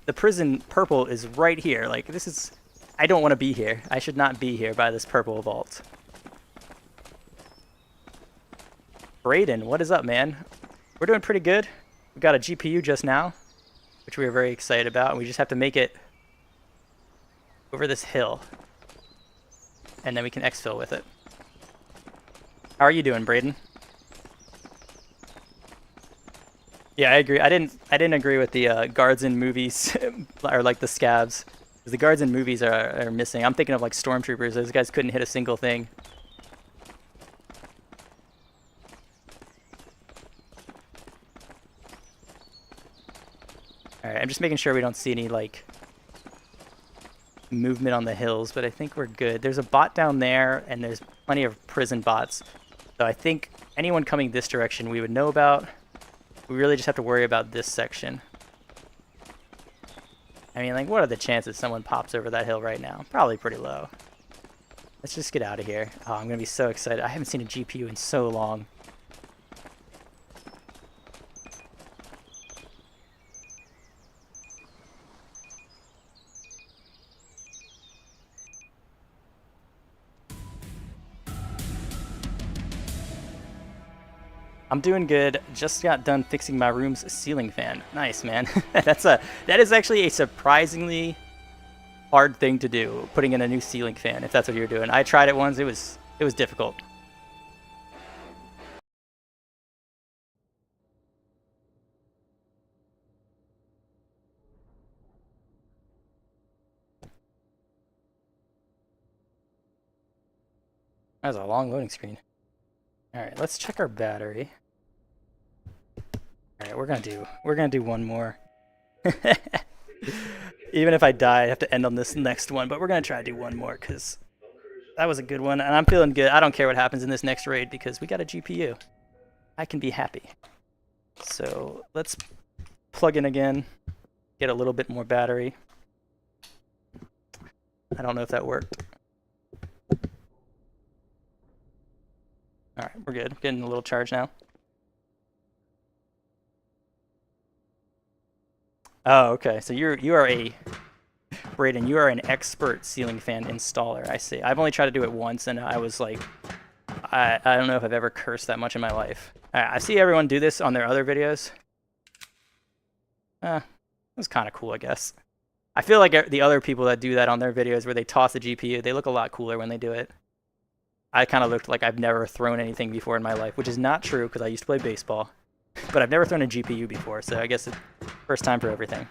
The prison purple is right here. Like, this is... I don't want to be here. I should not be here by this purple vault. Brayden, what is up, man? We're doing pretty good. We got a GPU just now, which we are very excited about, and we just have to make it over this hill. And then we can exfil with it. How are you doing, Brayden? Yeah, I agree. I didn't agree with the guards in movies or like the scabs. Because the guards in movies are missing. I'm thinking of like stormtroopers. Those guys couldn't hit a single thing. Alright, I'm just making sure we don't see any like movement on the hills, but I think we're good. There's a bot down there, and there's plenty of prison bots. So I think anyone coming this direction we would know about. We really just have to worry about this section. I mean, like, what are the chances someone pops over that hill right now? Probably pretty low. Let's just get out of here. Oh, I'm going to be so excited. I haven't seen a GPU in so long. I'm doing good. Just got done fixing my room's ceiling fan. Nice, man. That is actually a surprisingly hard thing to do, putting in a new ceiling fan, if that's what you're doing. I tried it once. It was difficult. That was a long loading screen. All right, let's check our battery. All right, we're gonna do one more. Even if I die, I have to end on this next one, but we're gonna try to do one more because that was a good one, and I'm feeling good. I don't care what happens in this next raid because we got a GPU. I can be happy. So let's plug in again, get a little bit more battery. I don't know if that worked. All right, we're good. Getting a little charge now. Oh, okay. So you are a Brayden. You are an expert ceiling fan installer. I see. I've only tried to do it once, and I was like, I don't know if I've ever cursed that much in my life. I see everyone do this on their other videos. It was kind of cool, I guess. I feel like the other people that do that on their videos where they toss the GPU, they look a lot cooler when they do it. I kind of looked like I've never thrown anything before in my life, which is not true because I used to play baseball. But I've never thrown a GPU before, so I guess it's first time for everything.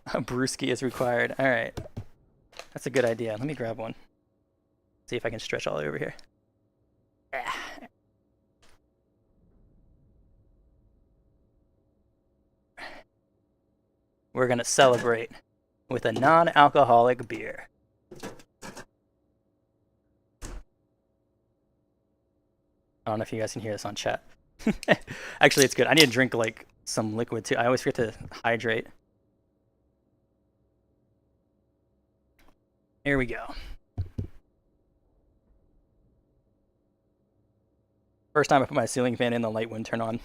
A brewski is required. All right. That's a good idea. Let me grab one. See if I can stretch all the way over here. We're going to celebrate with a non-alcoholic beer. I don't know if you guys can hear this on chat. Actually, it's good. I need to drink like some liquid too. I always forget to hydrate. Here we go. First time I put my ceiling fan in, the light wouldn't turn on.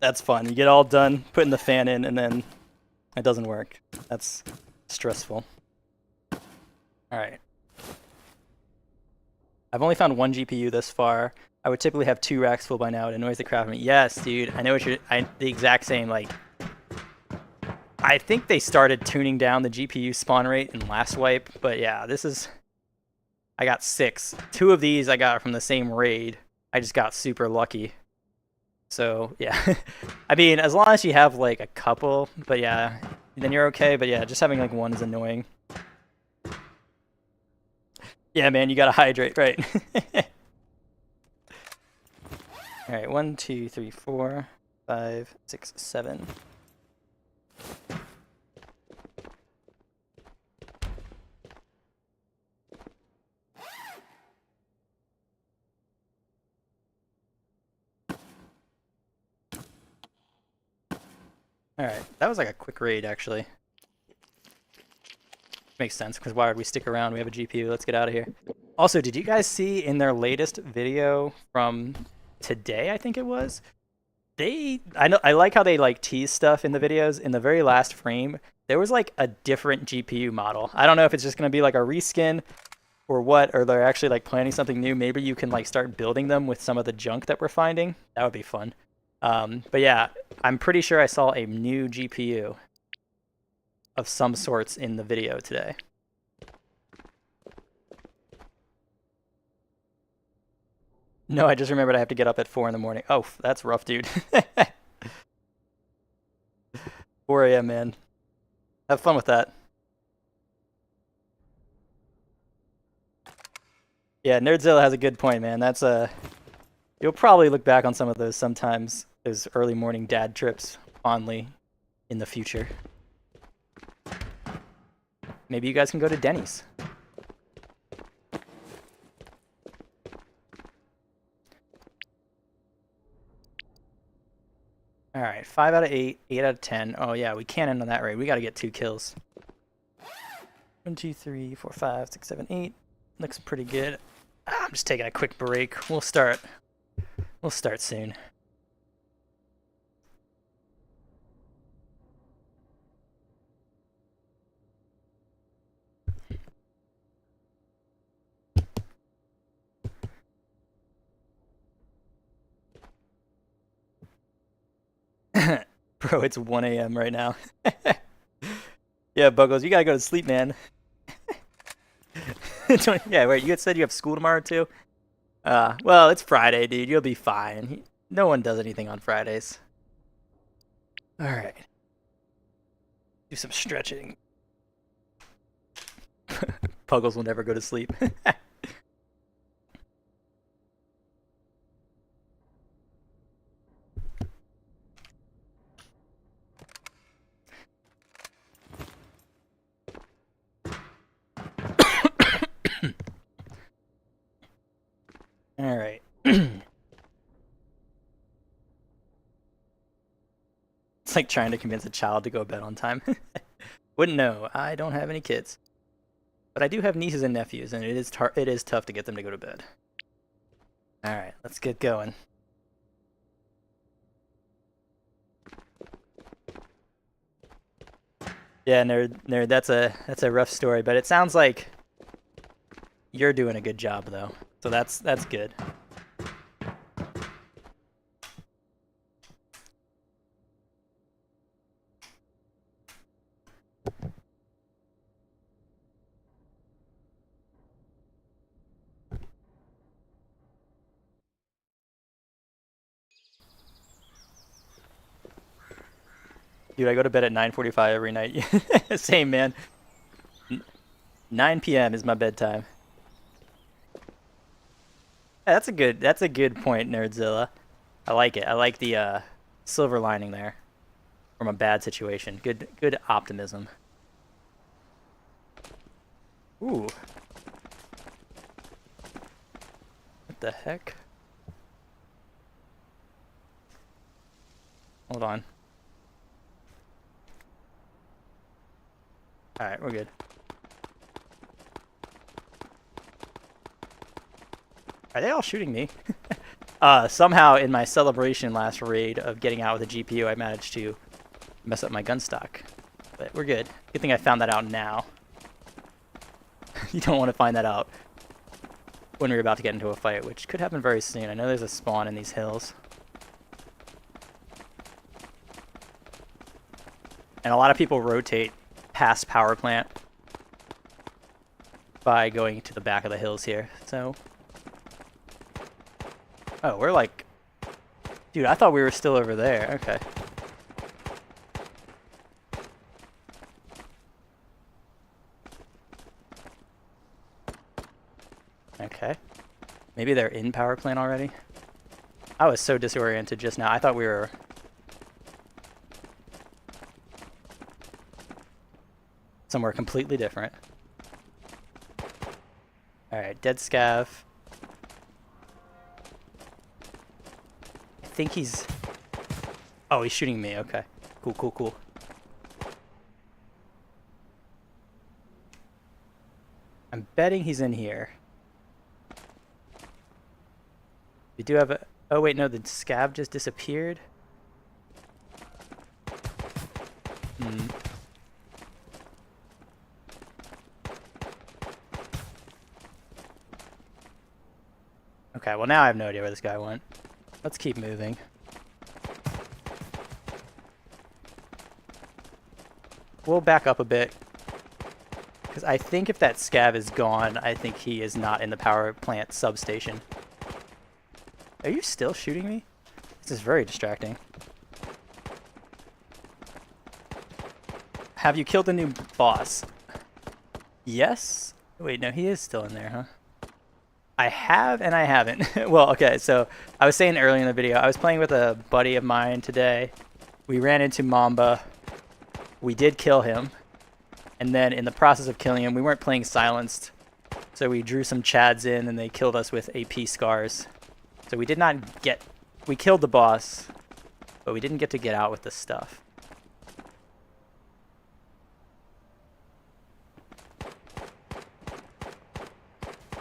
That That's fun. You get all done putting the fan in, and then it doesn't work. That's stressful. All right. I've only found one GPU this far. I would typically have 2 racks full by now. It annoys the crap out of me. Yes, dude. I know what you're... the exact same, like... I think they started tuning down the GPU spawn rate in last wipe, but yeah, this is... I got 6. 2 of these I got from the same raid. I just got super lucky. So, yeah. I mean, as long as you have, like, a couple, but yeah, then you're okay. But yeah, just having, like, 1 is annoying. Yeah, man, you gotta hydrate, right? Alright, 1, 2, 3, 4, 5, 6, 7. Alright, that was like a quick raid, actually. Makes sense, because why would we stick around? We have a GPU, let's get out of here. Also, did you guys see in their latest video from today, I think it was? I like how they like tease stuff in the videos. In the very last frame, there was like a different GPU model. I don't know if it's just going to be like a reskin or what, or they're actually like planning something new. Maybe you can like start building them with some of the junk that we're finding. That would be fun. But yeah, I'm pretty sure I saw a new GPU of some sorts in the video today. No, I just remembered I have to get up at 4 in the morning. Oh, that's rough, dude. 4 a.m., man. Have fun with that. Yeah, Nerdzilla has a good point, man. That's you'll probably look back on some of those sometimes, those early morning dad trips fondly in the future. Maybe you guys can go to Denny's. All right, 5 out of 8, 8 out of 10. Oh yeah, we can't end on that raid. We got to get 2 kills. 1, 2, 3, 4, 5, 6, 7, 8. Looks pretty good. I'm just taking a quick break. We'll start soon. Bro, it's 1 a.m. right now. Yeah, Buggles, you gotta go to sleep, man. Yeah, wait, you had said you have school tomorrow too? Well, it's Friday, dude. You'll be fine. No one does anything on Fridays. Alright. Do some stretching. Puggles will never go to sleep. Alright. It's like trying to convince a child to go to bed on time. Wouldn't know. I don't have any kids. But I do have nieces and nephews, and it is tough to get them to go to bed. Alright, let's get going. Yeah, nerd, that's a rough story, but it sounds like you're doing a good job though. So that's good. Dude, I go to bed at 9:45 every night. Same, man. 9 p.m. is my bedtime. Yeah, that's a good point, Nerdzilla. I like it. I like the silver lining there from a bad situation. Good optimism. Ooh. What the heck? Hold on. Alright, we're good. Are they all shooting me? Somehow in my celebration last raid of getting out with a GPU, I managed to mess up my gun stock. But we're good. Good thing I found that out now. You don't want to find that out when we're about to get into a fight, which could happen very soon. I know there's a spawn in these hills. And a lot of people rotate past power plant by going to the back of the hills here. So, oh, we're like, dude, I thought we were still over there. Okay. Okay. Maybe they're in power plant already. I was so disoriented just now. I thought we were somewhere completely different. Alright, dead scav. I think he's... Oh, he's shooting me. Okay. Cool, cool, cool. I'm betting he's in here. We do have a... Oh, wait, no, the scav just disappeared. Hmm. Okay, well now I have no idea where this guy went. Let's keep moving. We'll back up a bit. Because I think if that scav is gone, I think he is not in the power plant substation. Are you still shooting me? This is very distracting. Have you killed the new boss? Yes? Wait, no, he is still in there, huh? I have and I haven't. Well, okay, so I was saying earlier in the video, I was playing with a buddy of mine today. We ran into Mamba. We did kill him. And then in the process of killing him, we weren't playing silenced. So we drew some Chads in and they killed us with AP scars. So we did not get... We killed the boss, but we didn't get to get out with the stuff.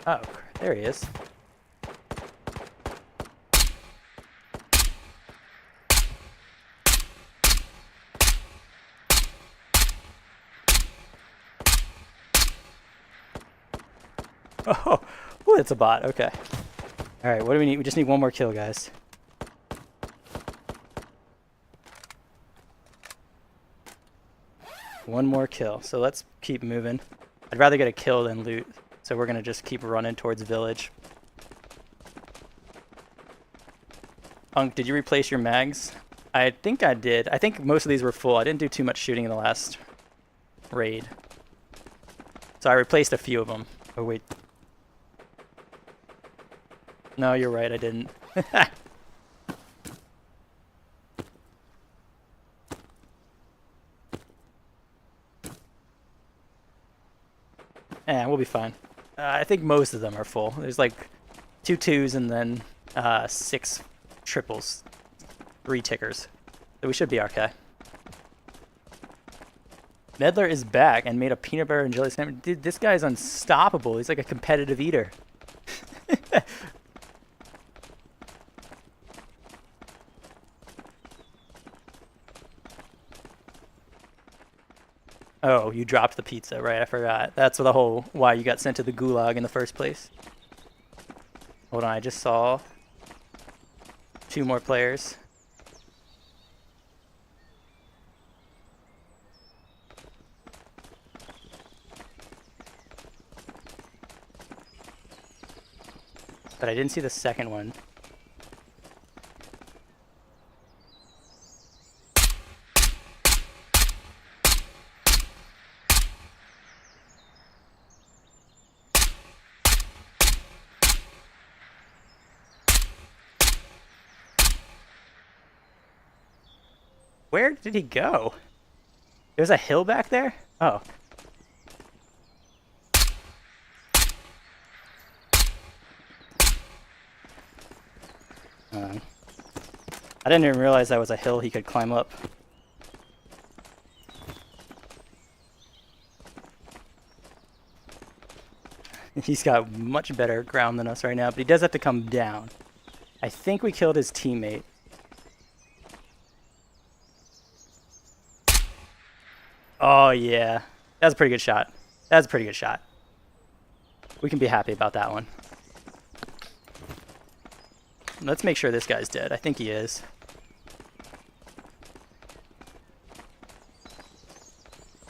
Oh, there he is. Oh, ooh, it's a bot. Okay. All right, what do we need? We just need one more kill, guys. One more kill. So let's keep moving. I'd rather get a kill than loot. So we're going to just keep running towards village. Unk, did you replace your mags? I think I did. I think most of these were full. I didn't do too much shooting in the last raid. So I replaced a few of them. Oh, wait. No, you're right. I didn't. We'll be fine. I think most of them are full. There's like 2 2s and then 6 triples. 3 tickers. So we should be okay. Medler is back and made a peanut butter and jelly sandwich. Dude, this guy's unstoppable. He's like a competitive eater. Oh, you dropped the pizza, right? I forgot. That's the whole why you got sent to the gulag in the first place. Hold on, I just saw 2 more players. But I didn't see the second one. Where did he go? There's a hill back there? Oh. I didn't even realize that was a hill he could climb up. He's got much better ground than us right now, but he does have to come down. I think we killed his teammate. Oh, yeah. That was a pretty good shot. That was a pretty good shot. We can be happy about that one. Let's make sure this guy's dead. I think he is.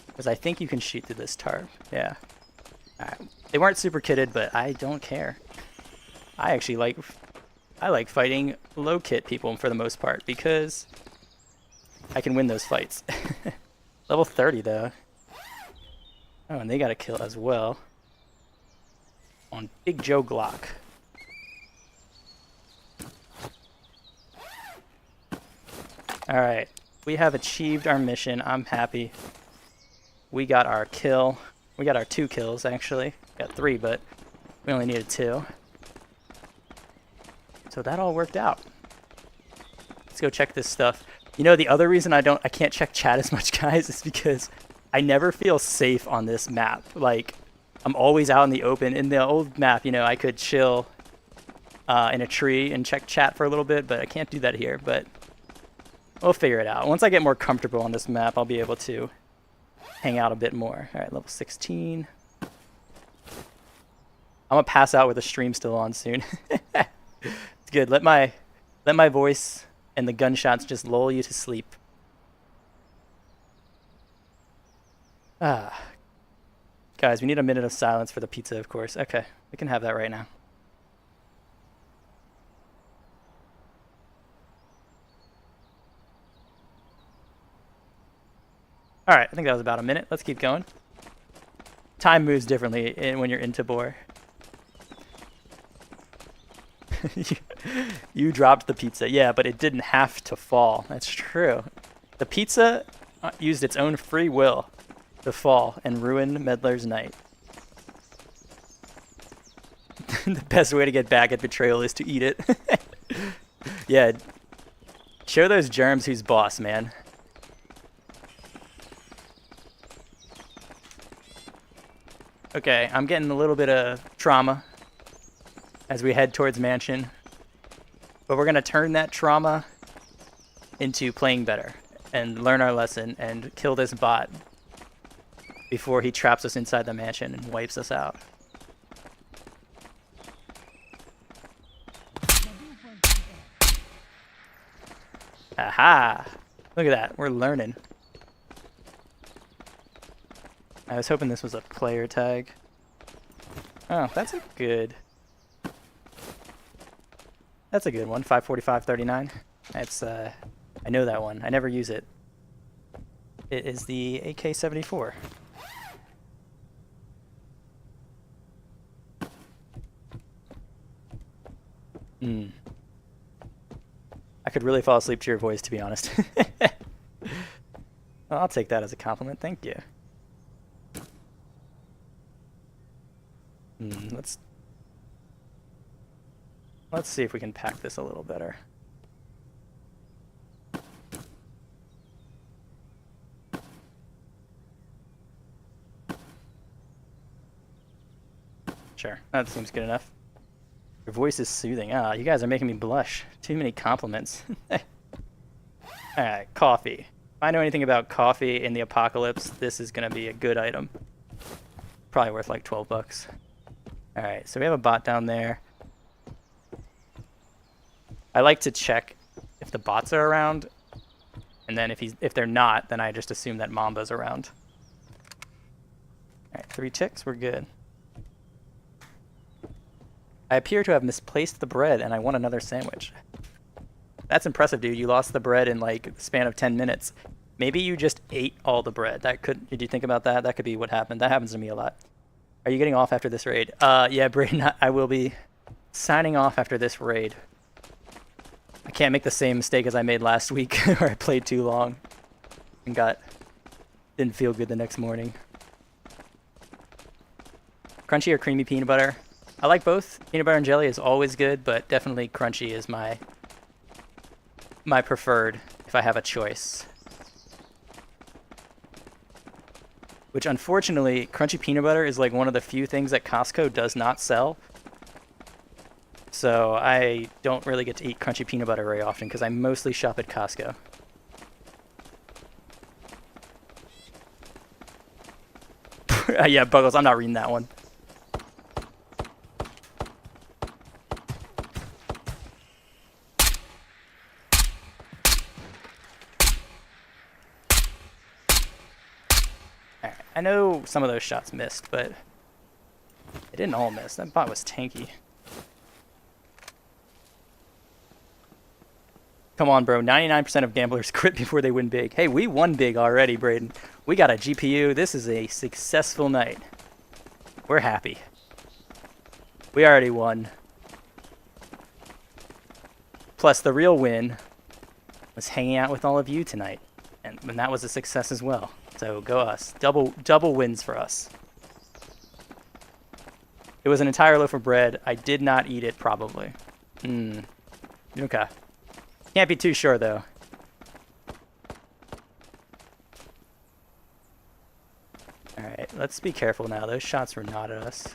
Because I think you can shoot through this tarp. Yeah. Alright. They weren't super kitted, but I don't care. I actually like fighting low kit people for the most part because I can win those fights. Level 30 though. Oh, and they got a kill as well. On Big Joe Glock. Alright. We have achieved our mission. I'm happy. We got our kill. We got our 2 kills actually. Got 3, but we only needed 2. So that all worked out. Let's go check this stuff. You know, the other reason I can't check chat as much, guys, is because I never feel safe on this map. Like, I'm always out in the open. In the old map, you know, I could chill in a tree and check chat for a little bit, but I can't do that here. But we'll figure it out. Once I get more comfortable on this map, I'll be able to hang out a bit more. All right, level 16. I'm gonna pass out with the stream still on soon. It's good. Let my voice and the gunshots just lull you to sleep. Ah. Guys, we need a minute of silence for the pizza, of course. Okay, we can have that right now. All right, I think that was about a minute. Let's keep going. Time moves differently when you're in Tabor. You dropped the pizza. Yeah, but it didn't have to fall. That's true. The pizza used its own free will to fall and ruin Medlar's night. The best way to get back at betrayal is to eat it. Yeah. Show those germs who's boss, man. Okay, I'm getting a little bit of trauma as we head towards Mansion. But we're going to turn that trauma into playing better and learn our lesson and kill this bot before he traps us inside the mansion and wipes us out. Aha! Look at that, we're learning. I was hoping this was a player tag. Oh, that's a good one. 545.39. That's I know that one. I never use it. It is the AK-74. I could really fall asleep to your voice, to be honest. Well, I'll take that as a compliment. Thank you. Let's see if we can pack this a little better. Sure, that seems good enough. Your voice is soothing. Ah, you guys are making me blush. Too many compliments. Alright, coffee. If I know anything about coffee in the apocalypse, this is gonna be a good item. Probably worth like 12 bucks. Alright, so we have a bot down there. I like to check if the bots are around, and then if they're not, then I just assume that Mamba's around. Alright, 3 ticks, we're good. I appear to have misplaced the bread, and I want another sandwich. That's impressive, dude. You lost the bread in like the span of 10 minutes. Maybe you just ate all the bread. Did you think about that? That could be what happened. That happens to me a lot. Are you getting off after this raid? Yeah, Braden, I will be signing off after this raid. I can't make the same mistake as I made last week where I played too long and didn't feel good the next morning. Crunchy or creamy peanut butter? I like both. Peanut butter and jelly is always good, but definitely crunchy is my preferred if I have a choice. Which unfortunately, crunchy peanut butter is like one of the few things that Costco does not sell. So I don't really get to eat crunchy peanut butter very often because I mostly shop at Costco. Yeah, Buggles, I'm not reading that one. Alright, I know some of those shots missed, but they didn't all miss. That bot was tanky. Come on, bro. 99% of gamblers quit before they win big. Hey, we won big already, Braden. We got a GPU. This is a successful night. We're happy. We already won. Plus, the real win was hanging out with all of you tonight. And that was a success as well. So, go us. Double wins for us. It was an entire loaf of bread. I did not eat it, probably. Okay. Can't be too sure, though. Alright, let's be careful now. Those shots were not at us.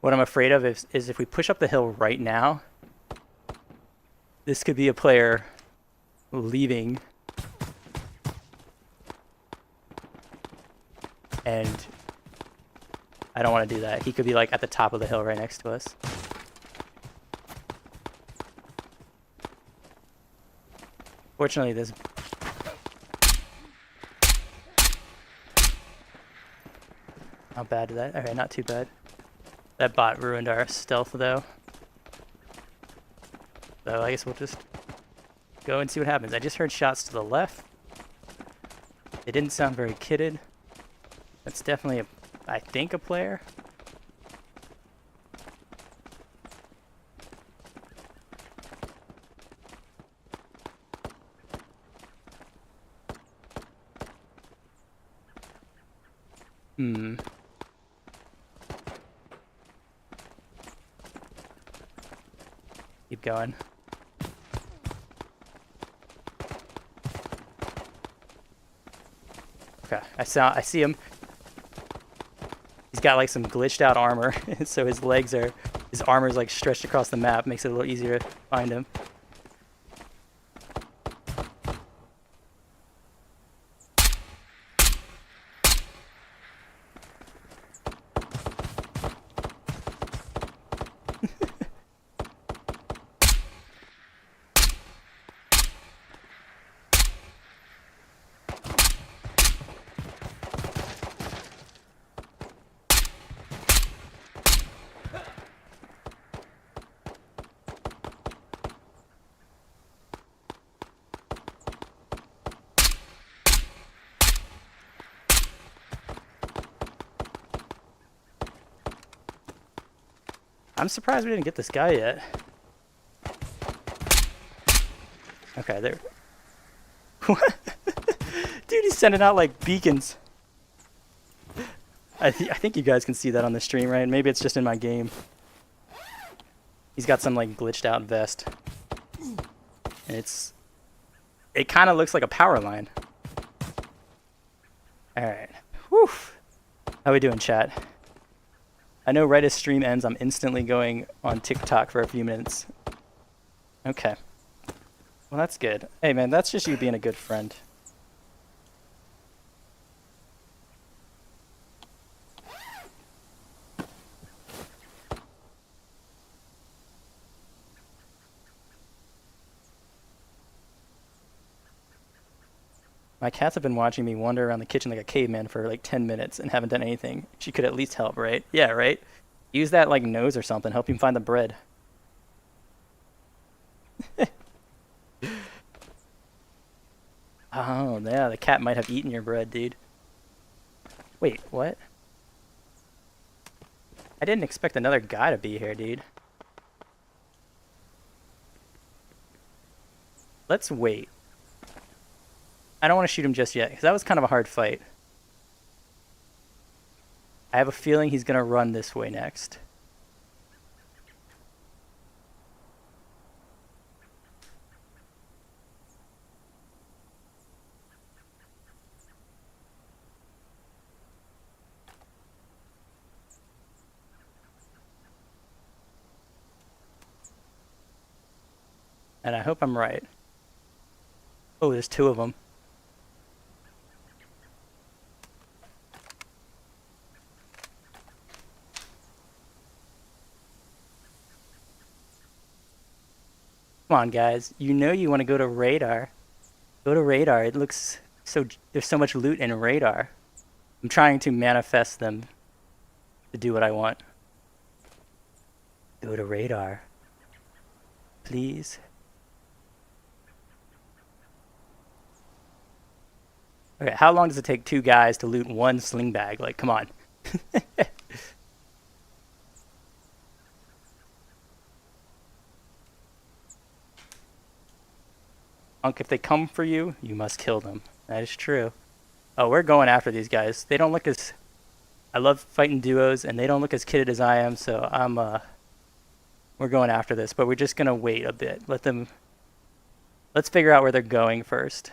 What I'm afraid of is if we push up the hill right now, this could be a player leaving. And I don't want to do that. He could be like at the top of the hill right next to us. Fortunately, this... How bad did that? Okay, not too bad. That bot ruined our stealth, though. So I guess we'll just go and see what happens. I just heard shots to the left. They didn't sound very kitted. That's definitely, I think, a player. Keep going. Okay, I see him. He's got like some glitched out armor, so his armor's like stretched across the map, makes it a little easier to find him. I'm surprised we didn't get this guy yet. Okay, there. What? Dude, he's sending out like beacons. I think you guys can see that on the stream, right? Maybe it's just in my game. He's got some like glitched out vest. And it kind of looks like a power line. Alright. Whew. How we doing, chat? I know right as stream ends, I'm instantly going on TikTok for a few minutes. Okay. Well, that's good. Hey, man, that's just you being a good friend. My cats have been watching me wander around the kitchen like a caveman for like 10 minutes and haven't done anything. She could at least help, right? Yeah, right? Use that like nose or something. Help him find the bread. Oh, yeah, the cat might have eaten your bread, dude. Wait, what? I didn't expect another guy to be here, dude. Let's wait. I don't want to shoot him just yet, because that was kind of a hard fight. I have a feeling he's going to run this way next. And I hope I'm right. Oh, there's 2 of them. Come on, guys. You know you want to go to radar. Go to radar. It looks so... There's so much loot in radar. I'm trying to manifest them to do what I want. Go to radar. Please. Okay, how long does it take 2 guys to loot 1 sling bag? Like, come on. Unk, if they come for you, you must kill them. That is true. Oh, we're going after these guys. They don't look as... I love fighting duos, and they don't look as kitted as I am, so we're going after this, but we're just gonna wait a bit. Let's figure out where they're going first.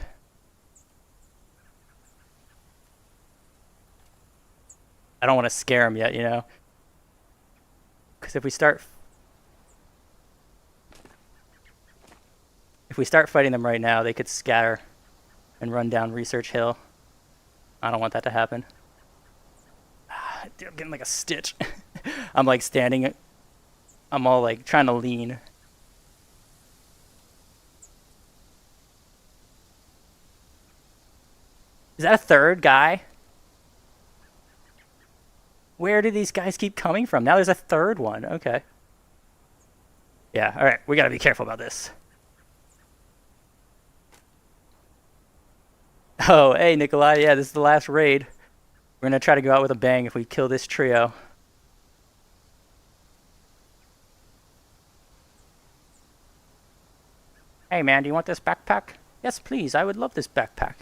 I don't want to scare them yet, you know? Because if we start fighting them right now, they could scatter and run down Research Hill. I don't want that to happen. Dude, I'm getting like a stitch. I'm like standing. I'm all like trying to lean. Is that a 3rd guy? Where do these guys keep coming from? Now there's a 3rd one. Okay. Yeah, alright. We gotta be careful about this. Oh, hey, Nikolai. Yeah, this is the last raid. We're gonna try to go out with a bang if we kill this trio. Hey, man, do you want this backpack? Yes, please. I would love this backpack.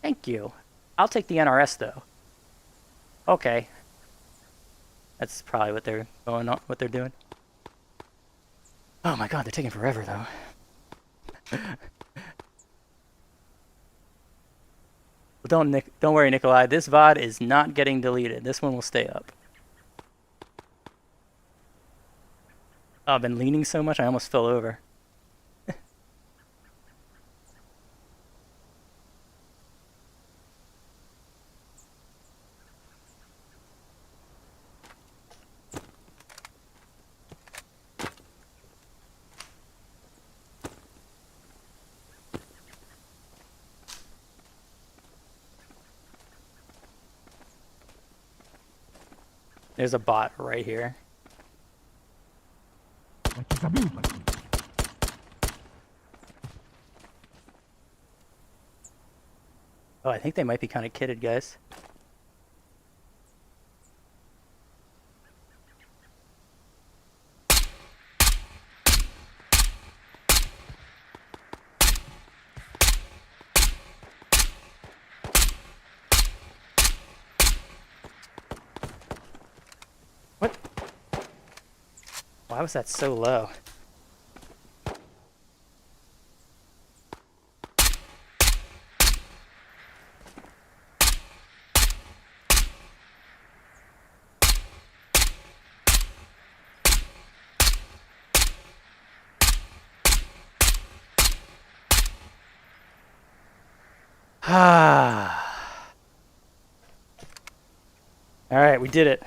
Thank you. I'll take the NRS, though. Okay. That's probably what they're going on, what they're doing. Oh my god, they're taking forever, though. Well, don't worry, Nikolai. This VOD is not getting deleted. This one will stay up. Oh, I've been leaning so much I almost fell over. There's a bot right here. Oh, I think they might be kind of kitted, guys. What? Why was that so low? Alright, we did it.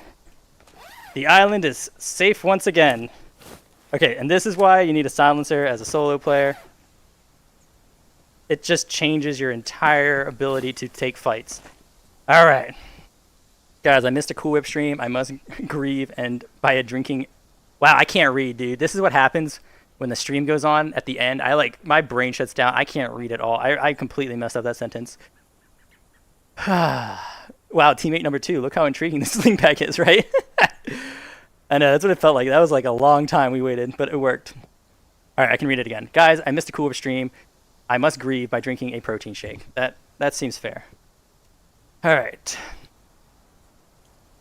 The island is safe once again. Okay, and this is why you need a silencer as a solo player. It just changes your entire ability to take fights. Alright. Guys, I missed a Cool Whip stream. I must grieve and by a drinking... Wow, I can't read, dude. This is what happens when the stream goes on at the end. My brain shuts down. I can't read at all. I completely messed up that sentence. Wow, teammate number 2. Look how intriguing this sling pack is, right? I know, that's what it felt like. That was like a long time we waited, but it worked. Alright, I can read it again. Guys, I missed a Cool Whip stream. I must grieve by drinking a protein shake. That seems fair. Alright.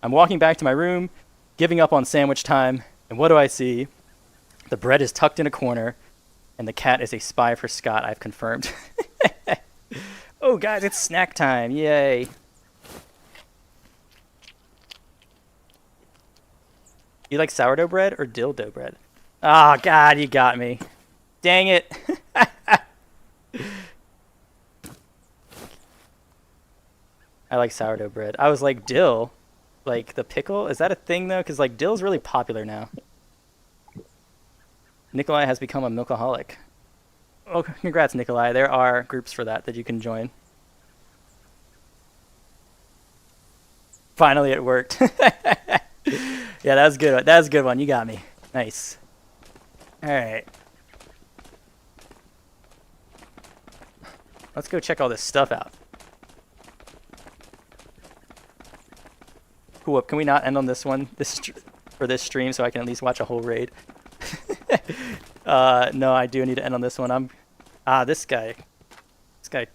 I'm walking back to my room, giving up on sandwich time, and what do I see? The bread is tucked in a corner, and the cat is a spy for Scott, I've confirmed. Oh, guys, it's snack time. Yay. You like sourdough bread or dildo bread? Oh, God, you got me. Dang it. I like sourdough bread. I was like, dill? Like the pickle? Is that a thing though? Because like dill's really popular now. Nikolai has become a milkaholic. Oh, congrats, Nikolai. There are groups for that you can join. Finally, it worked. Yeah, that was good. That was a good one. You got me. Nice. All right. Let's go check all this stuff out. Cool. Can we not end on this one for this stream so I can at least watch a whole raid? No, I do need to end on this one. This guy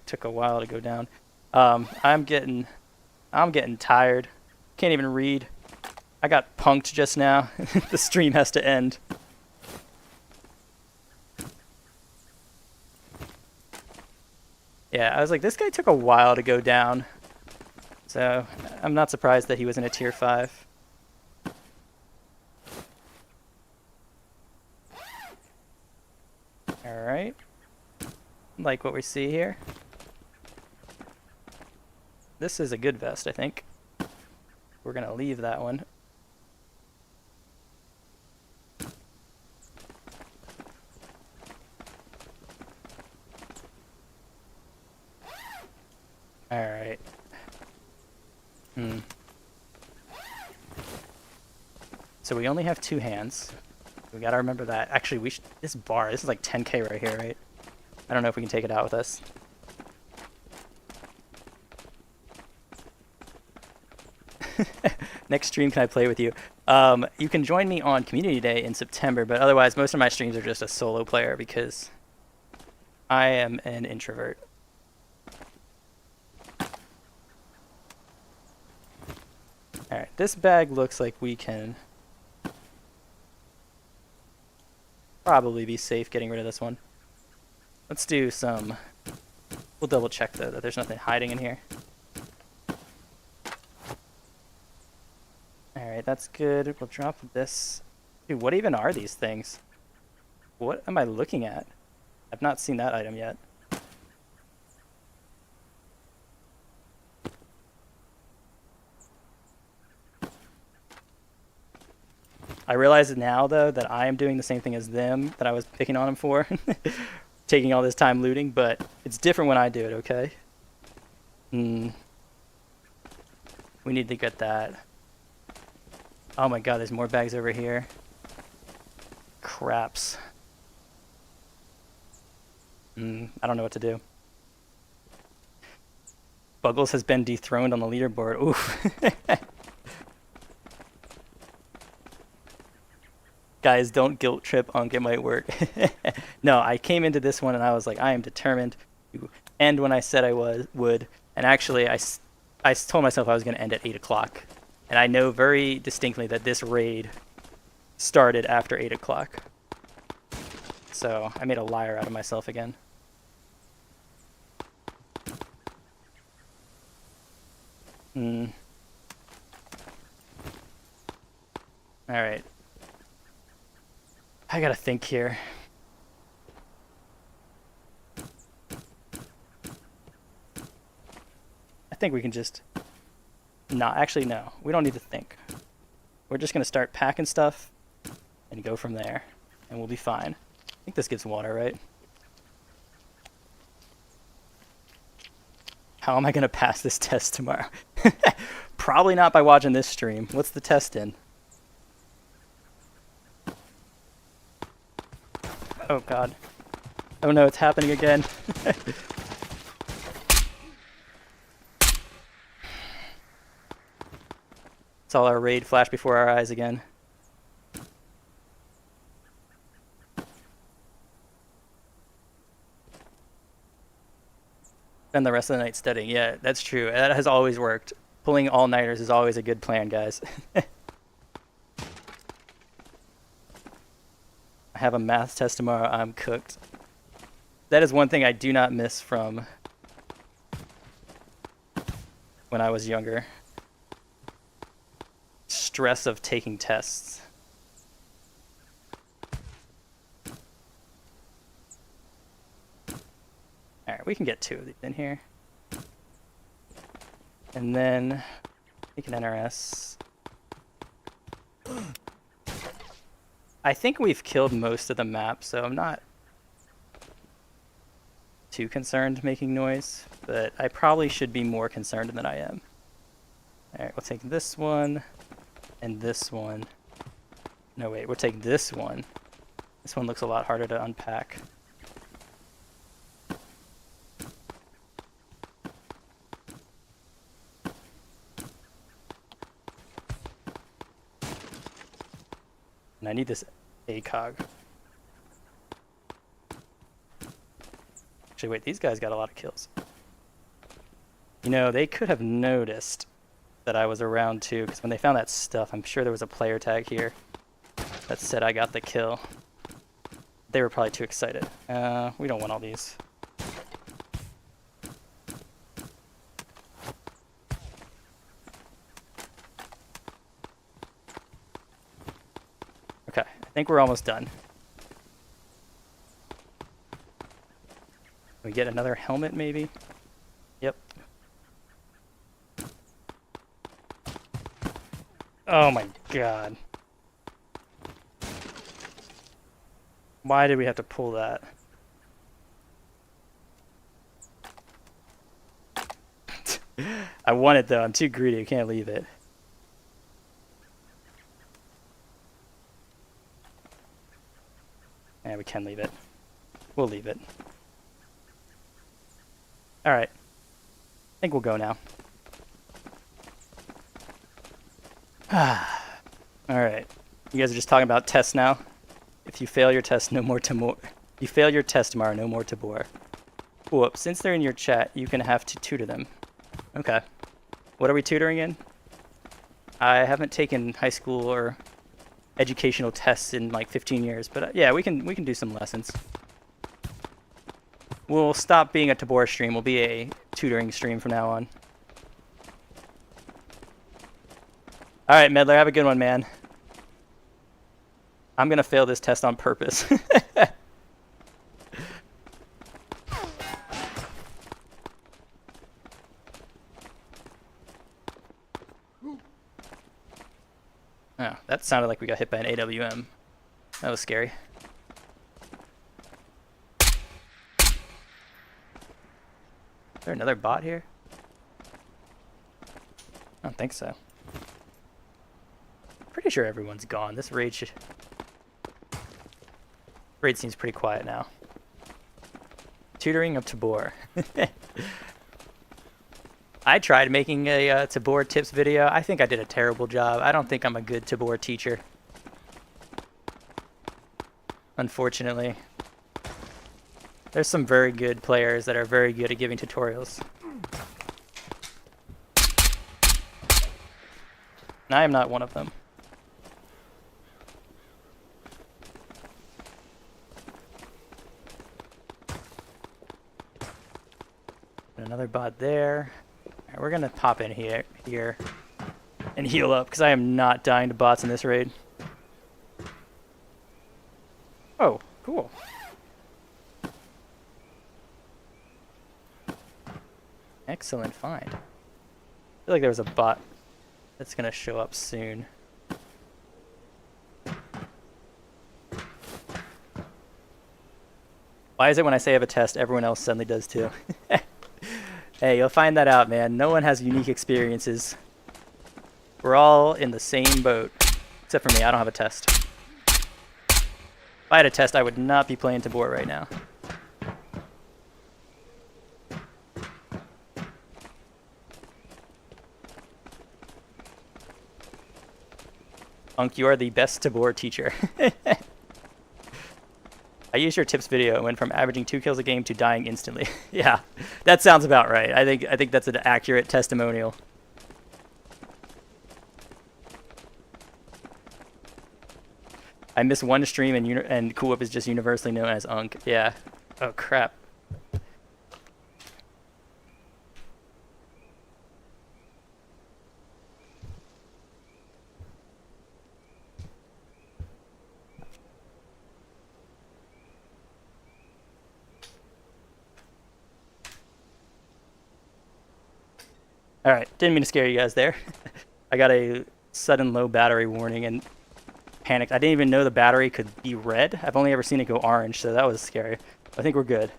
took a while to go down. I'm getting tired. Can't even read. I got punked just now. The stream has to end. Yeah, I was like, this guy took a while to go down. So I'm not surprised that he was in a tier 5. Alright. Like what we see here. This is a good vest, I think. We're going to leave that one. Alright. So we only have 2 hands. We gotta remember that. Actually, this is like 10k right here, right? I don't know if we can take it out with us. Next stream, can I play with you? You can join me on Community Day in September, but otherwise, most of my streams are just a solo player because I am an introvert. Alright, this bag looks like we can probably be safe getting rid of this one. Let's do some... We'll double check though that there's nothing hiding in here. Alright, that's good. We'll drop this. Dude, what even are these things? What am I looking at? I've not seen that item yet. I realize now, though, that I am doing the same thing as them that I was picking on them for. Taking all this time looting, but it's different when I do it, okay? We need to get that. Oh my god, there's more bags over here. Craps. I don't know what to do. Buggles has been dethroned on the leaderboard. Oof. Guys, don't guilt trip on It Might Work. No, I came into this one and I was like, I am determined to end when I said I would. And actually, I told myself I was going to end at 8 o'clock. And I know very distinctly that this raid started after 8 o'clock. So I made a liar out of myself again. Alright. I gotta think here. I think we can just... Actually, no. We don't need to think. We're just gonna start packing stuff and go from there. And we'll be fine. I think this gives water, right? How am I gonna pass this test tomorrow? Probably not by watching this stream. What's the test in? Oh god. Oh no, it's happening again. Saw our raid flash before our eyes again. Spend the rest of the night studying. Yeah, that's true. That has always worked. Pulling all-nighters is always a good plan, guys. I have a math test tomorrow. I'm cooked. That is one thing I do not miss from when I was younger. Stress of taking tests. Alright, we can get 2 of these in here. And then make an NRS. I think we've killed most of the map, so I'm not too concerned making noise, but I probably should be more concerned than I am. Alright, we'll take this one and this one. No, wait, we'll take this one. This one looks a lot harder to unpack. And I need this ACOG. Actually, wait, these guys got a lot of kills. You know, they could have noticed that I was around too, because when they found that stuff, I'm sure there was a player tag here that said I got the kill. They were probably too excited. We don't want all these. Okay, I think we're almost done. We get another helmet, maybe? Yep. Oh my god. Why did we have to pull that? I want it though, I'm too greedy, I can't leave it. Yeah, we can leave it. We'll leave it. Alright. I think we'll go now. Alright. You guys are just talking about tests now? If you fail your test, no more Tabor. You fail your test tomorrow, no more Tabor. Whoop, since they're in your chat, you can have to tutor them. Okay. What are we tutoring in? I haven't taken high school or educational tests in like 15 years, but yeah, we can do some lessons. We'll stop being a Tabor stream. We'll be a tutoring stream from now on. All right, Medler, have a good one, man. I'm gonna fail this test on purpose. Oh, that sounded like we got hit by an AWM. That was scary. Is there another bot here? I don't think so. Pretty sure everyone's gone. This raid seems pretty quiet now. Tutoring of Tabor. I tried making a Tabor tips video. I think I did a terrible job. I don't think I'm a good Tabor teacher. Unfortunately. There's some very good players that are very good at giving tutorials. And I am not one of them. Another bot there. All right, we're gonna pop in here and heal up because I am not dying to bots in this raid. Oh, cool. Excellent find. I feel like there was a bot that's gonna show up soon. Why is it when I say I have a test, everyone else suddenly does too? Hey, you'll find that out, man. No one has unique experiences. We're all in the same boat. Except for me, I don't have a test. If I had a test, I would not be playing Tabor right now. Unk, you are the best Tabor teacher. I used your tips video and went from averaging 2 kills a game to dying instantly. Yeah, that sounds about right. I think that's an accurate testimonial. I missed one stream and Cool Whip is just universally known as Unk. Yeah. Oh crap. All right, didn't mean to scare you guys there. I got a sudden low battery warning and panicked. I didn't even know the battery could be red. I've only ever seen it go orange, so that was scary. I think we're good.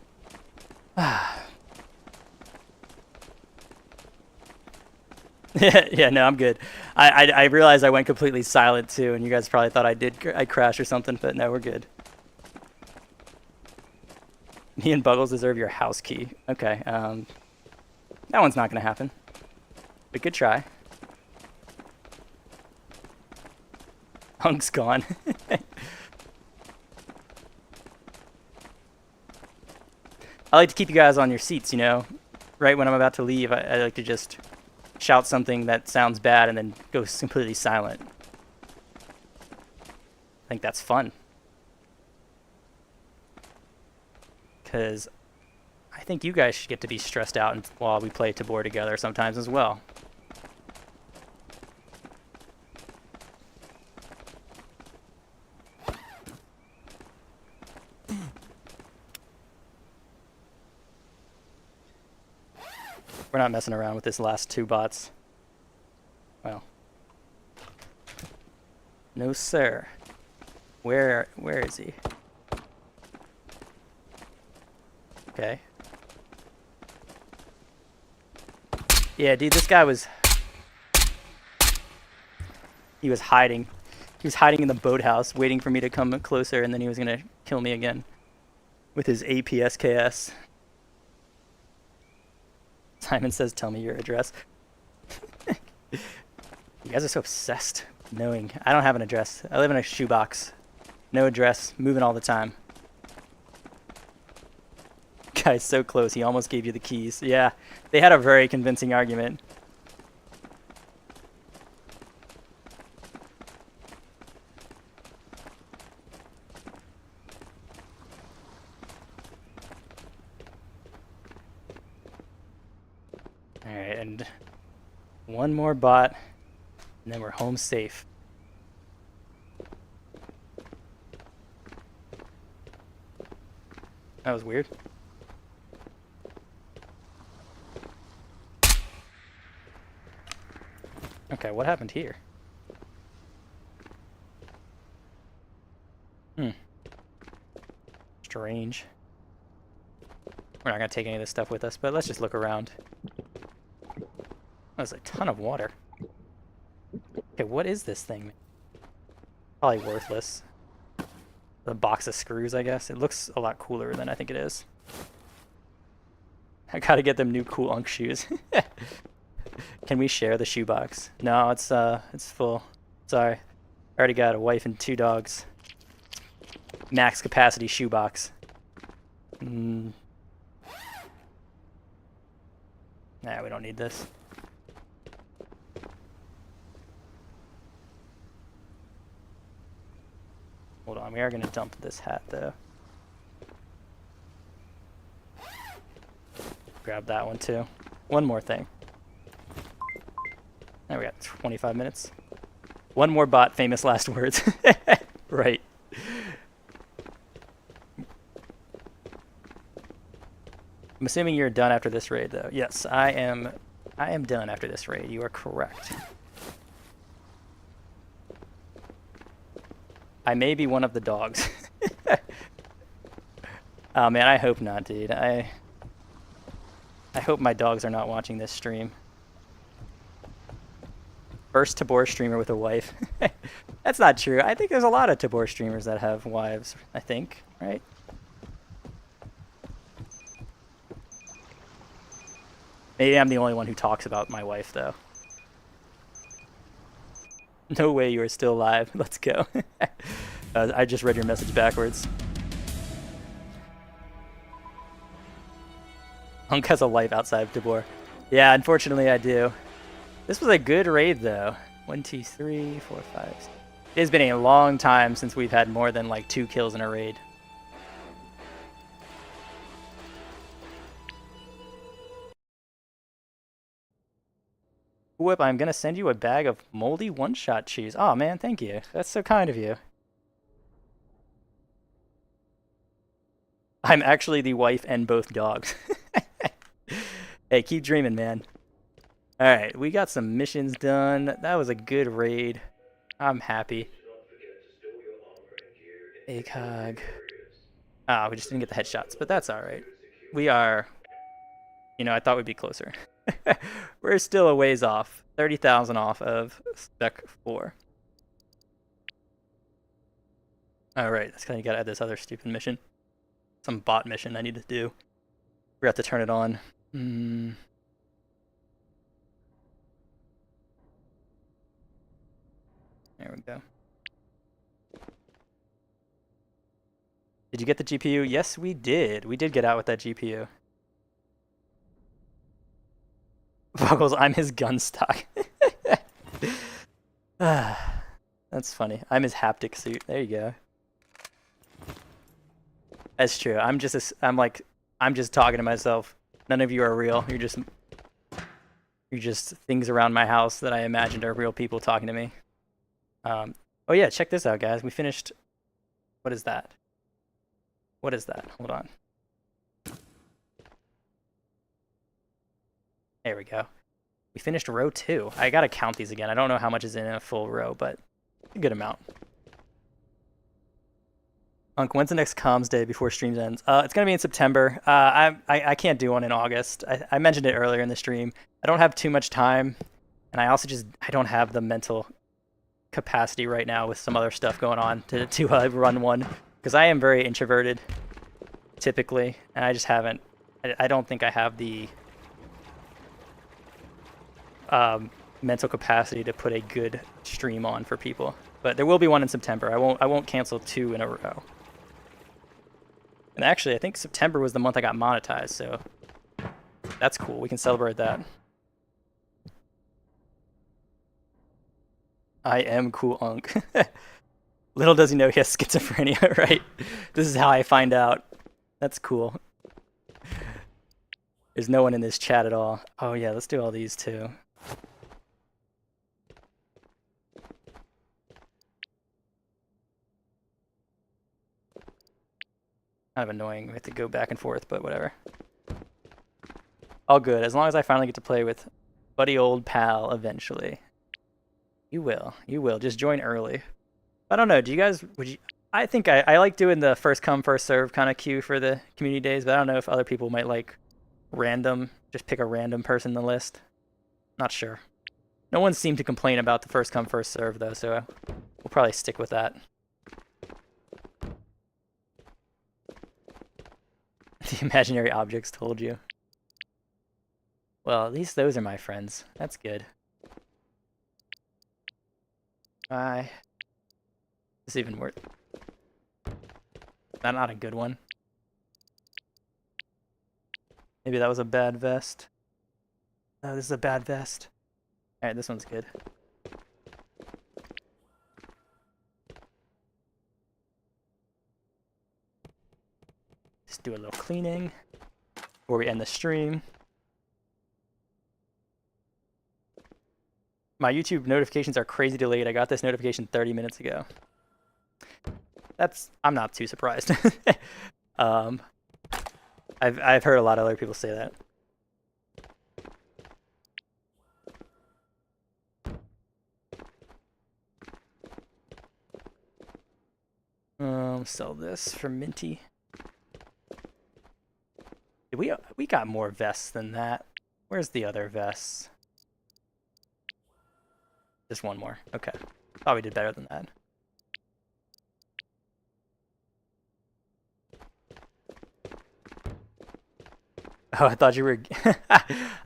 Yeah, no, I'm good. I realized I went completely silent too, and you guys probably thought I crashed or something, but no, we're good. Me and Buggles deserve your house key. Okay, that one's not gonna happen. But good try. Hunk's gone. I like to keep you guys on your seats, you know? Right when I'm about to leave, I like to just shout something that sounds bad and then go completely silent. I think that's fun. Because I think you guys should get to be stressed out while we play Tabor together sometimes as well. We're not messing around with this last 2 bots. Well. No, sir. Where is he? Okay. Yeah, dude, this guy was... He was hiding. He was hiding in the boathouse, waiting for me to come closer, and then he was gonna kill me again. With his APSKS. Simon says, tell me your address. You guys are so obsessed with knowing. I don't have an address. I live in a shoebox. No address. Moving all the time. Guy's so close. He almost gave you the keys. Yeah, they had a very convincing argument. Alright, and one more bot, and then we're home safe. That was weird. Okay, what happened here? Strange. We're not gonna take any of this stuff with us, but let's just look around. There's a ton of water. Okay, what is this thing? Probably worthless. A box of screws, I guess. It looks a lot cooler than I think it is. I gotta get them new cool Unk shoes. Can we share the shoebox? No, it's full. Sorry. I already got a wife and 2 dogs. Max capacity shoebox. Nah, we don't need this. Hold on, we are gonna dump this hat though. Grab that one too. One more thing. Now we got 25 minutes. One more bot, famous last words. Right. I'm assuming you're done after this raid though. Yes, I am done after this raid. You are correct. I may be one of the dogs. Oh man, I hope not, dude. I hope my dogs are not watching this stream. First Tabor streamer with a wife. That's not true. I think there's a lot of Tabor streamers that have wives, I think, right? Maybe I'm the only one who talks about my wife, though. No way you are still alive. Let's go. I just read your message backwards. Hunk has a life outside of Tabor. Yeah, unfortunately I do. This was a good raid, though. 1, 2, 3, 4, 5. It has been a long time since we've had more than like 2 kills in a raid. Whoop, I'm gonna send you a bag of moldy one-shot cheese. Oh man, thank you. That's so kind of you. I'm actually the wife and both dogs. Hey, keep dreaming, man. Alright, we got some missions done. That was a good raid. I'm happy. ACOG. Ah, we just didn't get the headshots, but that's alright. We are... You know, I thought we'd be closer. We're still a ways off. 30,000 off of Spec 4. Alright, that's kind of gotta add this other stupid mission. Some bot mission I need to do. We have to turn it on. There we go. Did you get the GPU? Yes, we did. We did get out with that GPU. Buggles, I'm his gun stock. That's funny. I'm his haptic suit. There you go. That's true. I'm just talking to myself. None of you are real. You're just things around my house that I imagined are real people talking to me. Oh yeah, check this out, guys. We finished. What is that? What is that? Hold on. There we go. We finished row 2. I gotta count these again. I don't know how much is in a full row, but a good amount. Unc, when's the next comms day before streams ends? It's gonna be in September. I can't do one in August. I mentioned it earlier in the stream. I don't have too much time, and I also I don't have the mental capacity right now with some other stuff going on to run one, because I am very introverted typically, and I just haven't. I don't think I have the mental capacity to put a good stream on for people. But there will be one in September. I won't cancel 2 in a row. And actually, I think September was the month I got monetized, so that's cool. We can celebrate that. I am cool, Unc. Little does he know he has schizophrenia, right? This is how I find out. That's cool. There's no one in this chat at all. Oh yeah, let's do all these too. Kind of annoying. We have to go back and forth, but whatever. All good. As long as I finally get to play with buddy old pal eventually. You will. You will. Just join early. I don't know. Do you guys... I think I like doing the first come, first serve kind of queue for the community days, but I don't know if other people might like random. Just pick a random person in the list. Not sure. No one seemed to complain about the first come, first serve, though, so we'll probably stick with that. The imaginary objects told you. Well, at least those are my friends. That's good. Bye. Is this even worth... That's not a good one. Maybe that was a bad vest. Oh, this is a bad vest. Alright, this one's good. Just do a little cleaning before we end the stream. My YouTube notifications are crazy delayed. I got this notification 30 minutes ago. I'm not too surprised. I've heard a lot of other people say that. Sell this for Minty. We got more vests than that. Where's the other vests? Just one more. Okay. Thought we did better than that. Oh, I thought you were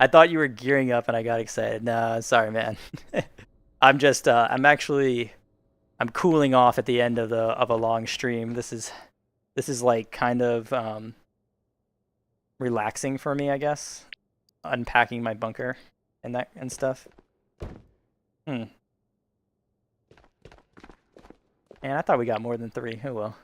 I thought you were gearing up and I got excited. No, sorry, man. I'm just I'm cooling off at the end of a long stream. This is like kind of relaxing for me, I guess. Unpacking my bunker and stuff. And I thought we got more than 3. Oh well.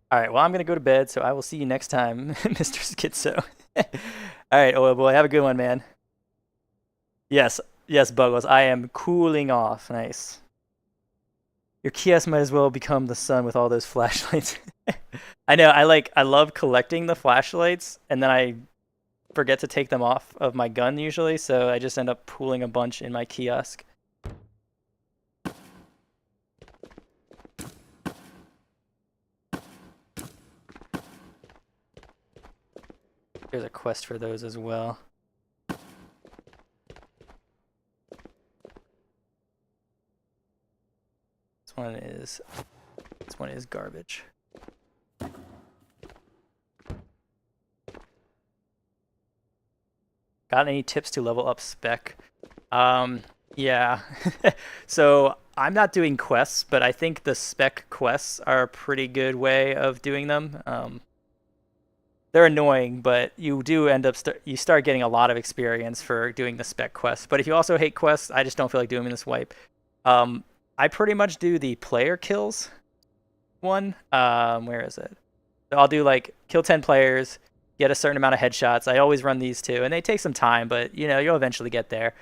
Alright, well, I'm going to go to bed, so I will see you next time, Mr. Schizo. Alright, oh boy, have a good one, man. Yes, Buggles, I am cooling off. Nice. Your kiosk might as well become the sun with all those flashlights. I know. I love collecting the flashlights, and then I forget to take them off of my gun usually, so I just end up pooling a bunch in my kiosk. There's a quest for those as well. This one is garbage. Got any tips to level up spec? Yeah. So I'm not doing quests, but I think the spec quests are a pretty good way of doing them. They're annoying, but you do end up you start getting a lot of experience for doing the spec quests. But if you also hate quests, I just don't feel like doing this wipe. I pretty much do the player kills one. Where is it? So I'll do like kill 10 players, get a certain amount of headshots. I always run these two, and they take some time, but you know, you'll eventually get there.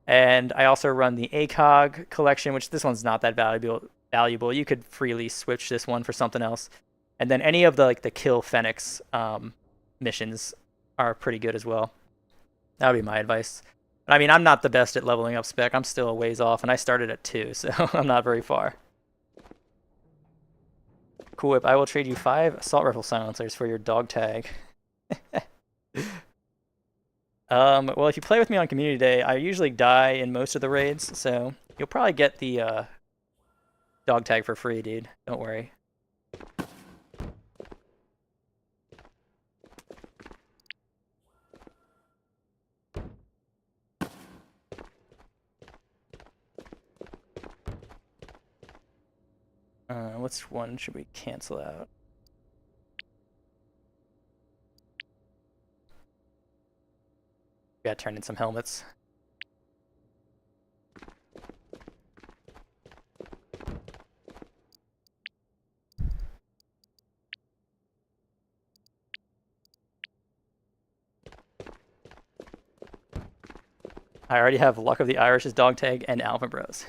And I also run the ACOG collection, which this one's not that valuable. You could freely switch this one for something else. And then any of the like the kill Phoenix missions are pretty good as well. That would be my advice. I mean, I'm not the best at leveling up spec. I'm still a ways off, and I started at 2, so I'm not very far. Cool Whip, I will trade you 5 assault rifle silencers for your dog tag. Well, if you play with me on Community Day, I usually die in most of the raids, so you'll probably get the dog tag for free, dude. Don't worry. Which one should we cancel out? Gotta turn in some helmets. I already have Luck of the Irish's dog tag and Alpha Bros.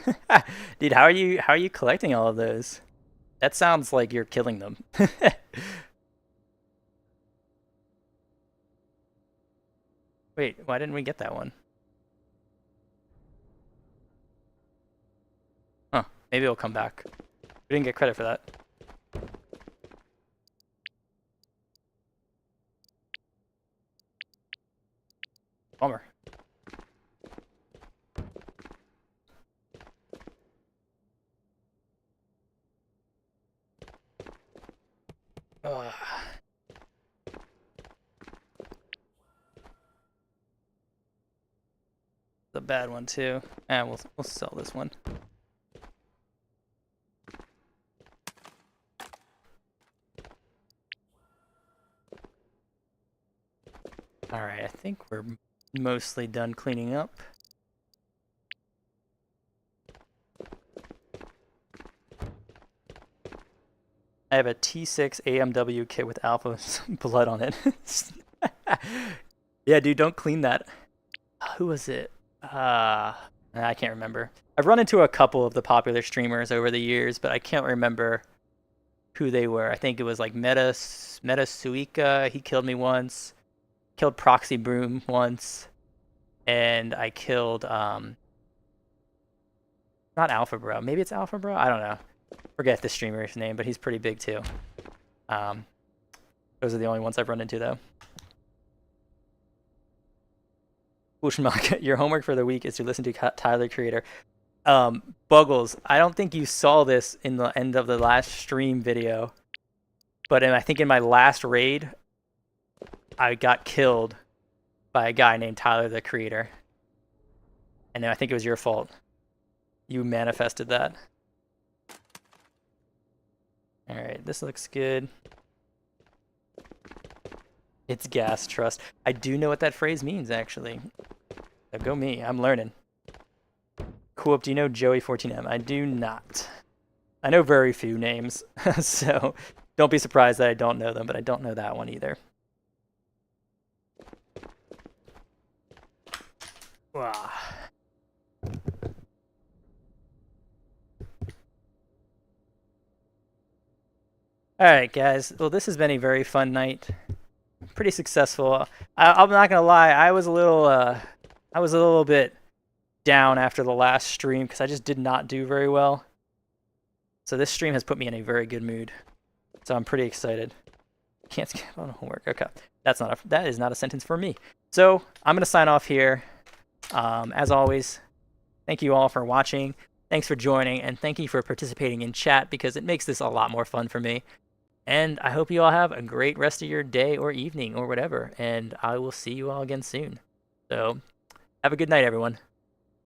Dude, how are you collecting all of those? That sounds like you're killing them. Wait, why didn't we get that one? Huh, maybe it'll come back. We didn't get credit for that. Bummer. Ugh. The bad one too. And we'll sell this one. Alright, I think we're mostly done cleaning up. I have a T6 AMW kit with alpha blood on it. Yeah, dude, don't clean that. Who was it? I can't remember. I've run into a couple of the popular streamers over the years, but I can't remember who they were. I think it was like Meta Suika. He killed me once. Killed Proxy Broom once. And I killed not Alpha Bro. Maybe it's Alpha Bro? I don't know. Forget the streamer's name, but he's pretty big too. Those are the only ones I've run into though. Your homework for the week is to listen to Tyler Creator. Buggles, I don't think you saw this in the end of the last stream video, but I think in my last raid, I got killed by a guy named Tyler the Creator. And I think it was your fault. You manifested that. Alright, this looks good. It's gas, trust. I do know what that phrase means, actually. So go me, I'm learning. Cool, do you know Joey14M? I do not. I know very few names, so don't be surprised that I don't know them, but I don't know that one either. Wow. All right, guys. Well, this has been a very fun night. Pretty successful. I'm not gonna lie. I was a little bit down after the last stream because I just did not do very well. So this stream has put me in a very good mood. So I'm pretty excited. Can't skip on homework. Okay, that is not a sentence for me. So I'm gonna sign off here. As always, thank you all for watching. Thanks for joining, and thank you for participating in chat because it makes this a lot more fun for me. And I hope you all have a great rest of your day or evening or whatever. And I will see you all again soon. So have a good night, everyone.